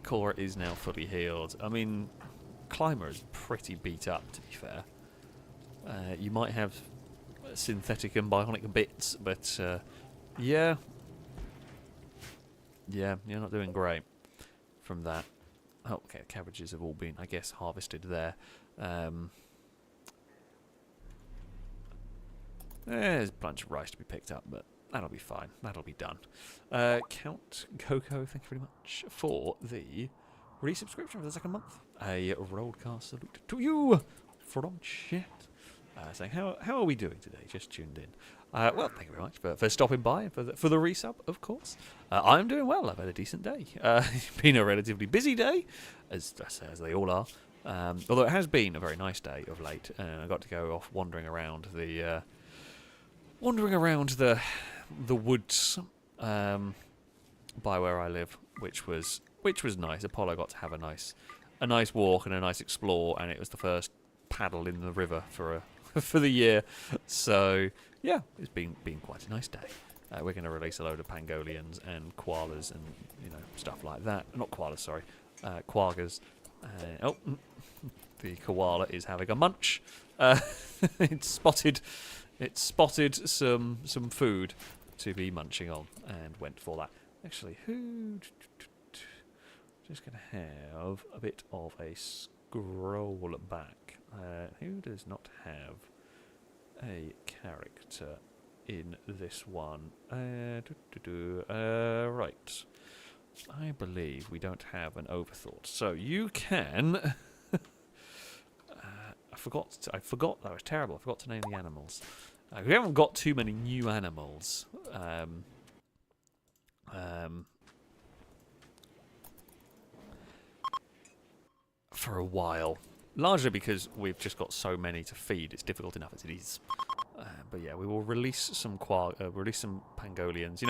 Cora is now fully healed. I mean, Climber is pretty beat up, to be fair. You might have synthetic and bionic bits, but yeah, you're not doing great from that. Oh, okay, cabbages have all been, I guess, harvested there. There's a bunch of rice to be picked up, but that'll be fine. That'll be done. Count Coco, thank you very much for the resubscription for the second month. A Rollcast salute to you from chat. Saying, how are we doing today? Just tuned in. Well, thank you very much for stopping by and for the resub, of course. I'm doing well. I've had a decent day. It's been a relatively busy day, as they all are. Although it has been a very nice day of late. I got to go off wandering around the woods by where I live, which was nice. Apollo got to have a nice walk and a nice explore, and it was the first paddle in the river for the year. So yeah, it's been quite a nice day. We're going to release a load of pangolians and koalas and stuff like that. Not koalas, sorry, quaggas. The koala is having a munch. It's spotted some food to be munching on and went for that. Actually, just going to have a bit of a scroll back. Who does not have a character in this one? Right. I believe we don't have an overthought. So you can... I forgot. That was terrible. I forgot to name the animals. We haven't got too many new animals. For a while. Largely because we've just got so many to feed. It's difficult enough as it is. But yeah, we will release some pangolians.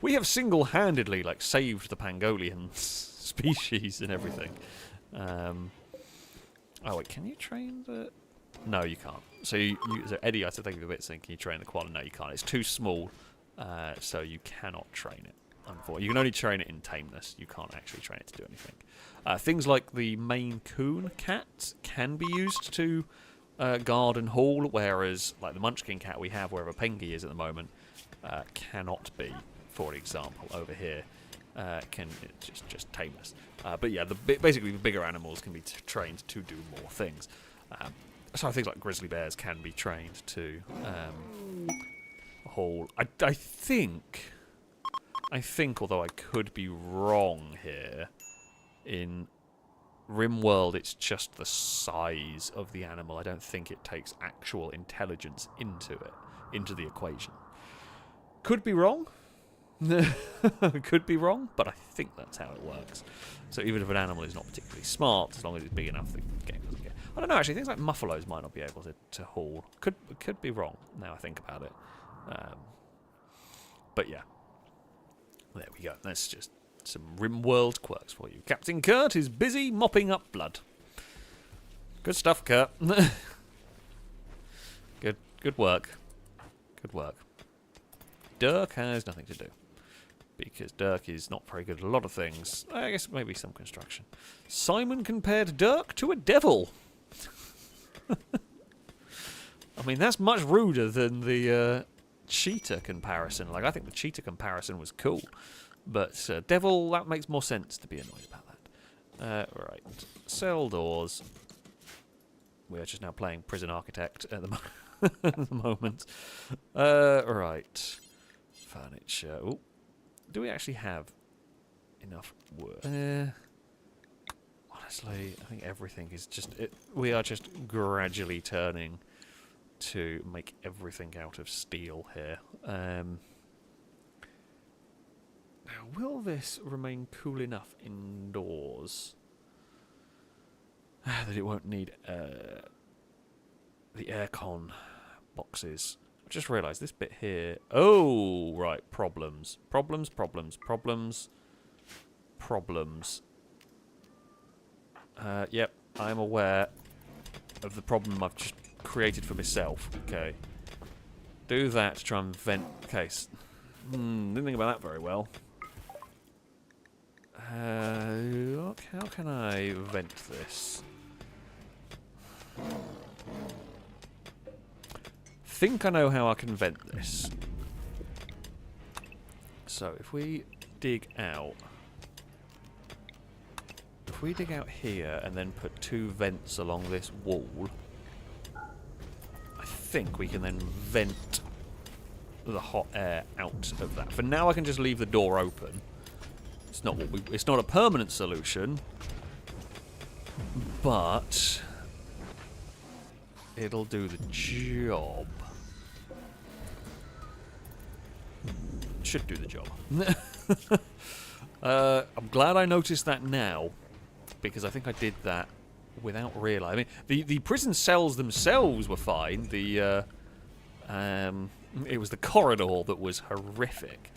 We have single-handedly saved the pangolian species and everything. Oh wait, can you train the? No, you can't. So so Eddie, I think of a bit saying, can you train the koala? No, you can't. It's too small, so you cannot train it. Unfortunately, you can only train it in tameness. You can't actually train it to do anything. Things like the Maine Coon cat can be used to guard and haul, whereas like the Munchkin cat we have wherever Pengy is at the moment cannot be, for example, over here. Just tameness. But yeah, basically the bigger animals can be trained to do more things. So things like grizzly bears can be trained to haul. I think, although I could be wrong here, in Rimworld it's just the size of the animal. I don't think it takes actual intelligence into the equation. Could be wrong. Could be wrong, but I think that's how it works. So even if an animal is not particularly smart, as long as it's big enough, the game doesn't get. I don't know. Actually, things like muffalos might not be able to haul. Could be wrong. Now I think about it. But yeah, there we go. That's just some Rimworld quirks for you. Captain Kurt is busy mopping up blood. Good stuff, Kurt. Good work. Good work. Dirk has nothing to do, because Dirk is not very good at a lot of things. I guess maybe some construction. Simon compared Dirk to a devil. I mean, that's much ruder than the cheetah comparison. Like, I think the cheetah comparison was cool, but devil, that makes more sense to be annoyed about that. Right, cell doors. We're just now playing Prison Architect at the, at the moment. Right. Furniture. Ooh. Do we actually have enough wood? Honestly, I think everything is just... we are just gradually turning to make everything out of steel here. Now, will this remain cool enough indoors that it won't need the aircon boxes? I just realised this bit here... Oh, right, problems. Problems. Yep, I'm aware of the problem I've just created for myself. Okay. Do that to try and vent... Okay. Didn't think about that very well. How can I vent this? Think I know how I can vent this. So if we dig out... If we dig out here and then put 2 vents along this wall, I think we can then vent the hot air out of that. For now I can just leave the door open. It's not what it's not a permanent solution, but it'll do the job. Should do the job. I'm glad I noticed that now, because I think I did that without realising. I mean, the prison cells themselves were fine. It was the corridor that was horrific.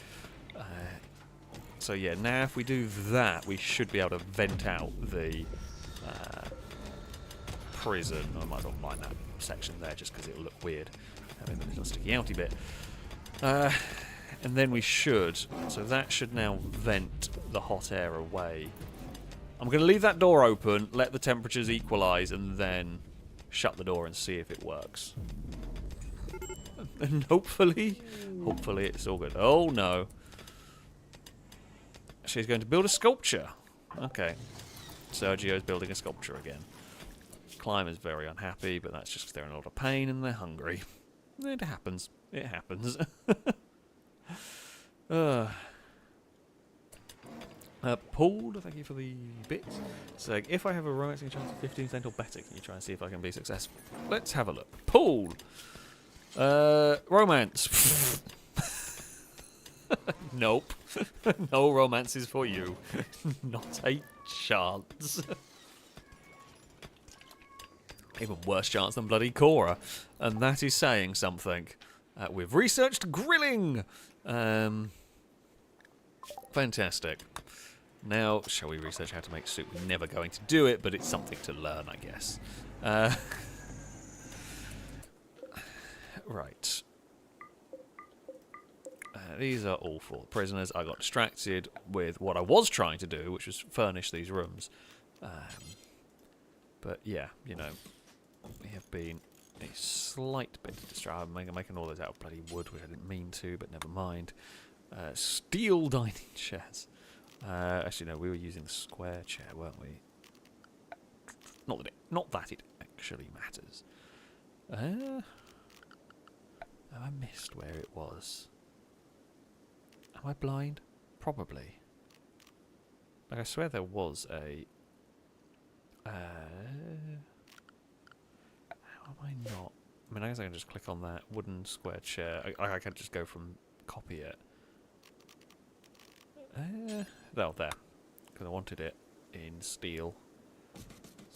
So yeah, now if we do that, we should be able to vent out the prison. I might as well mind that section there, just because it'll look weird having the little sticky outy bit. And then we should, so that should now vent the hot air away. I'm going to leave that door open, let the temperatures equalise, and then shut the door and see if it works. And hopefully it's all good. Oh no. She's going to build a sculpture. Okay. Sergio's building a sculpture again. Climber's very unhappy, but that's just because they're in a lot of pain and they're hungry. It happens. It happens. Paul, thank you for the bits. So, if I have a romancing chance of 15% or better, can you try and see if I can be successful? Let's have a look. Paul! Romance. Nope. No romances for you. Not a chance. Even worse chance than bloody Cora. And that is saying something. We've researched grilling! Fantastic. Now, shall we research how to make soup? We're never going to do it, but it's something to learn, I guess. Right. These are all for prisoners. I got distracted with what I was trying to do, which was furnish these rooms. But yeah, you know, we have been a slight bit distracted. I'm making all those out of bloody wood, which I didn't mean to, but never mind. Steel dining chairs. Actually, no, we were using the square chair, weren't we? Not that it actually matters. Have I missed where it was? Am I blind? Probably. Like, I swear there was a... how am I not? I mean, I guess I can just click on that wooden square chair. I can just go from copy it. Oh, there. Because I wanted it in steel. So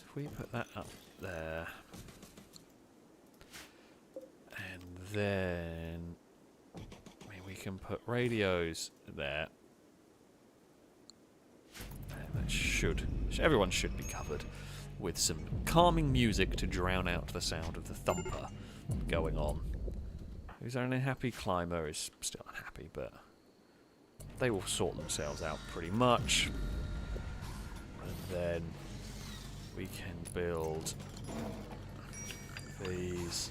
if we put that up there. And then... I mean, we can put radios there. And that should... Everyone should be covered with some calming music to drown out the sound of the thumper going on. Who's our unhappy climber is still unhappy, but they will sort themselves out pretty much. And then we can build these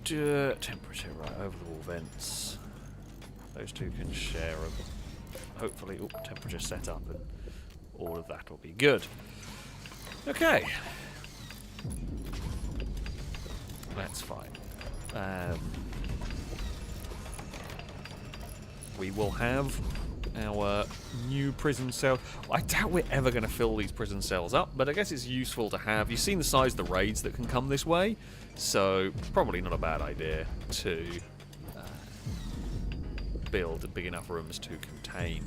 temperature right over the wall vents. Those two can share them. Hopefully, temperature set up and all of that will be good. Okay. That's fine. We will have our new prison cell. I doubt we're ever going to fill these prison cells up, but I guess it's useful to have. You've seen the size of the raids that can come this way, so probably not a bad idea to build big enough rooms to contain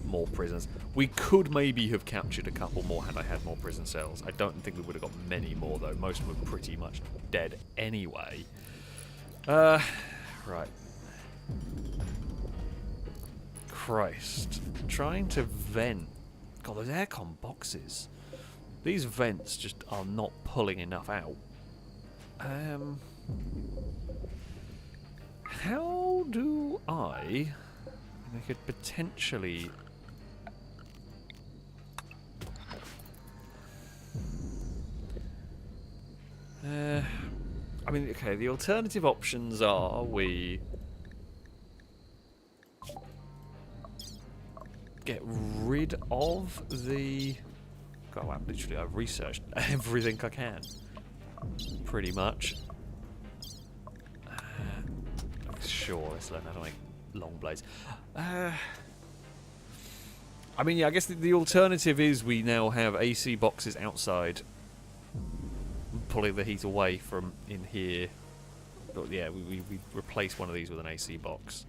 more prisons. We could maybe have captured a couple more had I had more prison cells. I don't think we would have got many more, though. Most of them were pretty much dead anyway. Right. Christ. Trying to vent. God, those aircon boxes. These vents just are not pulling enough out. How do I could potentially... I mean, okay, the alternative options are we get rid of the... God, wow, literally, I've researched everything I can. Pretty much. Sure, let's learn how to make long blades. I mean, yeah, I guess the alternative is we now have AC boxes outside, pulling the heat away from in here. But yeah, we replace one of these with an AC box.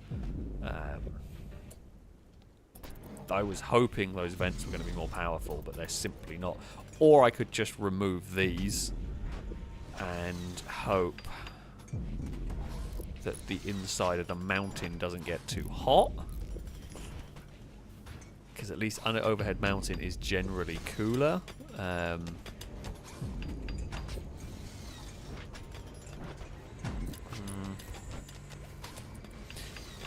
I was hoping those vents were going to be more powerful, but they're simply not. Or I could just remove these and hope that the inside of the mountain doesn't get too hot. Because at least overhead mountain is generally cooler.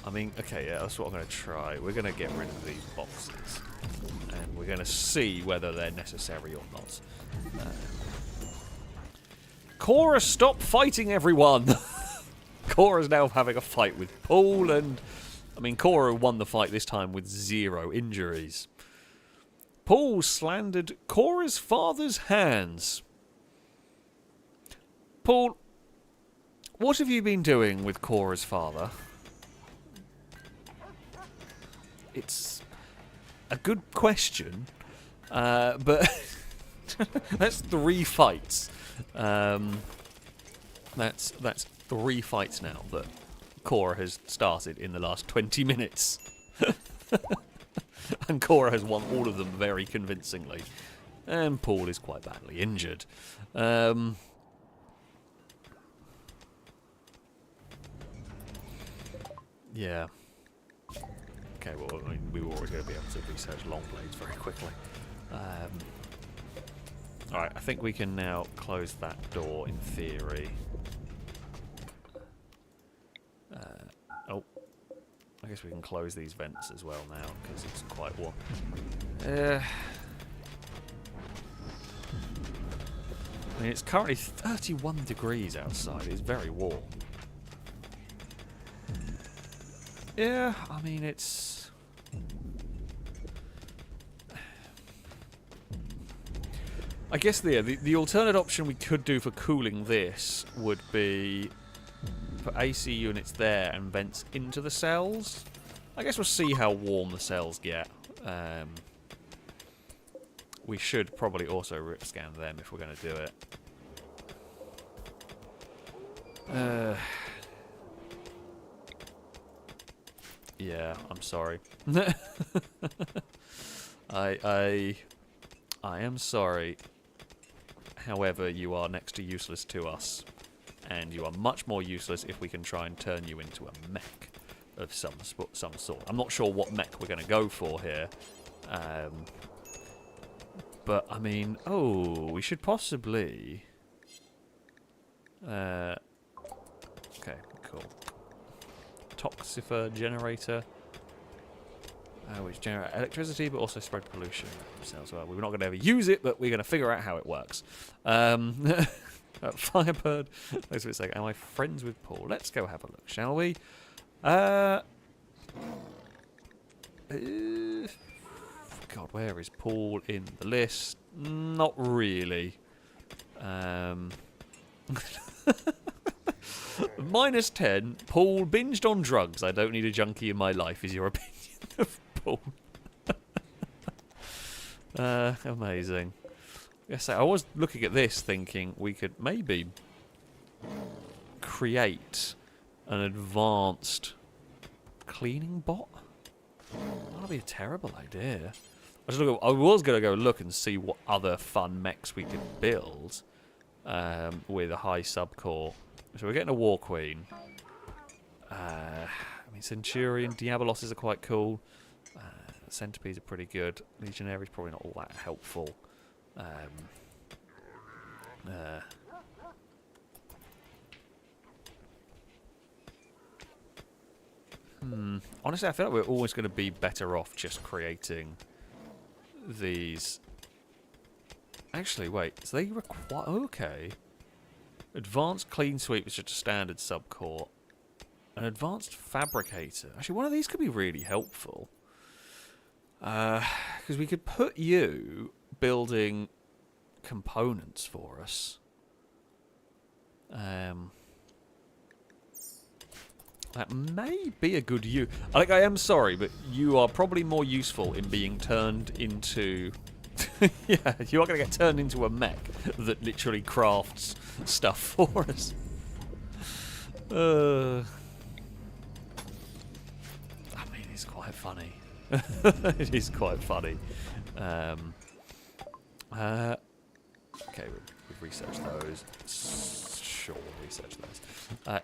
I mean, okay, yeah, that's what I'm going to try. We're going to get rid of these boxes. And we're going to see whether they're necessary or not. Cora, stop fighting everyone! Cora's now having a fight with Paul, and... I mean, Cora won the fight this time with 0 injuries. Paul slandered Cora's father's hands. Paul, what have you been doing with Cora's father? It's a good question, but that's 3 fights. That's 3 fights now that Cora has started in the last 20 minutes. And Cora has won all of them very convincingly. And Paul is quite badly injured. Yeah. Okay, well, I mean, we were always going to be able to research long blades very quickly. Alright, I think we can now close that door in theory. Oh. I guess we can close these vents as well now, because it's quite warm. I mean, it's currently 31 degrees outside. It's very warm. Yeah, I mean, it's... I guess the alternate option we could do for cooling this would be put AC units there and vents into the cells. I guess we'll see how warm the cells get. We should probably also rip scan them if we're going to do it. Yeah, I'm sorry. I am sorry. However, you are next to useless to us, and you are much more useless if we can try and turn you into a mech of some sort. I'm not sure what mech we're going to go for here, but I mean, oh, we should possibly. Okay, cool. Toxifer generator. Which generate electricity, but also spread pollution themselves. Well, we're not going to ever use it, but we're going to figure out how it works. Firebird. Wait a second. Am I friends with Paul? Let's go have a look, shall we? God, where is Paul in the list? Not really. -10. Paul binged on drugs. I don't need a junkie in my life, is your opinion of Paul? Amazing. Yes, I was looking at this thinking we could maybe create an advanced cleaning bot. That'd be a terrible idea. I was going to go look and see what other fun mechs we could build with a high subcore. So we're getting a War Queen. I mean, Centurion, Diabolosses are quite cool. Centipedes are pretty good. Legionary's probably not all that helpful. Honestly, I feel like we're always going to be better off just creating these. Actually, wait. So they require... Okay. Advanced Clean Sweep is just a standard subcore. An Advanced Fabricator. Actually, one of these could be really helpful. Because we could put you building components for us. That may be a good use. I am sorry, but you are probably more useful in being turned into... yeah, you are going to get turned into a mech that literally crafts stuff for us. I mean, it's quite funny. It is quite funny. Okay, we've researched those. Sure, we'll research those.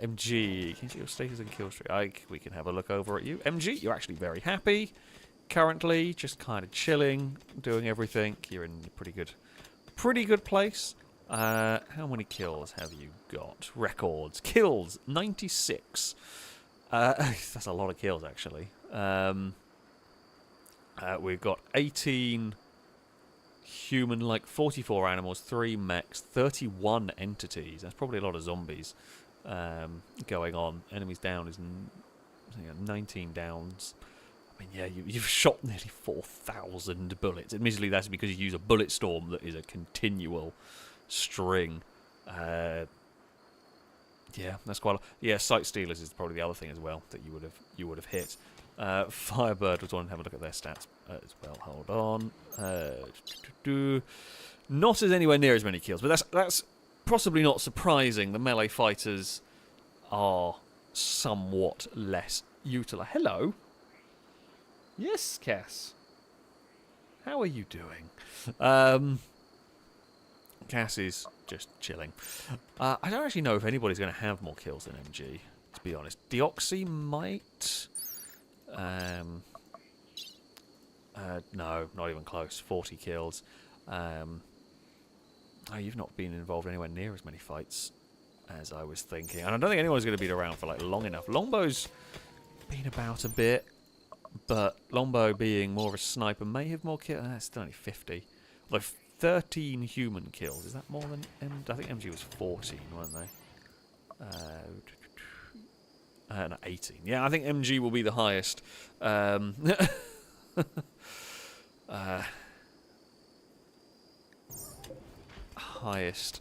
MG, can you see your status and kill streak? We can have a look over at you. MG, you're actually very happy. Currently, just kind of chilling, doing everything. You're in a pretty good place. How many kills have you got? Records. Kills, 96. That's a lot of kills, actually. We've got 18 human-like, 44 animals, 3 mechs, 31 entities. That's probably a lot of zombies going on. Enemies down is 19 downs. I mean, yeah, you've shot nearly 4,000 bullets. Admittedly, that's because you use a bullet storm that is a continual string. Yeah, that's quite a lot. Yeah, Sight Stealers is probably the other thing as well that you would have hit. Firebird was one to have a look at their stats as well. Hold on. Not as anywhere near as many kills, but that's possibly not surprising. The melee fighters are somewhat less utilized. Hello. Yes, Cass. How are you doing? Cass is just chilling. I don't actually know if anybody's going to have more kills than MG, to be honest. Deoxy might. No, not even close. 40 kills. Oh, you've not been involved anywhere near as many fights as I was thinking. And I don't think anyone's going to be around for like long enough. Longbow's been about a bit. But Longbow being more of a sniper may have more kills. It's still only 50. Although 13 human kills. Is that more than MG? I think MG was 14, weren't they? No, 18. Yeah, I think MG will be the highest. highest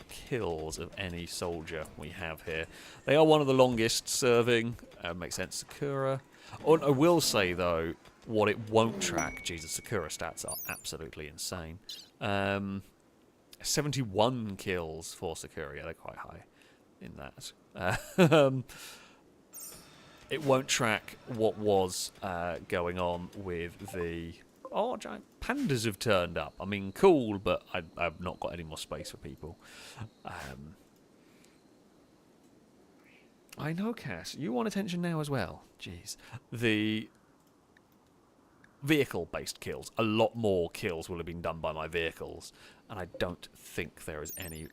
kills of any soldier we have here. They are one of the longest serving. Makes sense. Sakura. Oh, I will say, though, what it won't track. Jesus, Sakura stats are absolutely insane. 71 kills for Sakura. Yeah, they're quite high in that. It won't track what was going on with the... Oh, giant pandas have turned up. I mean, cool, but I've not got any more space for people. I know, Cass. You want attention now as well. Jeez. The vehicle-based kills. A lot more kills will have been done by my vehicles. And I don't think there is any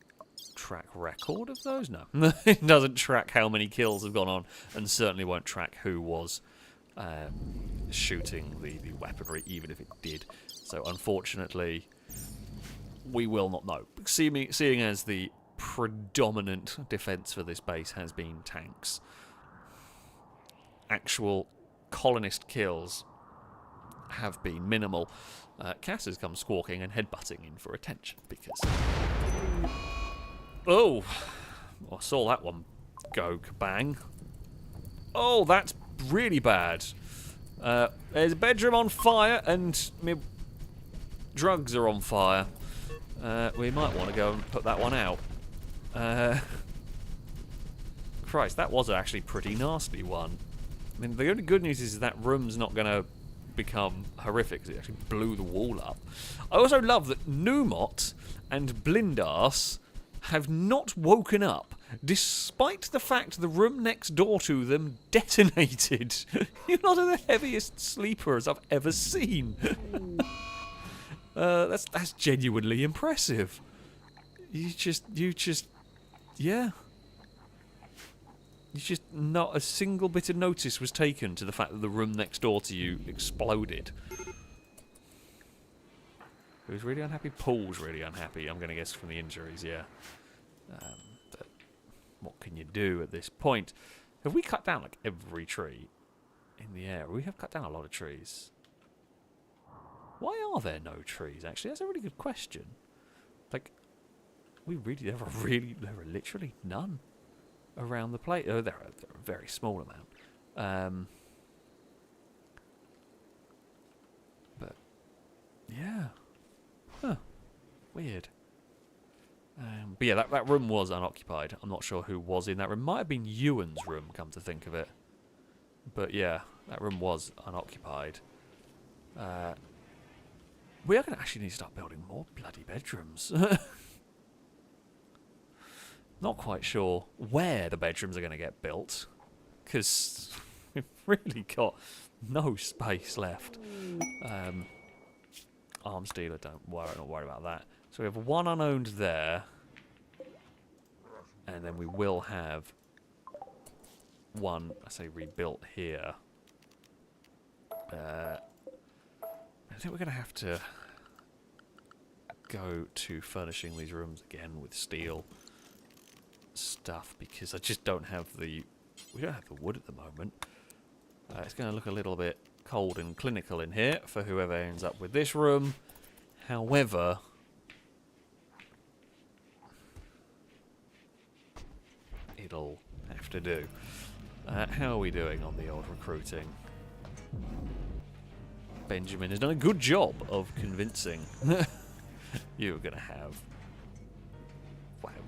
track record of those. No. It doesn't track how many kills have gone on, and certainly won't track who was shooting the weaponry, even if it did. So, unfortunately, we will not know. Seeing as the predominant defense for this base has been tanks, actual colonist kills have been minimal. Cass has come squawking and headbutting in for attention because... Oh! I saw that one go kabang. Oh, that's really bad. There's a bedroom on fire and my drugs are on fire. We might want to go and put that one out. Christ, that was actually a pretty nasty one. I mean, the only good news is that room's not going to become horrific because it actually blew the wall up. I also love that Numot and Blindarse have not woken up, despite the fact the room next door to them detonated. You're not the heaviest sleepers I've ever seen. That's genuinely impressive. You just, yeah. You just, not a single bit of notice was taken to the fact that the room next door to you exploded. Who's really unhappy? Paul's really unhappy, I'm going to guess, from the injuries, yeah. But what can you do at this point? Have we cut down, like, every tree in the area? We have cut down a lot of trees. Why are there no trees, actually? That's a really good question. Like, there are literally none around the place. Oh, there are a very small amount. But, yeah. Huh. Weird. But yeah, that room was unoccupied. I'm not sure who was in that room. Might have been Ewan's room, come to think of it. But yeah, that room was unoccupied. We are going to actually need to start building more bloody bedrooms. Not quite sure where the bedrooms are going to get built, because we've really got no space left. Arms dealer, not worry about that. So we have one unowned there, and then we will have one, I say, rebuilt here. I think we're going to have to go to furnishing these rooms again with steel stuff, because I just don't have we don't have the wood at the moment. It's going to look a little bit cold and clinical in here for whoever ends up with this room. However, it'll have to do. How are we doing on the old recruiting? Benjamin has done a good job of convincing you're going to have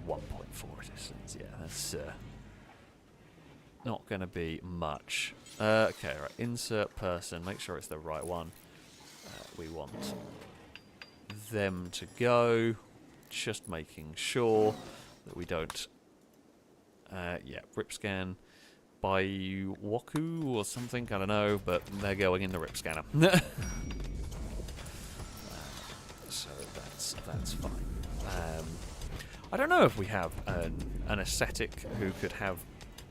1.4 resistance. Yeah, that's not going to be much. Okay, right. Insert person. Make sure it's the right one. We want them to go. Just making sure that we don't... yeah, rip scan by Waku or something. I don't know, but they're going in the rip scanner. So that's fine. I don't know if we have an ascetic who could have...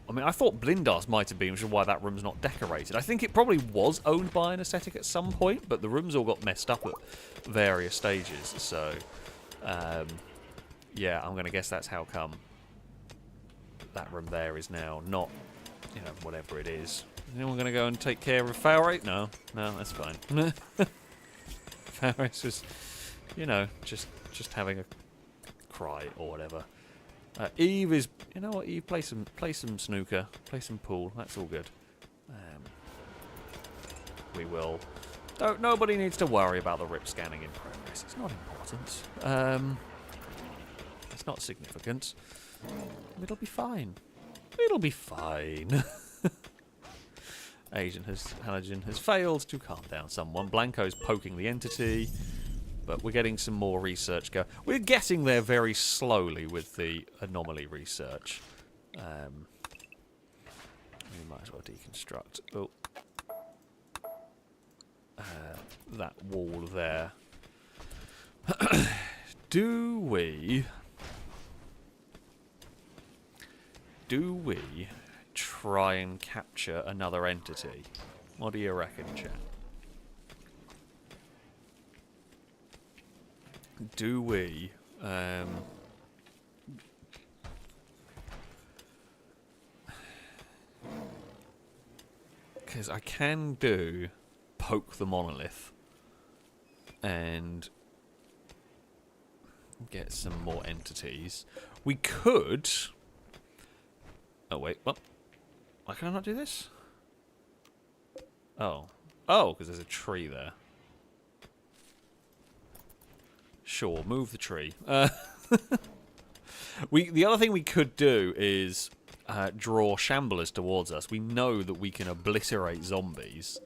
I mean, I thought Blindarse might have been, which is why that room's not decorated. I think it probably was owned by an ascetic at some point, but the rooms all got messed up at various stages. So, yeah, I'm going to guess that's how come that room there is now not, you know, whatever it is. Is anyone going to go and take care of FailRace? No, that's fine. FailRace was, you know, just having a cry or whatever. Eve is, you know what? Eve, play some snooker, play some pool. That's all good. We will. Nobody needs to worry about the rip scanning in progress. It's not important. It's not significant. It'll be fine. It'll be fine. Halogen has failed to calm down someone. Blanco's poking the entity, but we're getting some more research go. We're getting there very slowly with the anomaly research. We might as well deconstruct. Oh. That wall there. Do we try and capture another entity? What do you reckon, chat? Do we because I can do poke the monolith and get some more entities. We could... Oh, wait, what? Why can I not do this? Oh. Oh, because there's a tree there. Sure, move the tree. The other thing we could do is draw shamblers towards us. We know that we can obliterate zombies.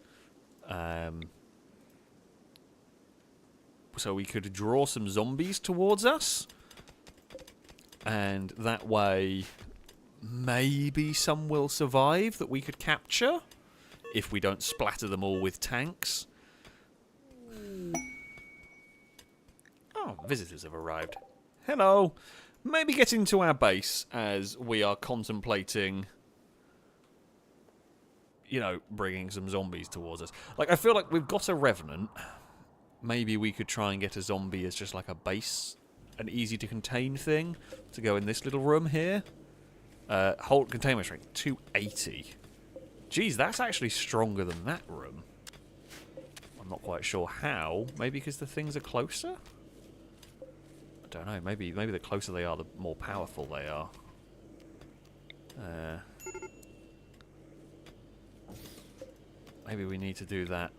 So we could draw some zombies towards us, and that way maybe some will survive that we could capture if we don't splatter them all with tanks. Oh, visitors have arrived. Hello. Maybe get into our base as we are contemplating, you know, bringing some zombies towards us. Like, I feel like we've got a Revenant. Maybe we could try and get a zombie as just like a base, an easy to contain thing to go in this little room here. Hold containment strength 280. Geez, that's actually stronger than that room. I'm not quite sure how. Maybe because the things are closer? I don't know. Maybe the closer they are, the more powerful they are. Maybe we need to do that.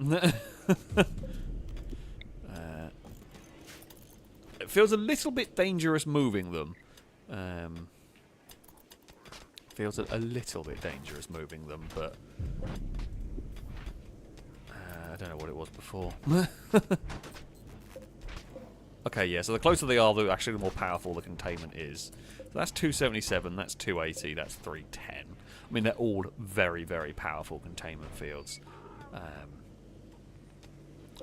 It feels a little bit dangerous moving them. Feels a little bit dangerous moving them, but I don't know what it was before. Okay, yeah, so the closer they are, actually the more powerful the containment is. So that's 277, that's 280, that's 310. I mean, they're all very, very powerful containment fields.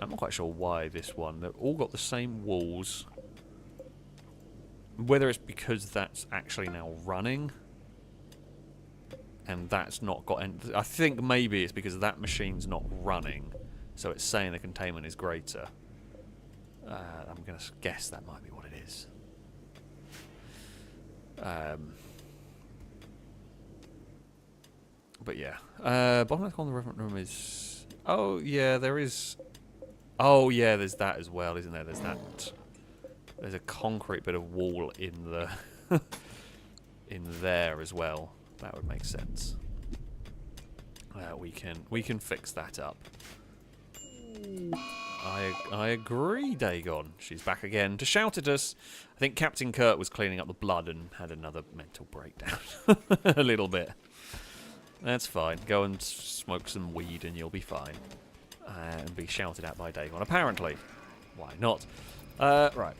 I'm not quite sure why this one. They've all got the same walls. Whether it's because that's actually now running and that's not got any... I think maybe it's because that machine's not running, so it's saying the containment is greater. I'm going to guess that might be what it is. But yeah. Bottom left corner of the Revenant room is... Oh, yeah, there is... Oh, yeah, there's that as well, isn't there? There's that... There's a concrete bit of wall in the... in there as well. That would make sense. We can fix that up. I agree, Dagon. She's back again to shout at us. I think Captain Kurt was cleaning up the blood and had another mental breakdown. A little bit. That's fine. Go and smoke some weed and you'll be fine. And be shouted at by Dagon, apparently. Why not? Right.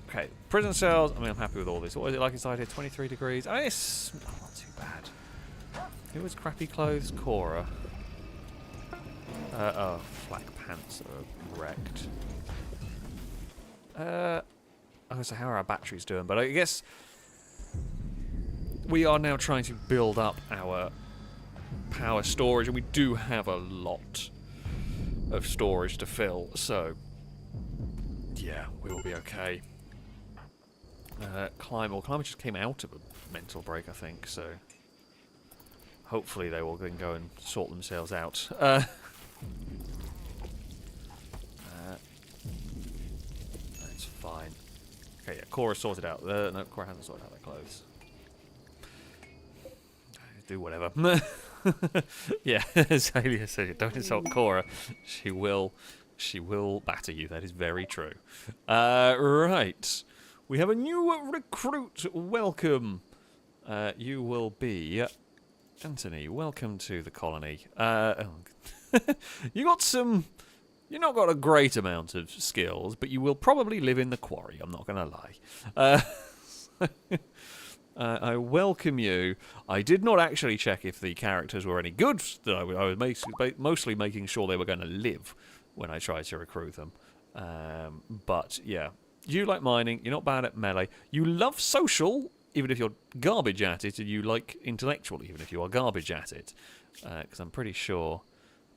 Okay. Prison cells. I mean, I'm happy with all this. What is it like inside here? 23 degrees. Oh, it's not too bad. Who was crappy clothes? Cora. Oh, flak pants are wrecked. I was going to say, how are our batteries doing? But I guess we are now trying to build up our power storage, and we do have a lot of storage to fill, so yeah, we will be okay. Climber just came out of a mental break, I think, so hopefully they will then go and sort themselves out. That's fine. Okay, yeah, Cora sorted out. No, Cora hasn't sorted out their clothes. Do whatever. Yeah, as Alia said, don't insult Cora. She will batter you. That is very true. Right. We have a new recruit. Welcome. You will be Anthony. Welcome to the colony. You got some. You've not got a great amount of skills, but you will probably live in the quarry. I'm not going to lie. I welcome you. I did not actually check if the characters were any good. I was mostly making sure they were going to live when I tried to recruit them. But yeah, you like mining. You're not bad at melee. You love social, even if you're garbage at it, and you like intellectual, even if you are garbage at it. Because I'm pretty sure.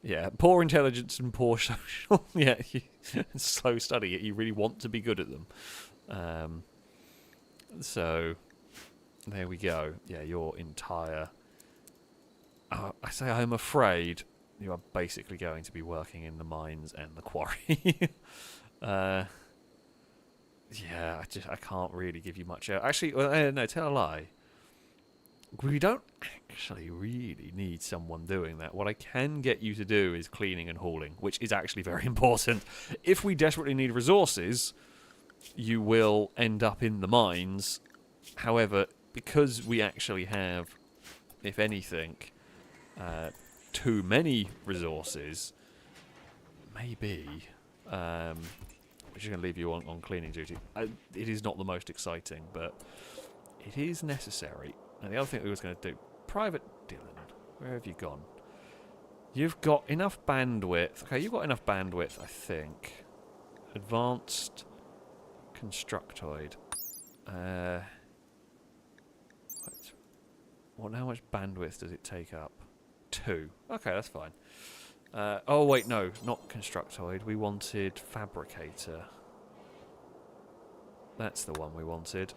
Yeah, poor intelligence and poor social. Yeah, slow study. You really want to be good at them. So. There we go. Yeah, your entire... I say I'm afraid you are basically going to be working in the mines and the quarry. Yeah, I can't really give you much... Actually, no, tell a lie. We don't actually really need someone doing that. What I can get you to do is cleaning and hauling, which is actually very important. If we desperately need resources, you will end up in the mines. However... because we actually have, if anything, too many resources, maybe, we're just going to leave you on cleaning duty. It is not the most exciting, but it is necessary. And the other thing we was going to do, Private Dylan, where have you gone? You've got enough bandwidth. Okay, you've got enough bandwidth, I think. Advanced Constructoid. Well, how much bandwidth does it take up? 2. Okay, that's fine. Oh, wait, no, not Constructoid. We wanted Fabricator. That's the one we wanted.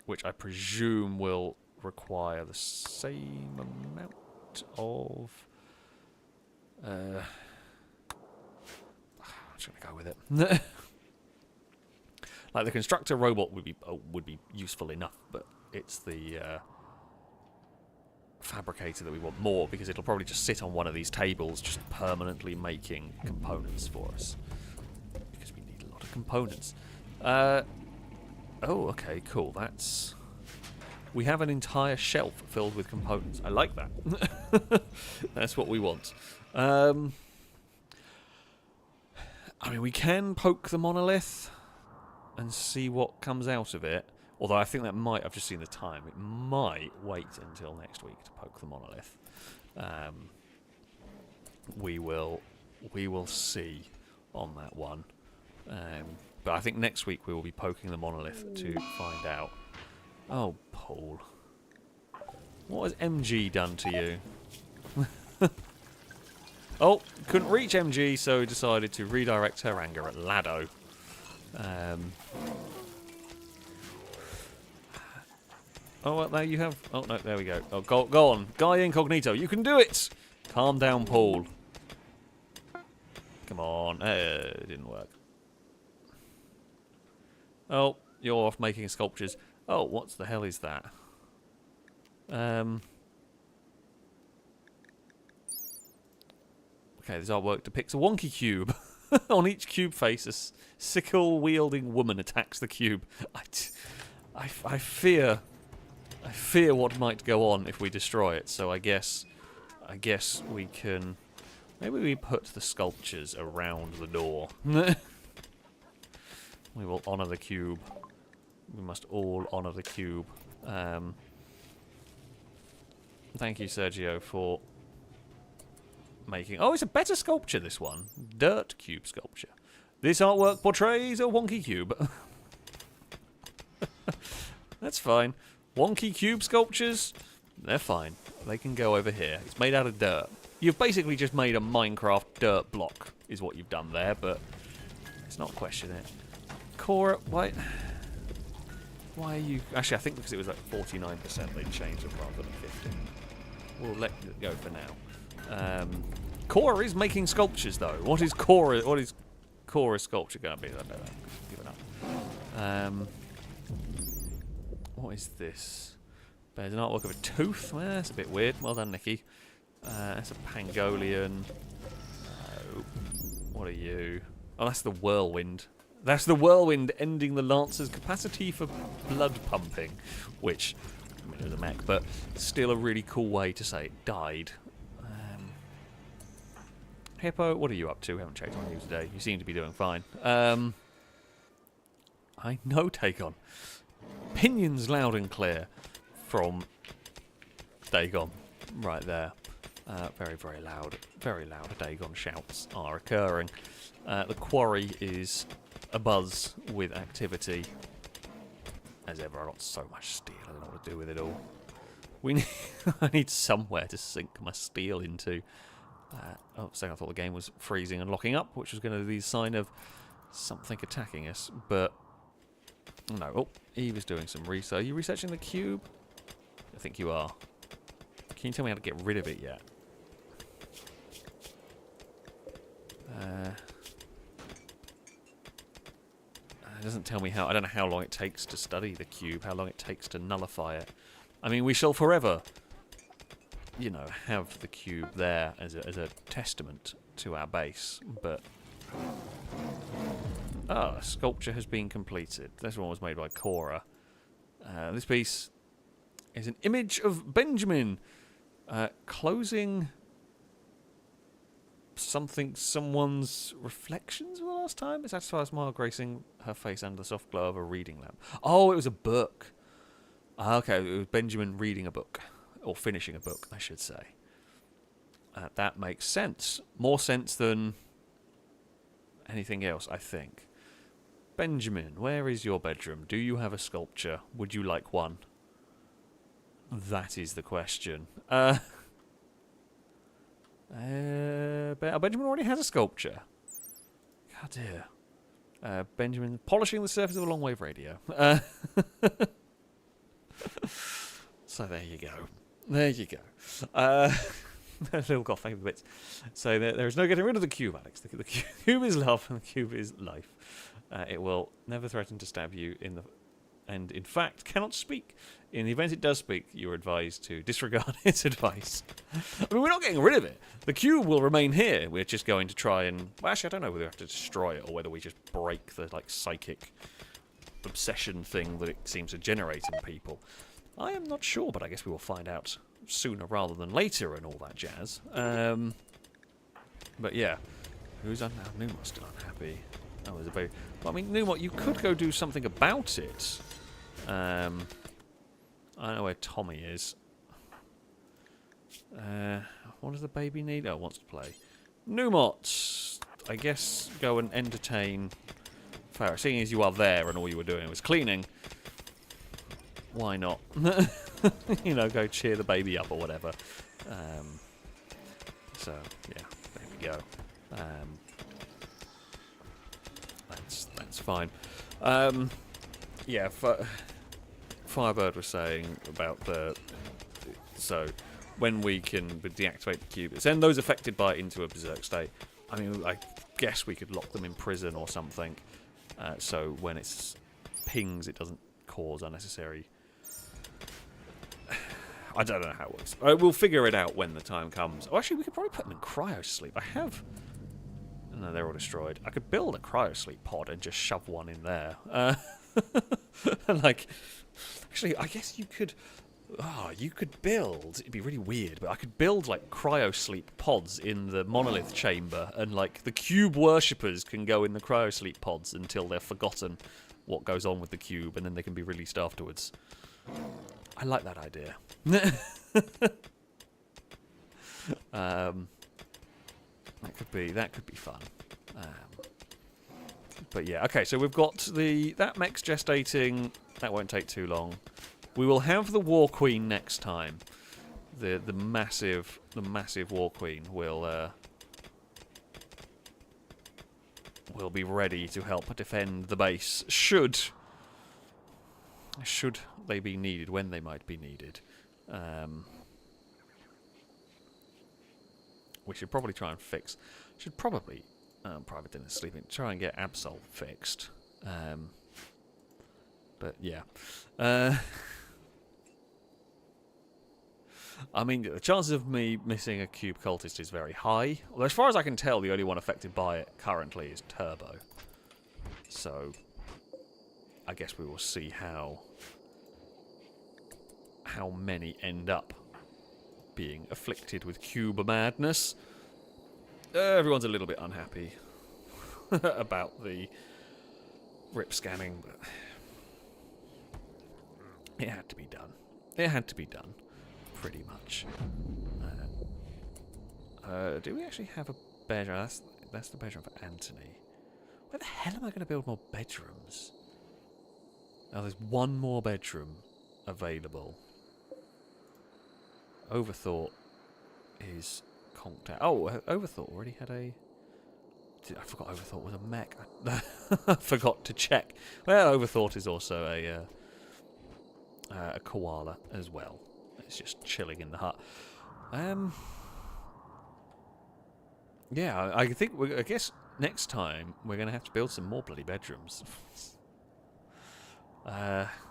Which I presume will require the same amount of... I'm just going to go with it. Like, the Constructor robot would be useful enough, but it's the... Fabricator that we want more, because it'll probably just sit on one of these tables just permanently making components for us, because we need a lot of components. Oh, okay, cool. We have an entire shelf filled with components. I like that. That's what we want. I mean, we can poke the monolith and see what comes out of it. Although I think that might, I've just seen the time, it might wait until next week to poke the monolith. We will see on that one. But I think next week we will be poking the monolith to find out. Oh, Paul. What has MG done to you? Oh, couldn't reach MG, so decided to redirect her anger at Lado. Oh, well, there you have... Oh, no, there we go. Oh, go on. Guy Incognito, you can do it! Calm down, Paul. Come on. It didn't work. Oh, you're off making sculptures. Oh, what the hell is that? Okay, this artwork depicts a wonky cube. On each cube face, a sickle-wielding woman attacks the cube. I fear what might go on if we destroy it. So I guess we can. Maybe we put the sculptures around the door. We will honour the cube. We must all honour the cube. Thank you, Sergio, for making... Oh, it's a better sculpture, this one. Dirt cube sculpture. This artwork portrays a wonky cube. That's fine. Wonky cube sculptures, they're fine. They can go over here. It's made out of dirt. You've basically just made a Minecraft dirt block, is what you've done there, but let's not question it. Cora, why are you... Actually, I think because it was like 49%, they changed it rather than 50. We'll let it go for now. Cora is making sculptures, though. What is Cora's sculpture going to be? I don't know. Give it up. What is this? There's an artwork of a tooth. Well, that's a bit weird. Well done, Nikki. That's a Pangolian. What are you? Oh, that's the whirlwind. That's the whirlwind ending the Lancer's capacity for blood pumping, which, I mean, it was a mech, but still a really cool way to say it died. Hippo, what are you up to? We haven't checked on you today. You seem to be doing fine. I know, Dagon. Pinions loud and clear from Dagon right there. Very, very loud. Very loud Dagon shouts are occurring. The quarry is abuzz with activity. As ever, I've got so much steel. I don't know what to do with it all. We need I need somewhere to sink my steel into. Oh, so I thought the game was freezing and locking up, which was going to be a sign of something attacking us, but no. Oh, he was doing some research. Are you researching the cube? I think you are. Can you tell me how to get rid of it yet? It doesn't tell me how. I don't know how long it takes to study the cube, how long it takes to nullify it. I mean, we shall forever, you know, have the cube there as a testament to our base, but... Ah, sculpture has been completed. This one was made by Cora. This piece is an image of Benjamin closing someone's reflections for the last time. It satisfies a smile gracing her face under the soft glow of a reading lamp. Oh, it was a book. Okay, it was Benjamin reading a book. Or finishing a book, I should say. That makes sense. More sense than anything else, I think. Benjamin, where is your bedroom? Do you have a sculpture? Would you like one? That is the question. Benjamin already has a sculpture. God dear. Benjamin polishing the surface of a long-wave radio. So there you go. There you go. Little coughing bits. So there is no getting rid of the cube, Alex. The cube is love and the cube is life. It will never threaten to stab you in the... And in fact, cannot speak. In the event it does speak, you are advised to disregard its advice. I mean, we're not getting rid of it. The cube will remain here. We're just going to try and... Well, actually, I don't know whether we have to destroy it or whether we just break the like psychic obsession thing that it seems to generate in people. I am not sure, but I guess we will find out sooner rather than later and all that jazz. But yeah, who's now? Numot's still unhappy. Oh, there's a baby. Well, I mean, Numot, you could go do something about it. I don't know where Tommy is. What does the baby need? Oh, it wants to play. Numot, I guess go and entertain FailRace. Seeing as you are there and all you were doing was cleaning, why not? You know, go cheer the baby up or whatever. So, yeah, there we go. That's fine. Yeah, Firebird was saying about the... So, when we can deactivate the cube, send those affected by it into a berserk state. I mean, I guess we could lock them in prison or something. So when it pings, it doesn't cause unnecessary... I don't know how it works. We'll figure it out when the time comes. Oh, actually, we could probably put them in cryo sleep. I have... No, they're all destroyed. I could build a cryo sleep pod and just shove one in there. Like, actually, I guess you could... Oh, you could build... It'd be really weird, but I could build, like, cryo sleep pods in the monolith chamber, and, like, the cube worshippers can go in the cryo sleep pods until they've forgotten what goes on with the cube, and then they can be released afterwards. I like that idea. That could be fun. But yeah, okay. So we've got that mech's gestating. That won't take too long. We will have the War Queen next time. The massive War Queen will be ready to help defend the base. Should they be needed, when they might be needed. We should probably try and fix... Private Dinner's sleeping. Try and get Absol fixed. But yeah. I mean, the chances of me missing a cube cultist is very high. Although, as far as I can tell, the only one affected by it currently is Turbo. So, I guess we will see how many end up being afflicted with cube madness. Everyone's a little bit unhappy about the rip scanning, but it had to be done. It had to be done. Pretty much. Do we actually have a bedroom? That's the bedroom for Anthony. Where the hell am I going to build more bedrooms? Now there's one more bedroom available. Overthought is conked out. Oh, Overthought already had a... I forgot Overthought was a mech. I forgot to check. Well, Overthought is also a koala as well. It's just chilling in the hut. Yeah, I think I guess next time we're going to have to build some more bloody bedrooms.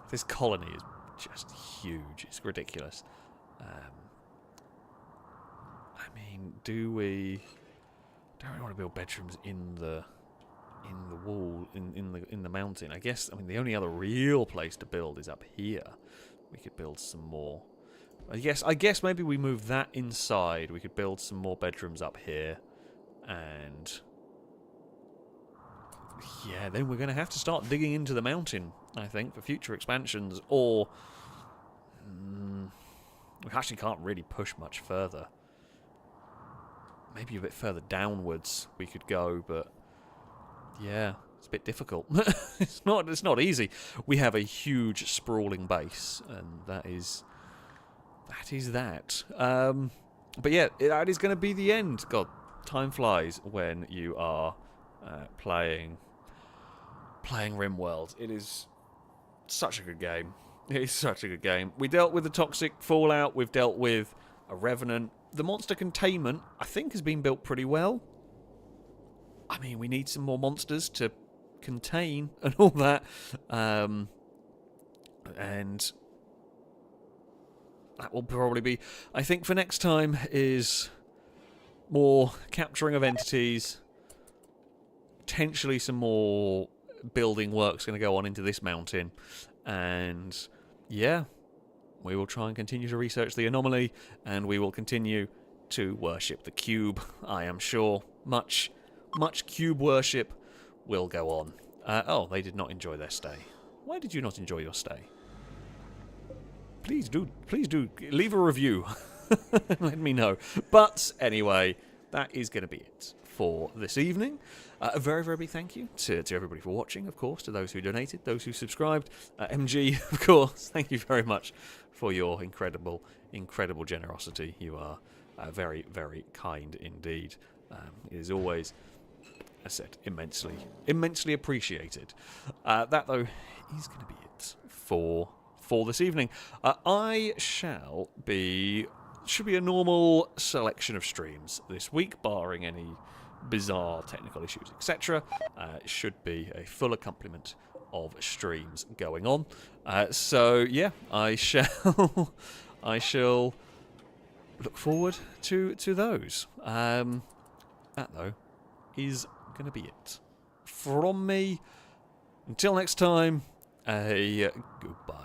This colony is just huge. It's ridiculous. I mean, don't we want to build bedrooms in the wall in the mountain? I guess. I mean, the only other real place to build is up here. We could build some more. I guess maybe we move that inside. We could build some more bedrooms up here, and yeah, then we're going to have to start digging into the mountain, I think, for future expansions. Or we actually can't really push much further. Maybe a bit further downwards we could go, but yeah, it's a bit difficult. It's not easy. We have a huge sprawling base, and that is that. But yeah, that is going to be the end. God, time flies when you are playing Rimworld. It is such a good game. It is such a good game. We dealt with the toxic fallout. We've dealt with a Revenant. The monster containment, I think, has been built pretty well. I mean, we need some more monsters to contain and all that. And that will probably be, I think, for next time, is more capturing of entities. Potentially some more building work's going to go on into this mountain. And yeah, we will try and continue to research the anomaly, and we will continue to worship the cube. I am sure much cube worship will go on. Oh, they did not enjoy their stay. Why did you not enjoy your stay? Please do leave a review. Let me know. But anyway, that is going to be it for this evening. A very, very big thank you to everybody for watching, of course, to those who donated, those who subscribed. MG, of course, thank you very much for your incredible generosity. You are very, very kind indeed. It is always, as I said, immensely appreciated. That, though, is going to be it for this evening. Should be a normal selection of streams this week, barring any bizarre technical issues, etc. It should be a full accompaniment of streams going on. So yeah, I shall look forward to those. That, though, is going to be it from me. Until next time, goodbye.